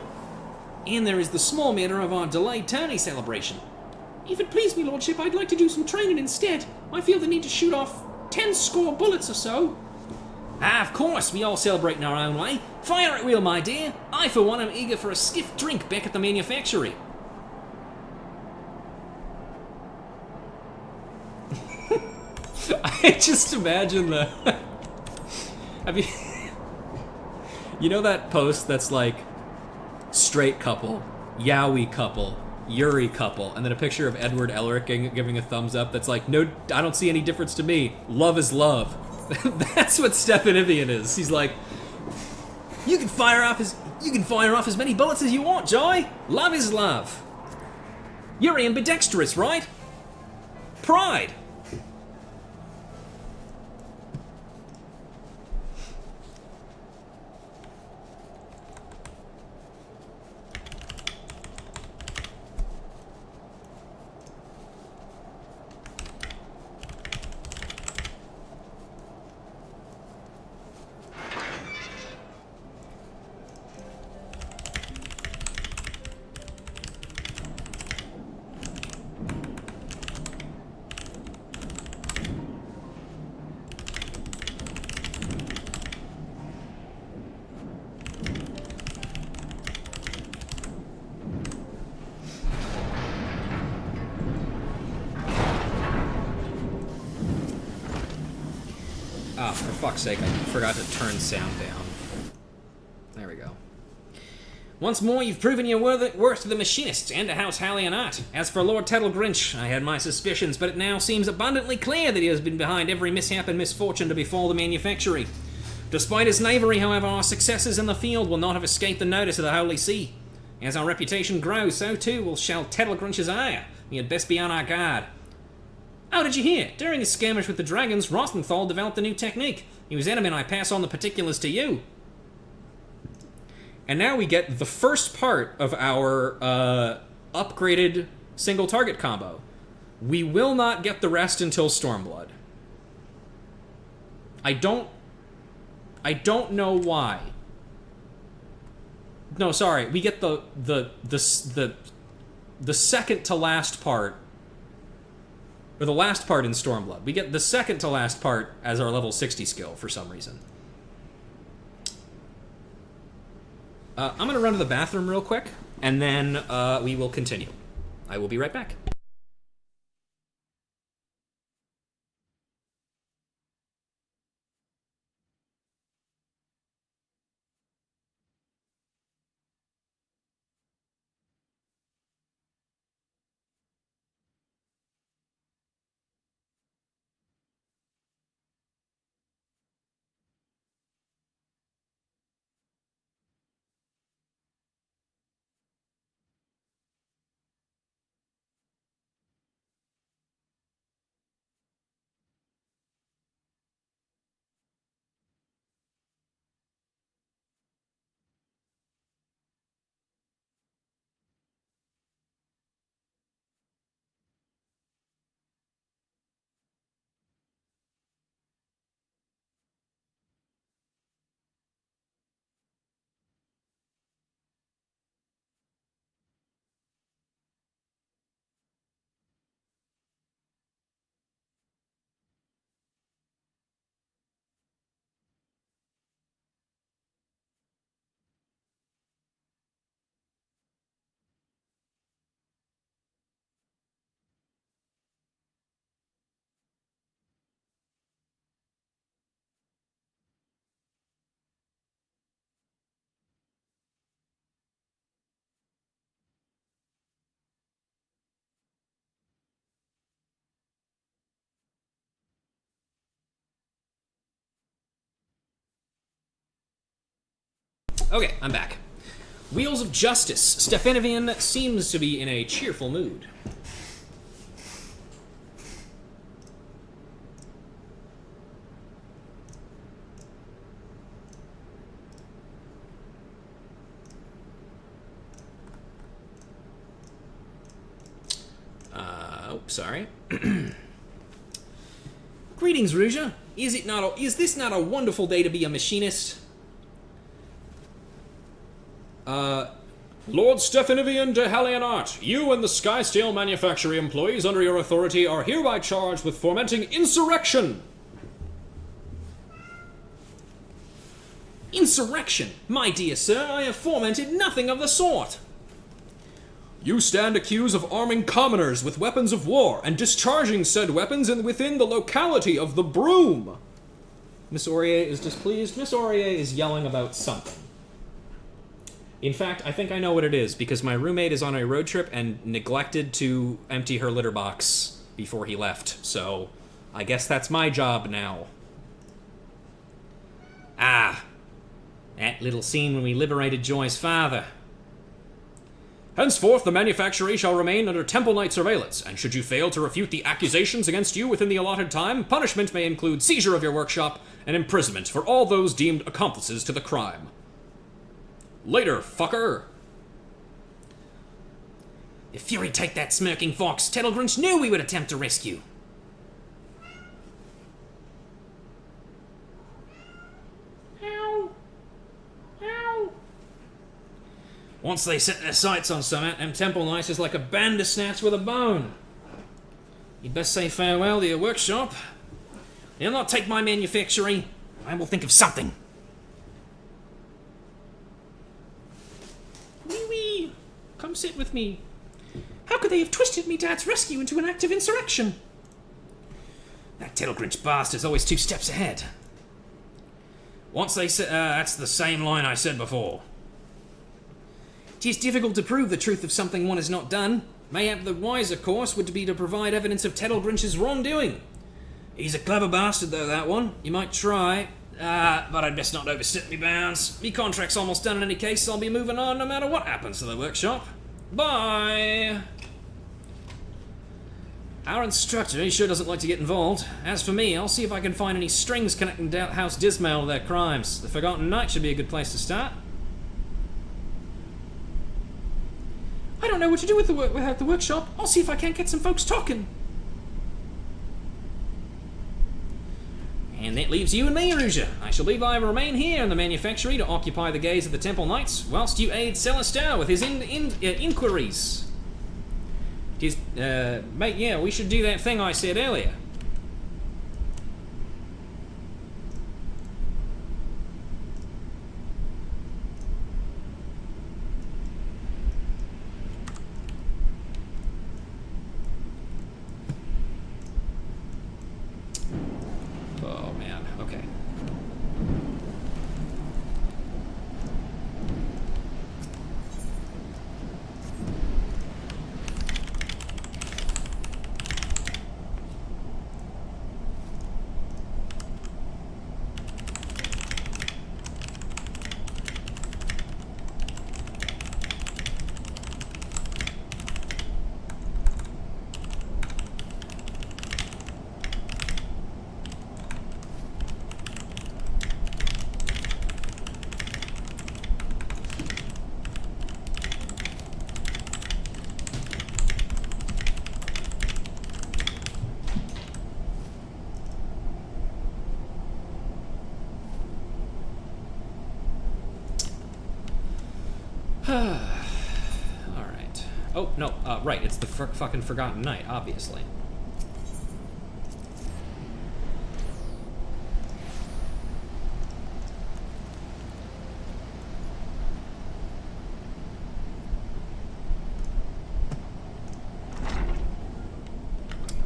And there is the small matter of our delayed tourney celebration. If it please me, lordship, I'd like to do some training instead. I feel the need to shoot off 10 score bullets or so. Ah, of course, we all celebrate in our own way. Fire at will, my dear. I, for one, am eager for a stiff drink back at the manufactory. I just imagine the... Have you... You know that post that's like, straight couple, yaoi couple, Yuri couple, and then a picture of Edward Elric giving a thumbs up that's like, no, I don't see any difference to me. Love is love. That's what Stefan Ivian is. He's like, You can fire off as many bullets as you want, Joy. Love is love. You're ambidextrous, right? Pride. for fuck's sake, I forgot to turn sound down. There we go. Once more, you've proven your worth to the machinists and to House Hallianart. As for Lord Tettlegrinch, I had my suspicions, but it now seems abundantly clear that he has been behind every mishap and misfortune to befall the manufactory. Despite his knavery, however, our successes in the field will not have escaped the notice of the Holy See. As our reputation grows, so too shall Tettlegrinch's ire. We had best be on our guard. How did you hear? During his skirmish with the dragons, Rothenthal developed a new technique. He was adamant I pass on the particulars to you. And now we get the first part of our upgraded single target combo. We will not get the rest until Stormblood. I don't know why. No, sorry. We get the second to last part, or the last part in Stormblood. We get the second to last part as our level 60 skill for some reason. I'm going to run to the bathroom real quick, and then we will continue. I will be right back. Okay, I'm back. Wheels of Justice. Stefanovian seems to be in a cheerful mood. Sorry. Greetings, Ruja. Is this not a wonderful day to be a machinist? Lord Stefanovian de Hallianart, you and the Skysteel Manufactory employees under your authority are hereby charged with fomenting insurrection. Insurrection? My dear sir, I have fomented nothing of the sort. You stand accused of arming commoners with weapons of war and discharging said weapons within the locality of the Broom. Miss Aurier is displeased. Miss Aurier is yelling about something. In fact, I think I know what it is, because my roommate is on a road trip and neglected to empty her litter box before he left, so I guess that's my job now. Ah, that little scene when we liberated Joy's father. Henceforth, the manufactory shall remain under Temple Knight surveillance, and should you fail to refute the accusations against you within the allotted time, punishment may include seizure of your workshop and imprisonment for all those deemed accomplices to the crime. Later, fucker! If Fury take that smirking fox, Tettlegrinch knew we would attempt to rescue. Ow! Ow! Once they set their sights on something, them Temple Knights is like a bandersnatch with a bone. You'd best say farewell to your workshop. You'll not take my manufactory. I will think of something. Wee-wee! Come sit with me. How could they have twisted me dad's rescue into an act of insurrection? That Tettlegrinch bastard's always 2 steps ahead. Once they say, that's the same line I said before. It is difficult to prove the truth of something one has not done. Mayhap the wiser course would be to provide evidence of Tettlegrinch's wrongdoing. He's a clever bastard, though, that one. You might try. But I'd best not overstep me bounds. Me contract's almost done in any case, so I'll be moving on no matter what happens to the workshop. Bye! Our instructor, he sure doesn't like to get involved. As for me, I'll see if I can find any strings connecting House Dismail to their crimes. The Forgotten Knight should be a good place to start. I don't know what to do with without the workshop. I'll see if I can't get some folks talking. And that leaves you and me, Rouge. I shall leave I remain here in the manufactory to occupy the gaze of the Temple Knights, whilst you aid Celestin with his inquiries. Mate, yeah, we should do that thing I said earlier. Oh, man. Okay. Alright. Oh, no, right, it's the fucking Forgotten Knight, obviously.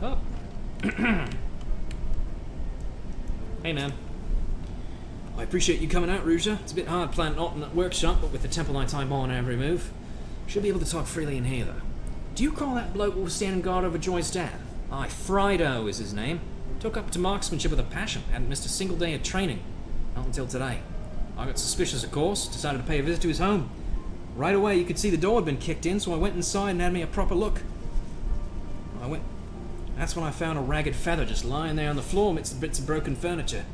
Oh. Hey, man. I appreciate you coming out, Rouge. It's a bit hard planting out in that workshop, but with the Temple Knights I'm on every move. Should be able to talk freely in here, though. Do you call that bloke who was standing guard over Joy's dad? Aye, Frido is his name. Took up to marksmanship with a passion. Hadn't missed a single day of training. Not until today. I got suspicious, of course. Decided to pay a visit to his home. Right away, you could see the door had been kicked in, so I went inside and had me a proper look. That's when I found a ragged feather just lying there on the floor amidst the bits of broken furniture.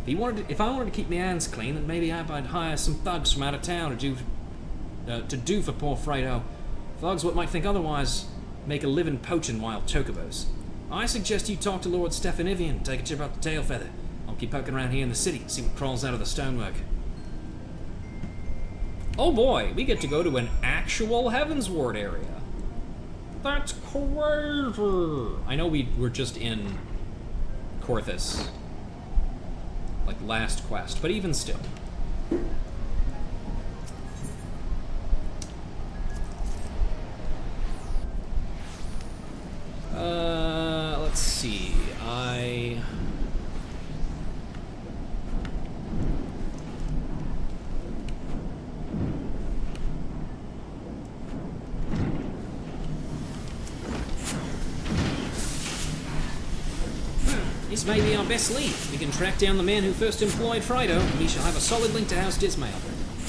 If I wanted to keep my hands clean, then maybe I'd hire some thugs from out of town to do for poor Fredo. Thugs what might think otherwise make a living poaching wild chocobos. I suggest you talk to Lord Stephanivian and take a trip up to Tailfeather. I'll keep poking around here in the city and see what crawls out of the stonework. Oh boy, we get to go to an actual Heavensward area. That's crazy. I know we were just in Corthus, like last quest, but even still. Let's see. This may be our best lead. We can track down the man who first employed Frido, and we shall have a solid link to House Dismail.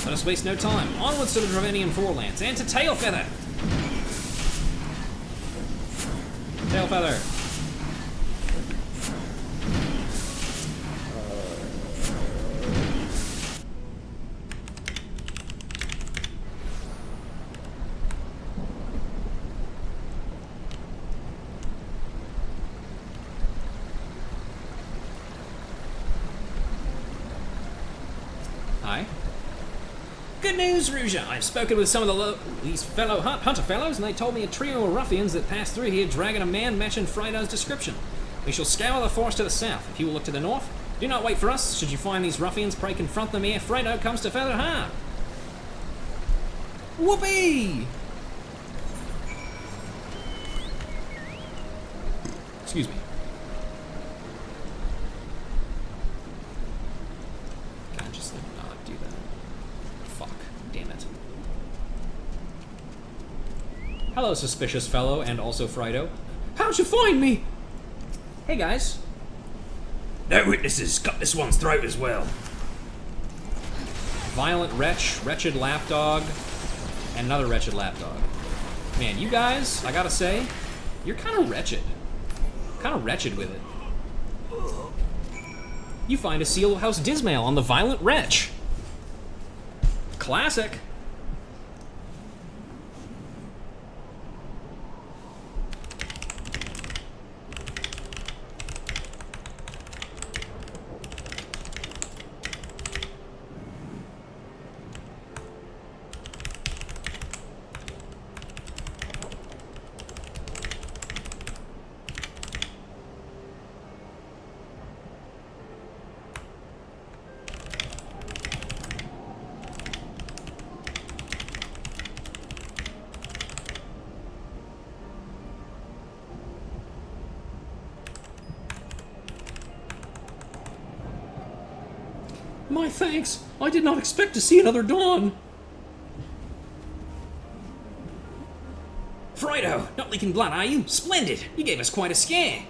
Let us waste no time. Onwards to the Dravenian Forelands, and to Tailfeather! Tailfeather! Hi. Good news, Rouge. I've spoken with some of these fellow hunter fellows, and they told me a trio of ruffians that passed through here dragging a man matching Frido's description. We shall scour the forest to the south. If you will look to the north, do not wait for us. Should you find these ruffians, pray confront them ere Frido comes to feather harm. Whoopee! Excuse me. Can I Hello, suspicious fellow, and also Frido. How'd you find me? Hey, guys. No witnesses. Cut this one's throat as well. Violent wretch, wretched lapdog, and another wretched lapdog. Man, you guys, I gotta say, you're kind of wretched. Kind of wretched with it. You find a seal of House Dismail on the Violent Wretch. Classic. My thanks. I did not expect to see another dawn. Frido, not leaking blood, are you? Splendid! You gave us quite a scare.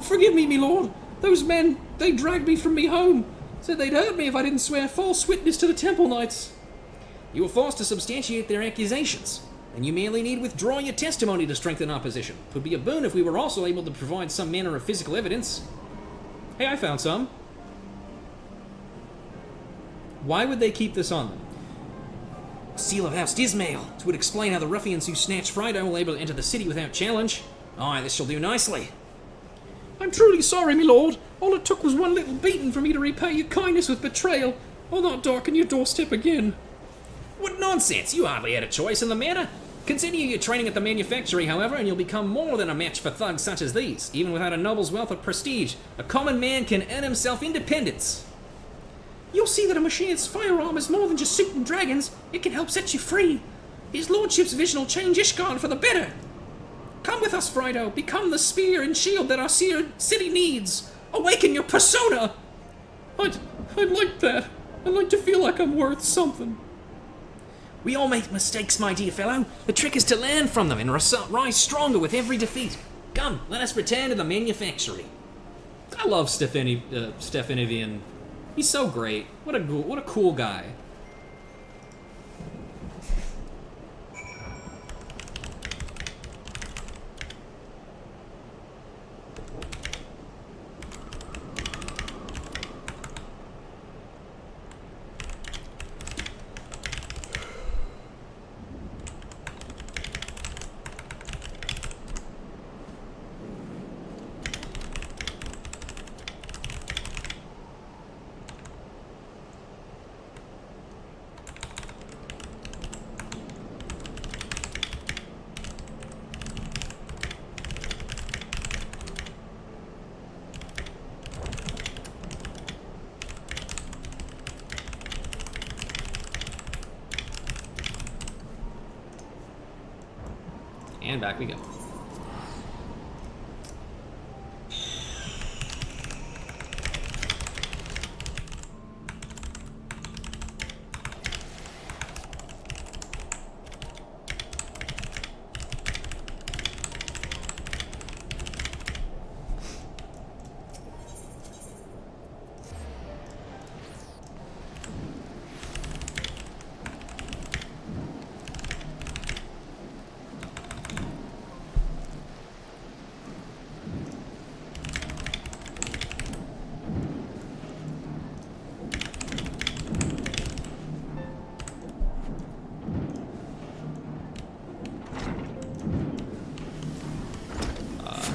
Forgive me, me lord. Those men, they dragged me from me home. Said they'd hurt me if I didn't swear false witness to the Temple Knights. You were forced to substantiate their accusations, and you merely need withdraw your testimony to strengthen our position. Would be a boon if we were also able to provide some manner of physical evidence. Hey, I found some. Why would they keep this on them? Seal of House Dismail. It would explain how the ruffians who snatched Frido were able to enter the city without challenge. Aye, this shall do nicely. I'm truly sorry, me lord. All it took was one little beating for me to repay your kindness with betrayal. I'll not darken your doorstep again. What nonsense! You hardly had a choice in the matter. Continue your training at the manufactory, however, and you'll become more than a match for thugs such as these. Even without a noble's wealth or prestige, a common man can earn himself independence. You'll see that a machinist's firearm is more than just shooting dragons. It can help set you free. His lordship's vision will change Ishkan for the better. Come with us, Frido. Become the spear and shield that our city needs. Awaken your persona. I'd like that. I'd like to feel like I'm worth something. We all make mistakes, my dear fellow. The trick is to learn from them and rise stronger with every defeat. Come, let us return to the manufactory. I love Stefanivian. He's so great. What a cool guy. And back we go.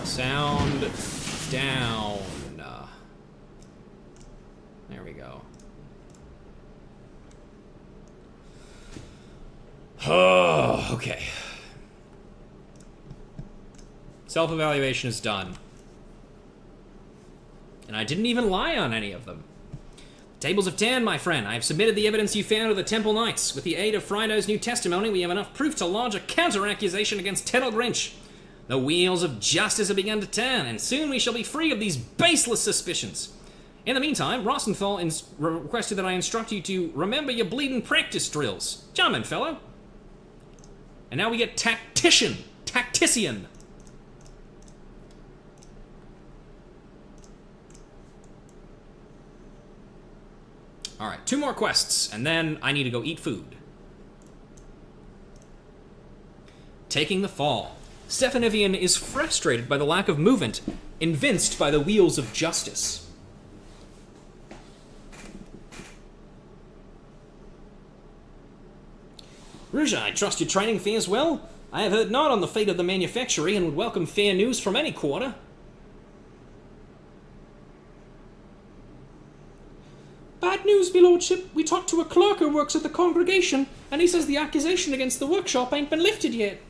Sound down. There we go. Oh, okay. Self-evaluation is done. And I didn't even lie on any of them. Tables have turned, my friend. I have submitted the evidence you found of the Temple Knights. With the aid of Frido's new testimony, we have enough proof to lodge a counter-accusation against Tedal Grinch. The wheels of justice have begun to turn, and soon we shall be free of these baseless suspicions. In the meantime, Rosenthal requested that I instruct you to remember your bleeding practice drills. Charming fellow. And now we get Tactician. Tactician. Alright, 2 more quests, and then I need to go eat food. Taking the fall. Stephanivian is frustrated by the lack of movement, evinced by the wheels of justice. Ruja, I trust your training fares well? I have heard not on the fate of the manufactory and would welcome fair news from any quarter. Bad news, me lordship. We talked to a clerk who works at the congregation, and he says the accusation against the workshop ain't been lifted yet.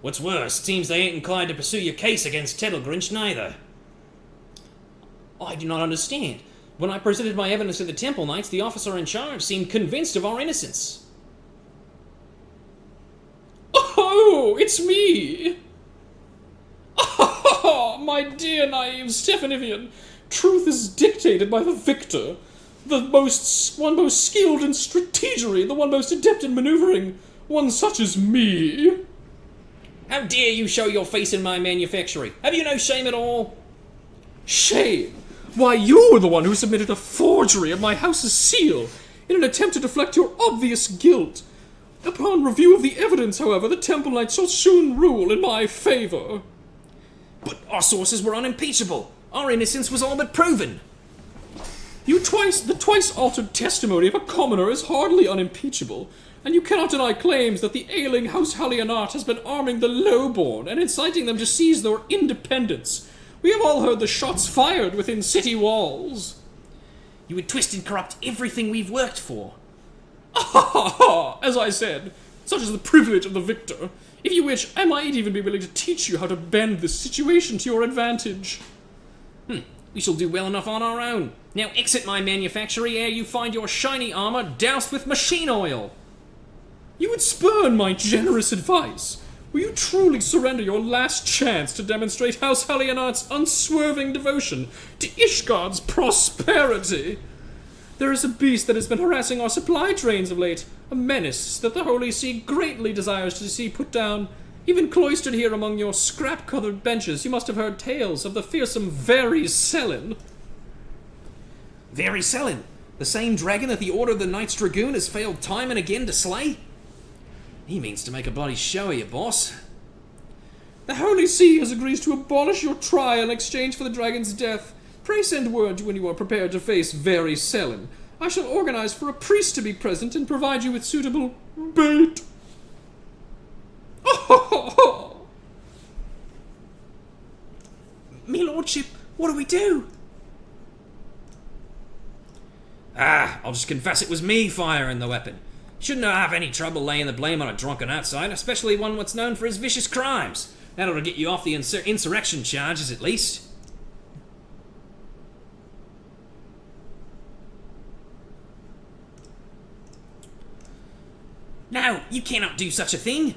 What's worse, it seems they ain't inclined to pursue your case against Tettlegrinch neither. I do not understand. When I presented my evidence to the Temple Knights, the officer in charge seemed convinced of our innocence. Oh, it's me! My dear naive Stephanivian, truth is dictated by the victor. One most skilled in strategery, the one most adept in maneuvering, one such as me. How dare you show your face in my manufactory? Have you no shame at all? Shame? Why, you were the one who submitted a forgery of my house's seal in an attempt to deflect your obvious guilt. Upon review of the evidence, however, the Temple Knights shall soon rule in my favor. But our sources were unimpeachable. Our innocence was all but proven. The twice altered testimony of a commoner is hardly unimpeachable, and you cannot deny claims that the ailing House Hallianart has been arming the lowborn and inciting them to seize their independence. We have all heard the shots fired within city walls. You would twist and corrupt everything we've worked for. As I said, such is the privilege of the victor. If you wish, I might even be willing to teach you how to bend this situation to your advantage. We shall do well enough on our own. Now exit my manufactory ere you find your shiny armor doused with machine oil. You would spurn my generous advice. Will you truly surrender your last chance to demonstrate House Hallianart's unswerving devotion to Ishgard's prosperity? There is a beast that has been harassing our supply trains of late, a menace that the Holy See greatly desires to see put down. Even cloistered here among your scrap-covered benches, you must have heard tales of the fearsome Very Selin. Very Selin? The same dragon that the Order of the Knights Dragoon has failed time and again to slay? He means to make a bloody show of you, boss. The Holy See has agreed to abolish your trial in exchange for the dragon's death. Pray send word when you are prepared to face Very Selin. I shall organize for a priest to be present and provide you with suitable bait. Me lordship, what do we do? I'll just confess it was me firing the weapon. Shouldn't have any trouble laying the blame on a drunken outsider, especially one that's known for his vicious crimes. That'll get you off the insurrection charges, at least. No, you cannot do such a thing.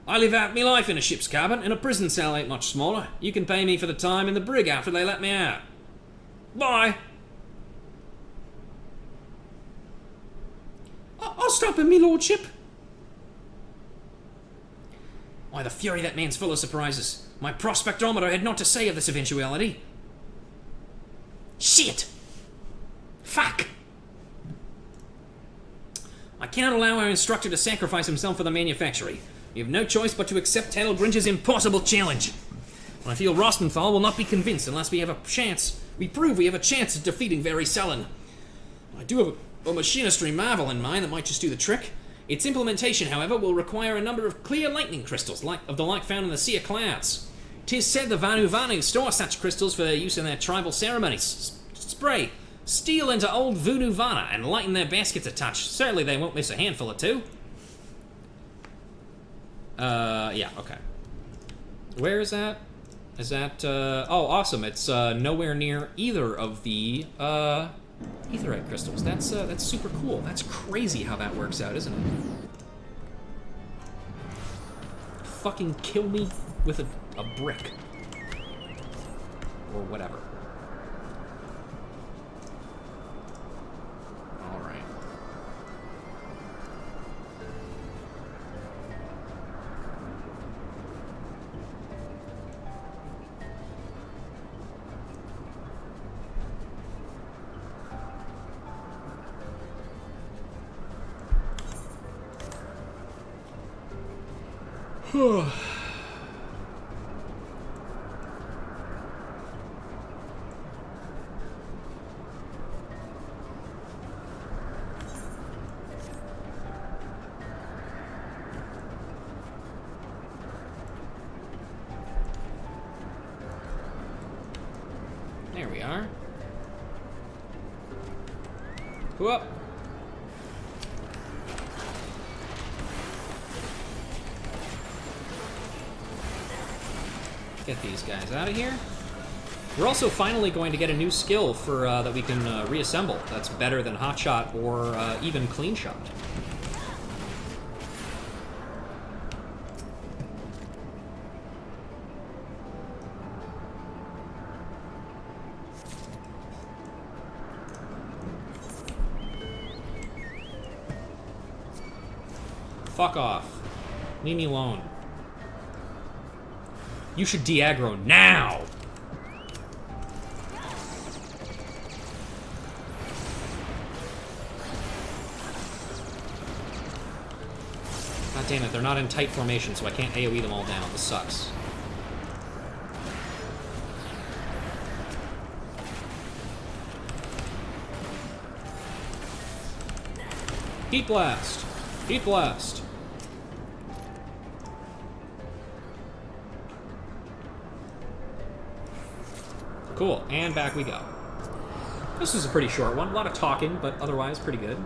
I live out me life in a ship's cabin, and a prison cell ain't much smaller. You can pay me for the time in the brig after they let me out. Bye. I'll stop him, me lordship. Why, the fury that man's full of surprises. My prospectometer had naught to say of this eventuality. Shit! Fuck! I cannot allow our instructor to sacrifice himself for the manufactory. We have no choice but to accept Tettlegrinch's impossible challenge. I feel Rosmenthal will not be convinced unless we prove we have a chance of defeating Very Selin. I do have a machinistry marvel in mind that might just do the trick. Its implementation, however, will require a number of clear lightning crystals, of the like found in the Sea of Clouds. 'Tis said the Vanu store such crystals for their use in their tribal ceremonies. Spray, steal into old Voodoo Vana and lighten their baskets a touch. Certainly they won't miss a handful or two. Yeah, okay. Where is that? Is that, oh, awesome. It's, nowhere near either of the, Aetherite crystals. That's super cool. That's crazy how that works out, isn't it? Fucking kill me with a brick. Or whatever. Alright. There we are. Whoop. Get these guys out of here. We're also finally going to get a new skill for that we can reassemble. That's better than Hotshot or even Clean Shot. Fuck off. Leave me alone. You should de-aggro now! God damn it, they're not in tight formation, so I can't AoE them all down. This sucks. Heat Blast! Heat Blast! Cool, and back we go. This was a pretty short one. A lot of talking, but otherwise pretty good.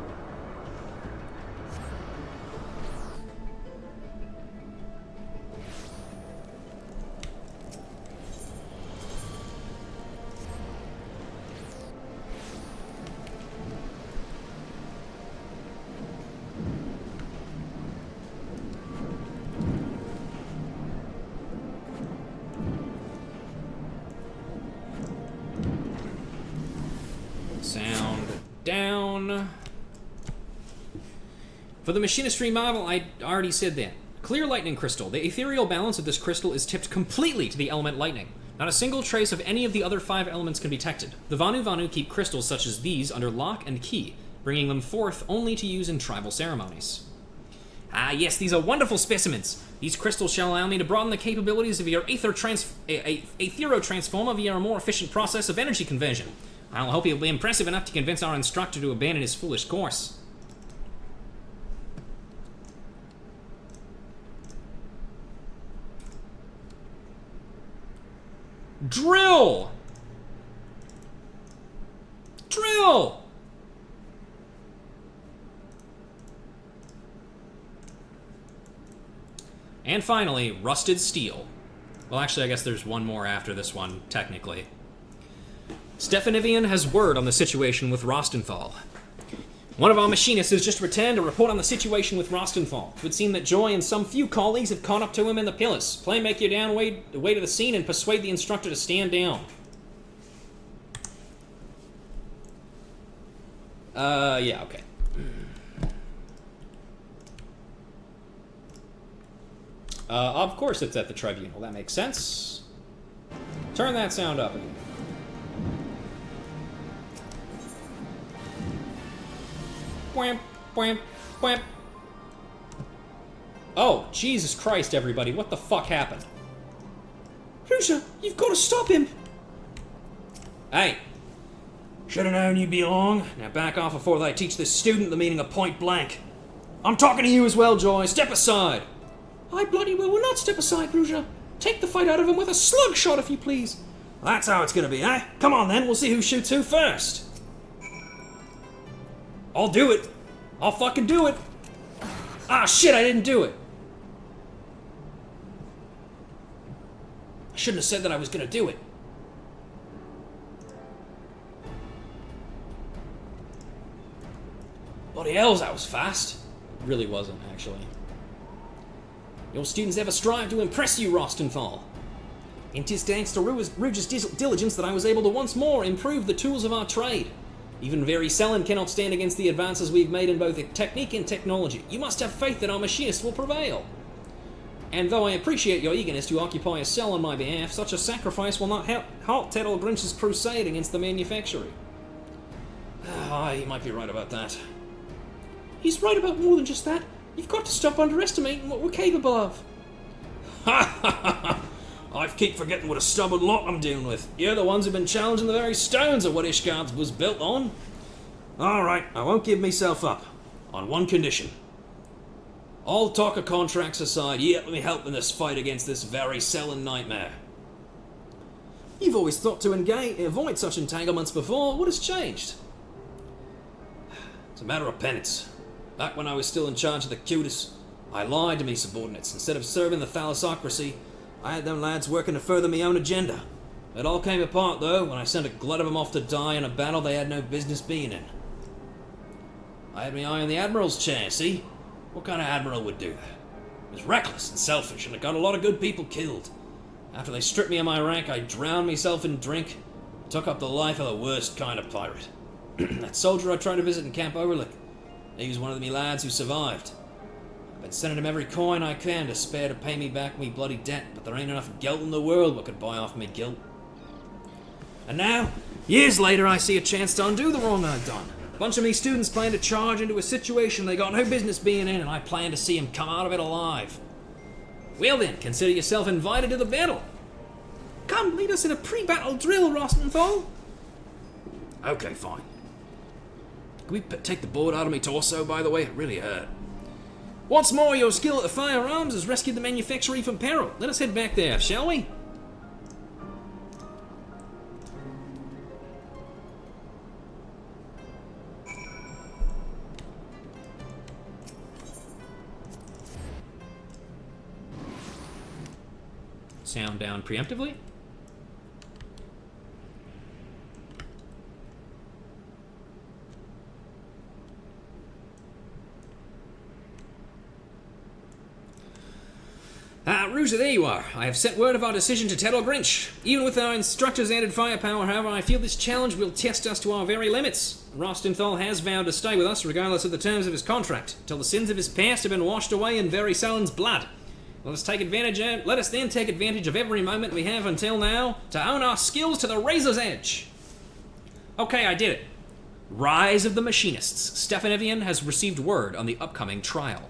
Sound down. For the machinistry model, I already said that. Clear lightning crystal. The ethereal balance of this crystal is tipped completely to the element lightning. Not a single trace of any of the other 5 elements can be detected. The Vanu keep crystals such as these under lock and key, bringing them forth only to use in tribal ceremonies. Ah yes, these are wonderful specimens. These crystals shall allow me to broaden the capabilities of your aethero-transformer via a more efficient process of energy conversion. I'll hope he'll be impressive enough to convince our instructor to abandon his foolish course. Drill! Drill! And finally, rusted steel. Well, actually, I guess there's one more after this one, technically. Stefanivian has word on the situation with Rostenthal. One of our machinists has just returned to report on the situation with Rostenthal. It would seem that Joy and some few colleagues have caught up to him in the pillars. Play make your way to the scene and persuade the instructor to stand down. Yeah, okay. Of course it's at the tribunal. That makes sense. Turn that sound up again. Wham, wham, wham. Oh, Jesus Christ, everybody. What the fuck happened? Lucia, you've got to stop him! Hey. Should have known you'd be along. Now back off before I teach this student the meaning of point blank. I'm talking to you as well, Joy. Step aside. I bloody will not step aside, Lucia. Take the fight out of him with a slug shot, if you please. That's how it's gonna be, eh? Come on then, we'll see who shoots who first. I'll do it. I'll fucking do it. Ah, shit, I didn't do it. I shouldn't have said that I was gonna do it. Bloody hells, that was fast. It really wasn't, actually. Your students ever strive to impress you, Rostenthal? And 'tis thanks to Rouge's diligence that I was able to once more improve the tools of our trade. Even very Selen cannot stand against the advances we've made in both technique and technology. You must have faith that our machinists will prevail. And though I appreciate your eagerness to occupy a cell on my behalf, such a sacrifice will not halt Tedal Grinch's crusade against the manufactory. Ah, he might be right about that. He's right about more than just that. You've got to stop underestimating what we're capable of. Ha! I keep forgetting what a stubborn lot I'm dealing with. You're the ones who've been challenging the very stones of what Ishgard was built on. Alright, I won't give myself up. On one condition. All talk of contracts aside, you let me help in this fight against this very selling nightmare. You've always thought to avoid such entanglements before. What has changed? It's a matter of penance. Back when I was still in charge of the Cutis, I lied to me subordinates. Instead of serving the thalassocracy, I had them lads working to further my own agenda. It all came apart, though, when I sent a glut of them off to die in a battle they had no business being in. I had my eye on the Admiral's chair, see? What kind of Admiral would do that? It was reckless and selfish, and it got a lot of good people killed. After they stripped me of my rank, I drowned myself in drink, and took up the life of the worst kind of pirate. That soldier I tried to visit in Camp Overlook, he was one of me lads who survived. I've been sending him every coin I can to spare to pay me back me bloody debt, but there ain't enough gelt in the world what could buy off me guilt. And now, years later, I see a chance to undo the wrong I've done. A bunch of me students plan to charge into a situation they got no business being in, and I plan to see him come out of it alive. Well then, consider yourself invited to the battle. Come, lead us in a pre-battle drill, Rostenthal. Okay, fine. Can we take the board out of my torso, by the way? It really hurt. Once more, your skill at the firearms has rescued the manufactory from peril. Let us head back there, shall we? Sound down preemptively. Rouge, there you are. I have sent word of our decision to Terrell Grinch. Even with our instructor's added firepower, however, I feel this challenge will test us to our very limits. Rostenthal has vowed to stay with us, regardless of the terms of his contract, till the sins of his past have been washed away in Very Salen's blood. Let us then take advantage of every moment we have until now to own our skills to the razor's edge. Okay, I did it. Rise of the Machinists. Stefan Evian has received word on the upcoming trial.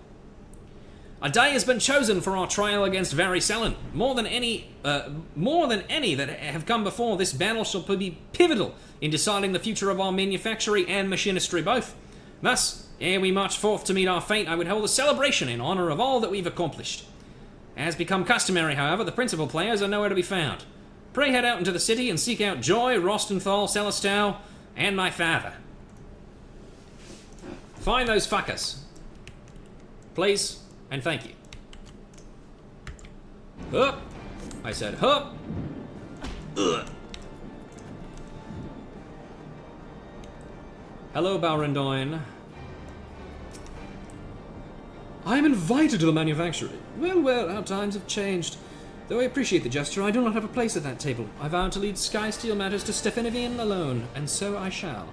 A day has been chosen for our trial against Very Salen. More than any that have come before, this battle shall be pivotal in deciding the future of our manufactory and machinistry both. Thus, ere we march forth to meet our fate, I would hold a celebration in honor of all that we've accomplished. As become customary, however, the principal players are nowhere to be found. Pray head out into the city and seek out Joy, Rostenthal, Celestal, and my father. Find those fuckers. Please, and thank you. Hup! I said hup! Ugh. Hello, Balrandoin. I am invited to the manufactory. Well, our times have changed. Though I appreciate the gesture, I do not have a place at that table. I vow to lead Sky Steel matters to Stefanovian alone, and so I shall.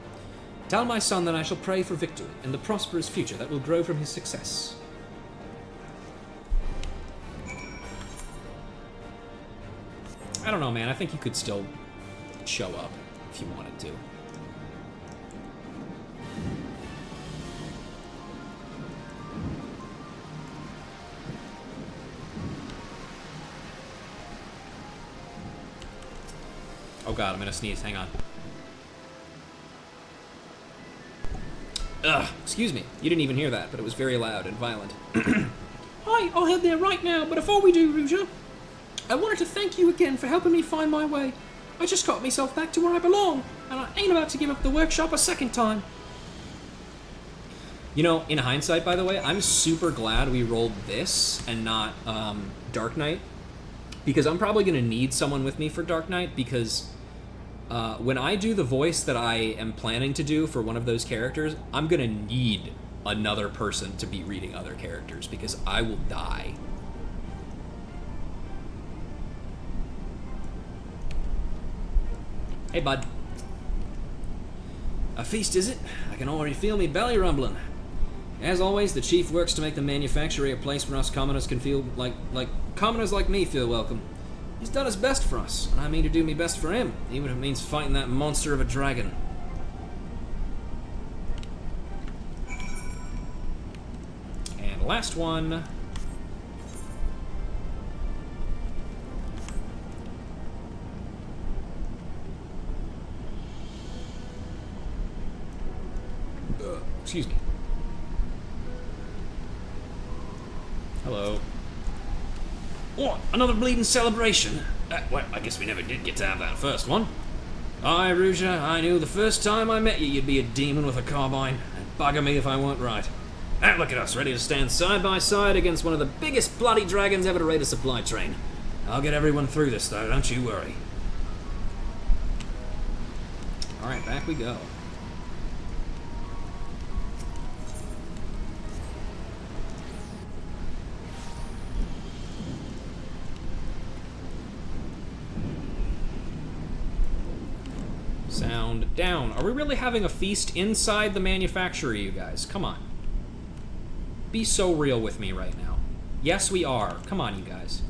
Tell my son that I shall pray for victory and the prosperous future that will grow from his success. I don't know, man. I think you could still show up if you wanted to. Oh god, I'm gonna sneeze. Hang on. Ugh, excuse me. You didn't even hear that, but it was very loud and violent. Hi, I'll head there right now, but before we do, Rouge, I wanted to thank you again for helping me find my way. I just got myself back to where I belong, and I ain't about to give up the workshop a second time. You know, in hindsight, by the way, I'm super glad we rolled this and not Dark Knight, because I'm probably going to need someone with me for Dark Knight, because when I do the voice that I am planning to do for one of those characters, I'm going to need another person to be reading other characters, because I will die. Hey, bud. A feast, is it? I can already feel me belly rumbling. As always, the chief works to make the manufactory a place where us commoners can feel like commoners like me feel welcome. He's done his best for us, and I mean to do me best for him, even if it means fighting that monster of a dragon. And last one. Excuse me. Hello. What? Another bleeding celebration? Well, I guess we never did get to have that first one. Aye, Ruja, I knew the first time I met you you'd be a demon with a carbine, and bugger me if I weren't right. And look at us, ready to stand side by side against one of the biggest bloody dragons ever to raid a supply train. I'll get everyone through this, though, don't you worry. Alright, back we go. Sound down. Are we really having a feast inside the manufactory, you guys? Come on. Be so real with me right now. Yes, we are. Come on, you guys.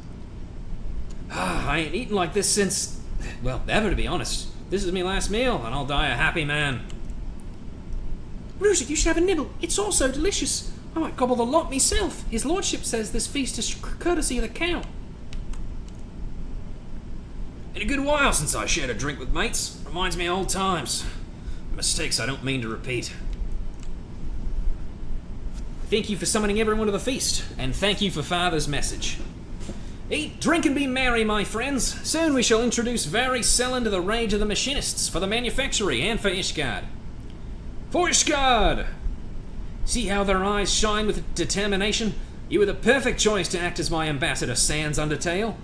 I ain't eaten like this since, well, ever, to be honest. This is my last meal, and I'll die a happy man. Ruzek, you should have a nibble. It's all so delicious. I might gobble the lot myself. His lordship says this feast is courtesy of the count. In a good while since I shared a drink with mates. Reminds me of old times. Mistakes I don't mean to repeat. Thank you for summoning everyone to the feast, and thank you for Father's message. Eat, drink, and be merry, my friends. Soon we shall introduce Very Selen to the rage of the machinists, for the manufactory, and for Ishgard. For Ishgard! See how their eyes shine with determination? You were the perfect choice to act as my ambassador, Sans Undertale.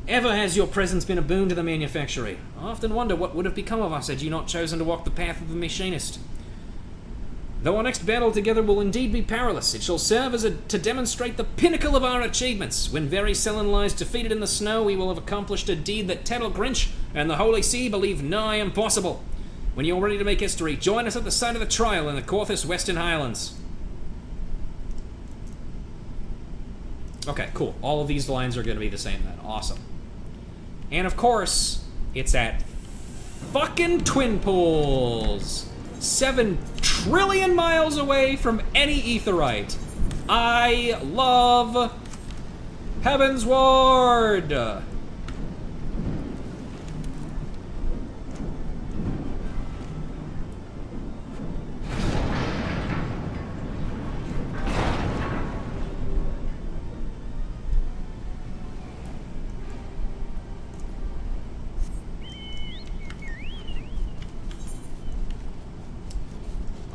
Ever has your presence been a boon to the manufactory. I often wonder what would have become of us had you not chosen to walk the path of the machinist. Though our next battle together will indeed be perilous, it shall serve to demonstrate the pinnacle of our achievements. When Very Selen lies defeated in the snow, we will have accomplished a deed that Tettle Grinch and the Holy See believe nigh impossible. When you're ready to make history, join us at the site of the trial in the Corthus Western Highlands. Okay, cool. All of these lines are going to be the same then. Awesome. And of course, it's at fucking Twin Pools. 7 trillion miles away from any aetheryte. I love Heavensward.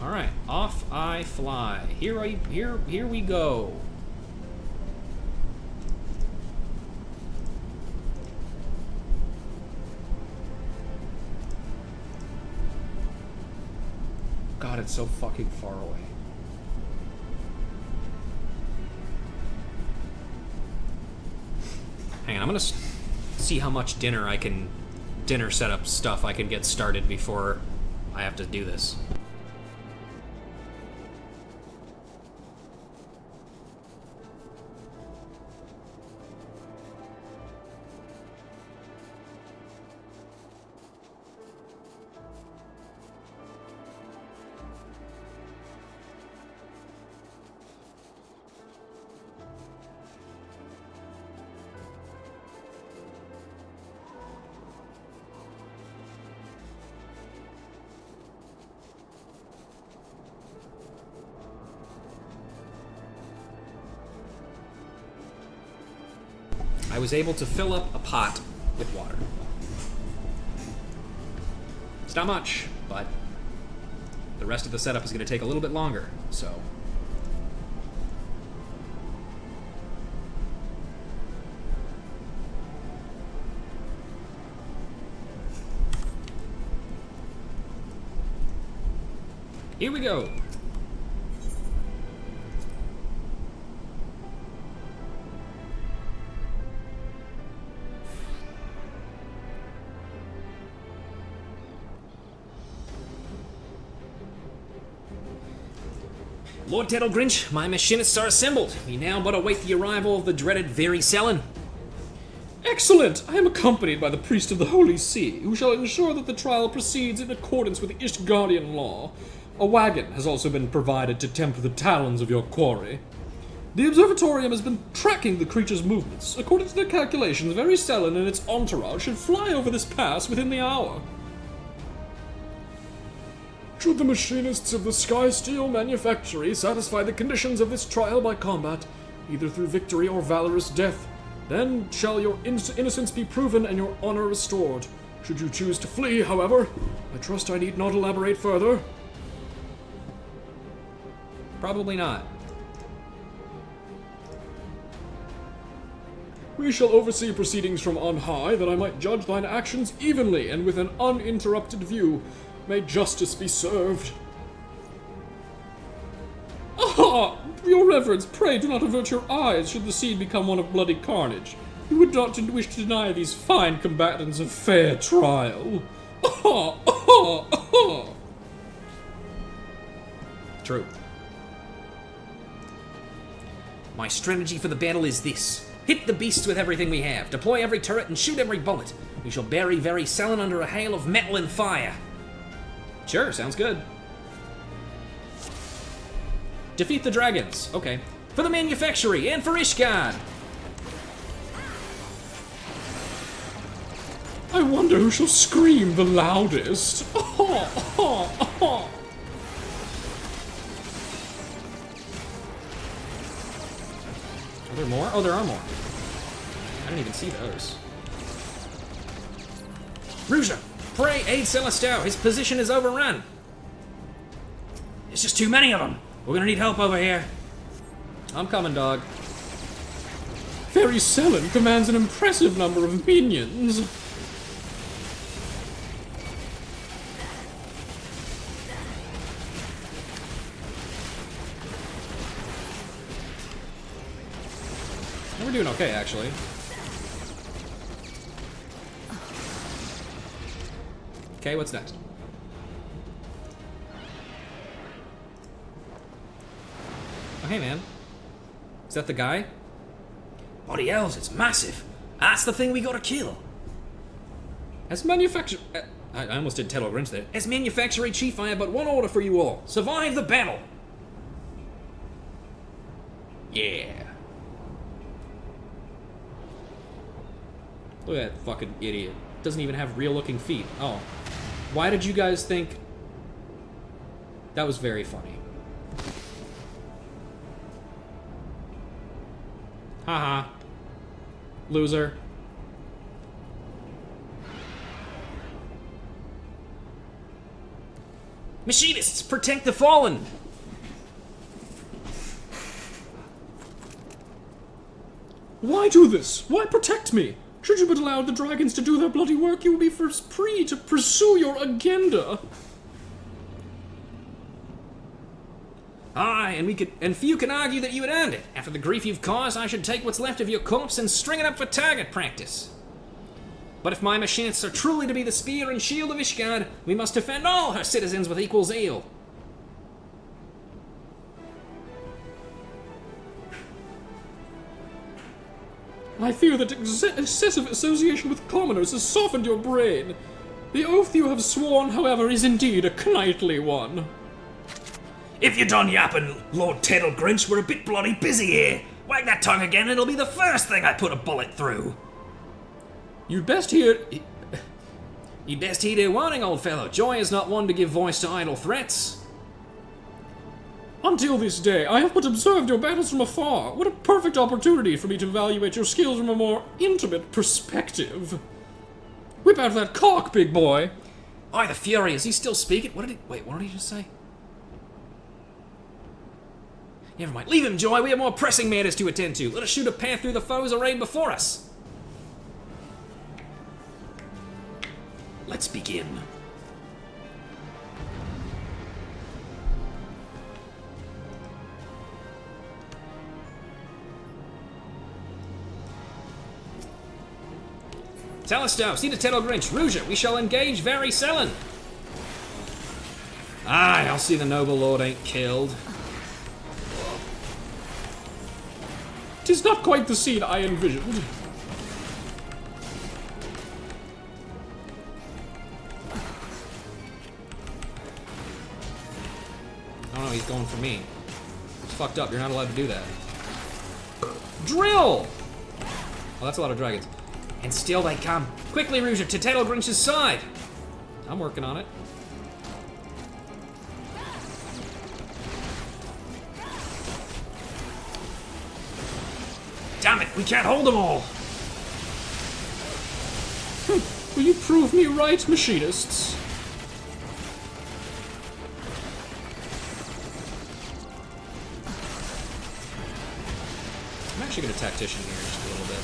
Alright, off I fly. Here we go. God, it's so fucking far away. Hang on, I'm gonna see how much dinner setup stuff I can get started before I have to do this. I was able to fill up a pot with water. It's not much, but the rest of the setup is going to take a little bit longer, so... Here we go! Lord Tettle Grinch, my machinists are assembled. We now but await the arrival of the dreaded Very Selen. Excellent! I am accompanied by the priest of the Holy See, who shall ensure that the trial proceeds in accordance with Ishgardian law. A wagon has also been provided to temper the talons of your quarry. The observatorium has been tracking the creature's movements. According to their calculations, Very Selen and its entourage should fly over this pass within the hour. Should the machinists of the Sky Steel Manufactory satisfy the conditions of this trial by combat, either through victory or valorous death, then shall your innocence be proven and your honor restored. Should you choose to flee, however, I trust I need not elaborate further. Probably not. We shall oversee proceedings from on high, that I might judge thine actions evenly and with an uninterrupted view. May justice be served. Ah! Your reverence, pray do not avert your eyes should the scene become one of bloody carnage. You would not wish to deny these fine combatants a fair trial. Ah! Ah! Ah! True. My strategy for the battle is this. Hit the beasts with everything we have. Deploy every turret and shoot every bullet. We shall bury very Selen under a hail of metal and fire. Sure, sounds good. Defeat the dragons. Okay. For the Manufactory and for Ishgard. I wonder who shall scream the loudest. Ah! Ah! Ah! Are there more? Oh, there are more. I didn't even see those. Ruja, pray aid Celestou. His position is overrun. It's just too many of them. We're gonna need help over here. I'm coming, dog. Fairy Selen commands an impressive number of minions. We're doing okay, actually. Okay, what's next? Oh, hey, man. Is that the guy? Bloody hells, it's massive. That's the thing we gotta kill. As manufacturer... I almost did Tettle Grinch there. As Manufactory Chief, I have but one order for you all. Survive the battle. Yeah. Look at that fucking idiot. Doesn't even have real-looking feet. Oh. Why did you guys think... That was very funny. Haha. Loser. Machinists, protect the fallen. Why do this? Why protect me? Should you but allow the dragons to do their bloody work, you will be first free to pursue your agenda. Aye, and few can argue that you had earned it. After the grief you've caused, I should take what's left of your corpse and string it up for target practice. But if my machinists are truly to be the spear and shield of Ishgard, we must defend all her citizens with equal zeal. I fear that excessive association with commoners has softened your brain. The oath you have sworn, however, is indeed a knightly one. If you're done yapping, Lord Tettle Grinch, we're a bit bloody busy here. Wag that tongue again and it'll be the first thing I put a bullet through. You'd best hear... You'd best heed a warning, old fellow. Joy is not one to give voice to idle threats. Until this day, I have but observed your battles from afar. What a perfect opportunity for me to evaluate your skills from a more intimate perspective. Whip out that cock, big boy. Aye, the Fury, is he still speaking? Wait, what did he just say? Never mind. Leave him, Joy. We have more pressing matters to attend to. Let us shoot a path through the foes arrayed before us. Let's begin. Celestou, see the Tettle Grinch. Ruja, we shall engage very Selen. Aye, I'll see the noble lord ain't killed. 'Tis not quite the scene I envisioned. Oh no, he's going for me. It's fucked up, you're not allowed to do that. Drill! Oh, that's a lot of dragons. And still they come. Quickly, Ruja, to Tettle Grinch's side. I'm working on it. Damn it, we can't hold them all! Will you prove me right, machinists? I'm actually going to tactician here just a little bit.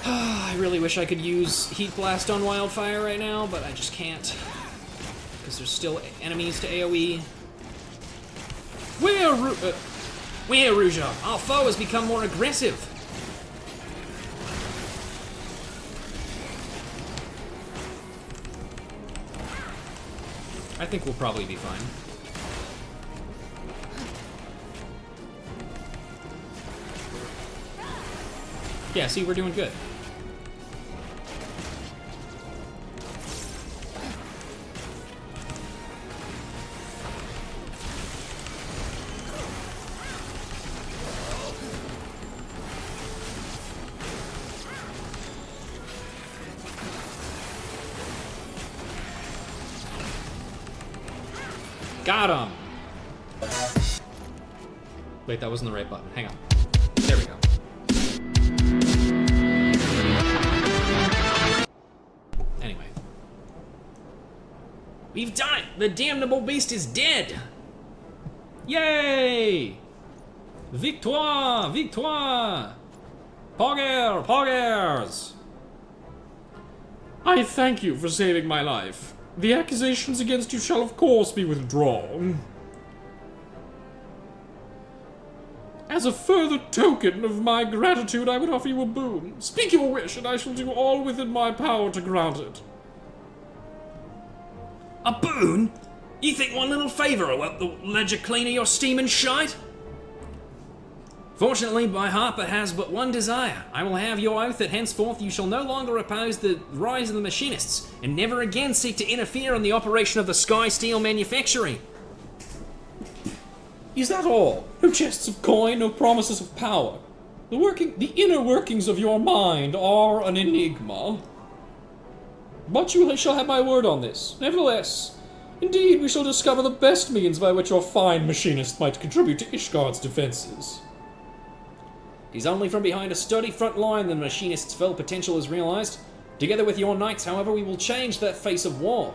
I really wish I could use Heat Blast on Wildfire right now, but I just can't. Because there's still enemies to AoE. Where, Rouge? Our foe has become more aggressive. I think we'll probably be fine. Yeah, see, we're doing good. Got him! Wait, that wasn't the right button. Hang on. There we go. Anyway. We've done it! The damnable beast is dead! Yay! Victoire! Victoire! Pogger! Poggers! I thank you for saving my life. The accusations against you shall of course be withdrawn. As a further token of my gratitude, I would offer you a boon. Speak your wish, and I shall do all within my power to grant it. A boon? You think one little favour will help the ledger clean of your steaming shite? Fortunately, my Harper has but one desire. I will have your oath that henceforth you shall no longer oppose the rise of the machinists, and never again seek to interfere in the operation of the Sky Steel manufactory. Is that all? No chests of coin, no promises of power. The inner workings of your mind are an enigma. But you shall have my word on this. Nevertheless, indeed, we shall discover the best means by which your fine machinist might contribute to Ishgard's defenses. It is only from behind a sturdy front line the machinist's full potential is realized. Together with your knights, however, we will change that face of war.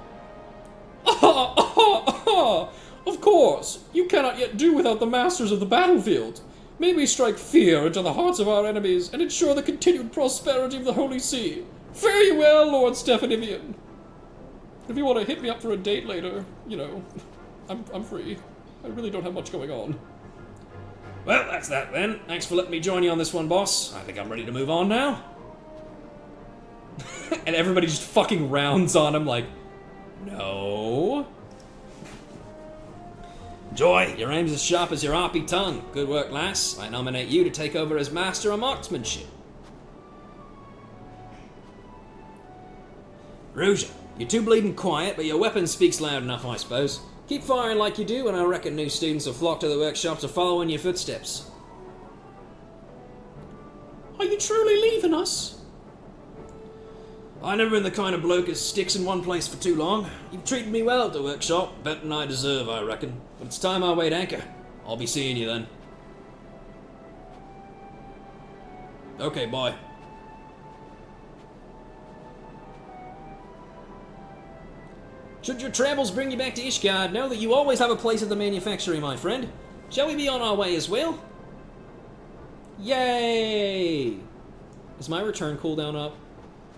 Of course, you cannot yet do without the masters of the battlefield. May we strike fear into the hearts of our enemies and ensure the continued prosperity of the Holy See. Fare you well, Lord Stephanivian. If you want to hit me up for a date later, you know, I'm free. I really don't have much going on. Well, that's that then. Thanks for letting me join you on this one, boss. I think I'm ready to move on now. And everybody just fucking rounds on him like, no. Joy, your aim's as sharp as your harpy tongue. Good work, lass. I nominate you to take over as master of marksmanship. Rouge, you're too bleeding quiet, but your weapon speaks loud enough, I suppose. Keep firing like you do, and I reckon new students will flock to the workshop to follow in your footsteps. Are you truly leaving us? I never been the kind of bloke as sticks in one place for too long. You've treated me well at the workshop, better than I deserve, I reckon. But it's time I weighed anchor. I'll be seeing you then. Okay, bye. Should your travels bring you back to Ishgard, know that you always have a place at the manufactory, my friend. Shall we be on our way as well? Yay! Is my return cooldown up?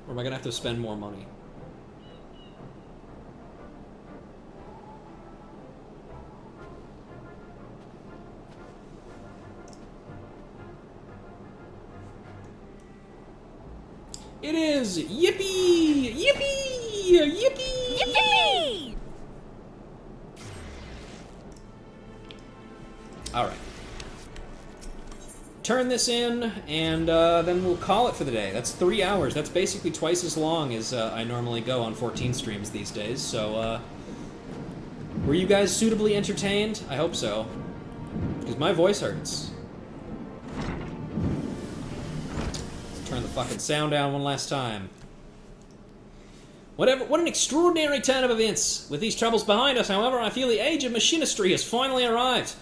Or am I gonna have to spend more money? It is! Yippee! Yippee! Yippee! Yippee! Alright. Turn this in, and then we'll call it for the day. That's 3 hours. That's basically twice as long as I normally go on 14 streams these days. So, were you guys suitably entertained? I hope so. Because my voice hurts. Turn turn the fucking sound down one last time. What an extraordinary turn of events. With these troubles behind us, however, I feel the age of machinistry has finally arrived.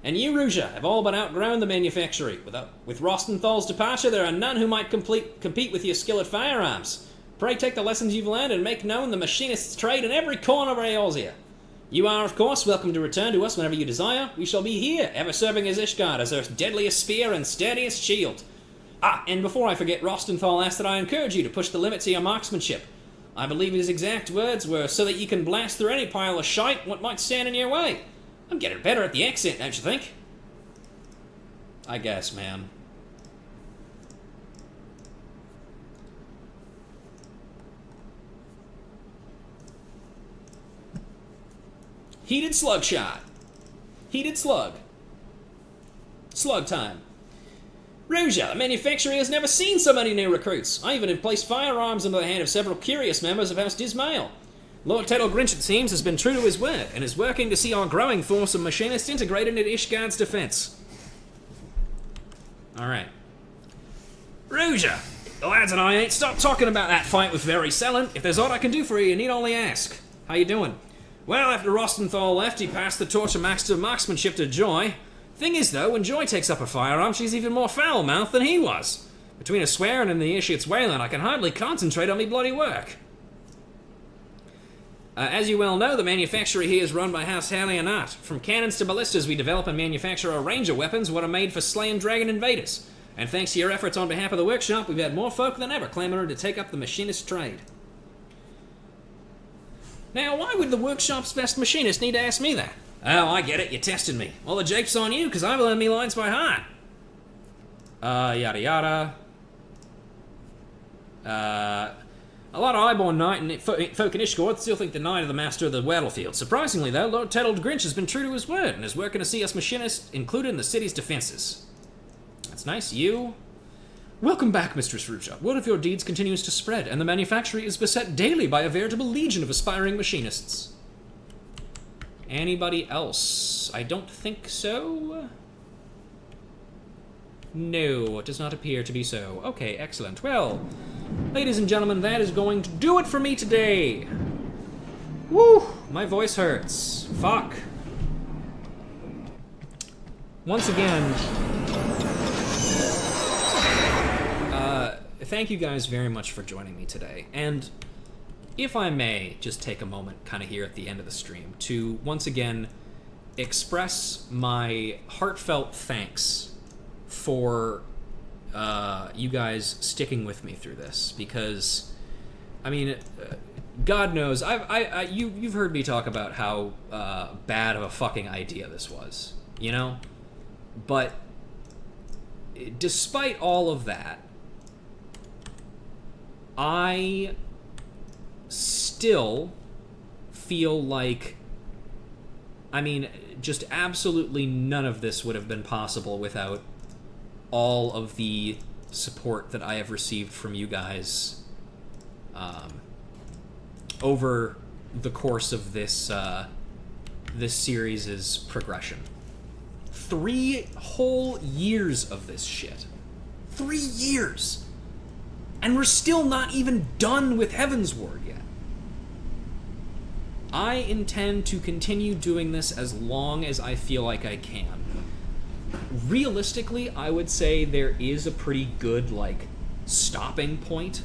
And you, Ruja, have all but outgrown the manufactory. With Rostenthal's departure, there are none who might compete with your skill at firearms. Pray take the lessons you've learned and make known the machinist's trade in every corner of Eorzea. You are, of course, welcome to return to us whenever you desire. We shall be here, ever serving as Ishgard, as Earth's deadliest spear and steadiest shield. And before I forget, Rostenthal asked that I encourage you to push the limit to your marksmanship. I believe his exact words were, so that you can blast through any pile of shite what might stand in your way. I'm getting better at the accent, don't you think? I guess, man. Heated slug shot. Heated slug. Slug time. Ruja, the manufactory has never seen so many new recruits. I even have placed firearms into the hand of several curious members of House Dismail. Lord Tedal Grinch, it seems, has been true to his word, and is working to see our growing force of machinists integrated into Ishgard's defense. Alright. Ruja, the lads and I ain't stopped talking about that fight with Very Selen. If there's aught I can do for you, you need only ask. How you doing? Well, after Rostenthal left, he passed the torch of marksmanship to Joy. Thing is, though, when Joy takes up a firearm, she's even more foul-mouthed than he was. Between her swearing and the Ishit's wailing, I can hardly concentrate on me bloody work. As you well know, the manufactory here is run by House Halionat. From cannons to ballistas, we develop and manufacture a range of weapons what are made for slaying dragon invaders. And thanks to your efforts on behalf of the workshop, we've had more folk than ever clamoring to take up the machinist trade. Now, why would the workshop's best machinist need to ask me that? Oh, I get it, you're testing me. Well, the jape's on you, because I've learned me lines by heart. Yada yada. A lot of Iborn Knight and folk in Ishgard still think the Knight of the Master of the Battlefield. Surprisingly, though, Lord Tedal Grinch has been true to his word and is working to see us machinists included in the city's defenses. That's nice. You? Welcome back, Mistress Ruja. Word of your deeds continues to spread, and the manufactory is beset daily by a veritable legion of aspiring machinists. Anybody else? I don't think so. No, it does not appear to be so. Okay, excellent. Well, ladies and gentlemen, that is going to do it for me today. Woo! My voice hurts. Fuck. Once again, thank you guys very much for joining me today. And if I may just take a moment kind of here at the end of the stream to once again express my heartfelt thanks for you guys sticking with me through this, because I mean, God knows you've heard me talk about how bad of a fucking idea this was, you know? But despite all of that, I still feel like, I mean, just absolutely none of this would have been possible without all of the support that I have received from you guys over the course of this this series' progression. 3 whole years of this shit. 3 years! And we're still not even done with Heavensward yet. I intend to continue doing this as long as I feel like I can. Realistically, I would say there is a pretty good, like, stopping point.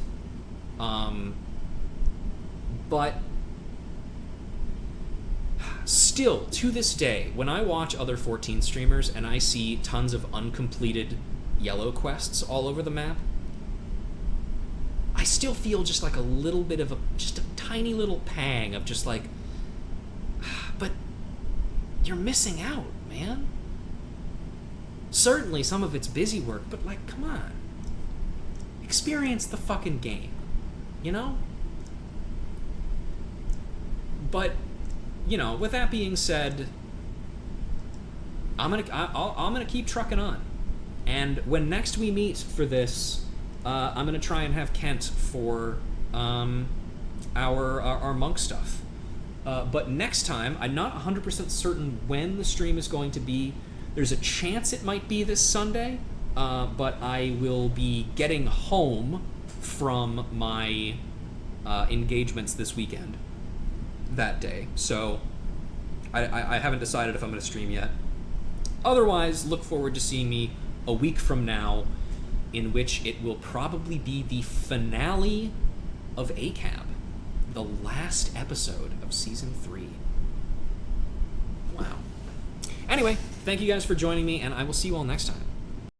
But still, to this day, when I watch other 14 streamers and I see tons of uncompleted yellow quests all over the map, I still feel just like a little bit of just a tiny little pang of just like, but you're missing out, man. Certainly some of it's busy work, but like, come on. Experience the fucking game, you know? But, you know, with that being said, I'm gonna keep trucking on. And when next we meet for this, I'm gonna try and have Kent for our monk stuff. But next time, I'm not 100% certain when the stream is going to be. There's a chance it might be this Sunday, but I will be getting home from my engagements this weekend that day. So I haven't decided if I'm going to stream yet. Otherwise, look forward to seeing me a week from now, in which it will probably be the finale of ACAB, the last episode of Season 3. Wow. Anyway, thank you guys for joining me, and I will see you all next time.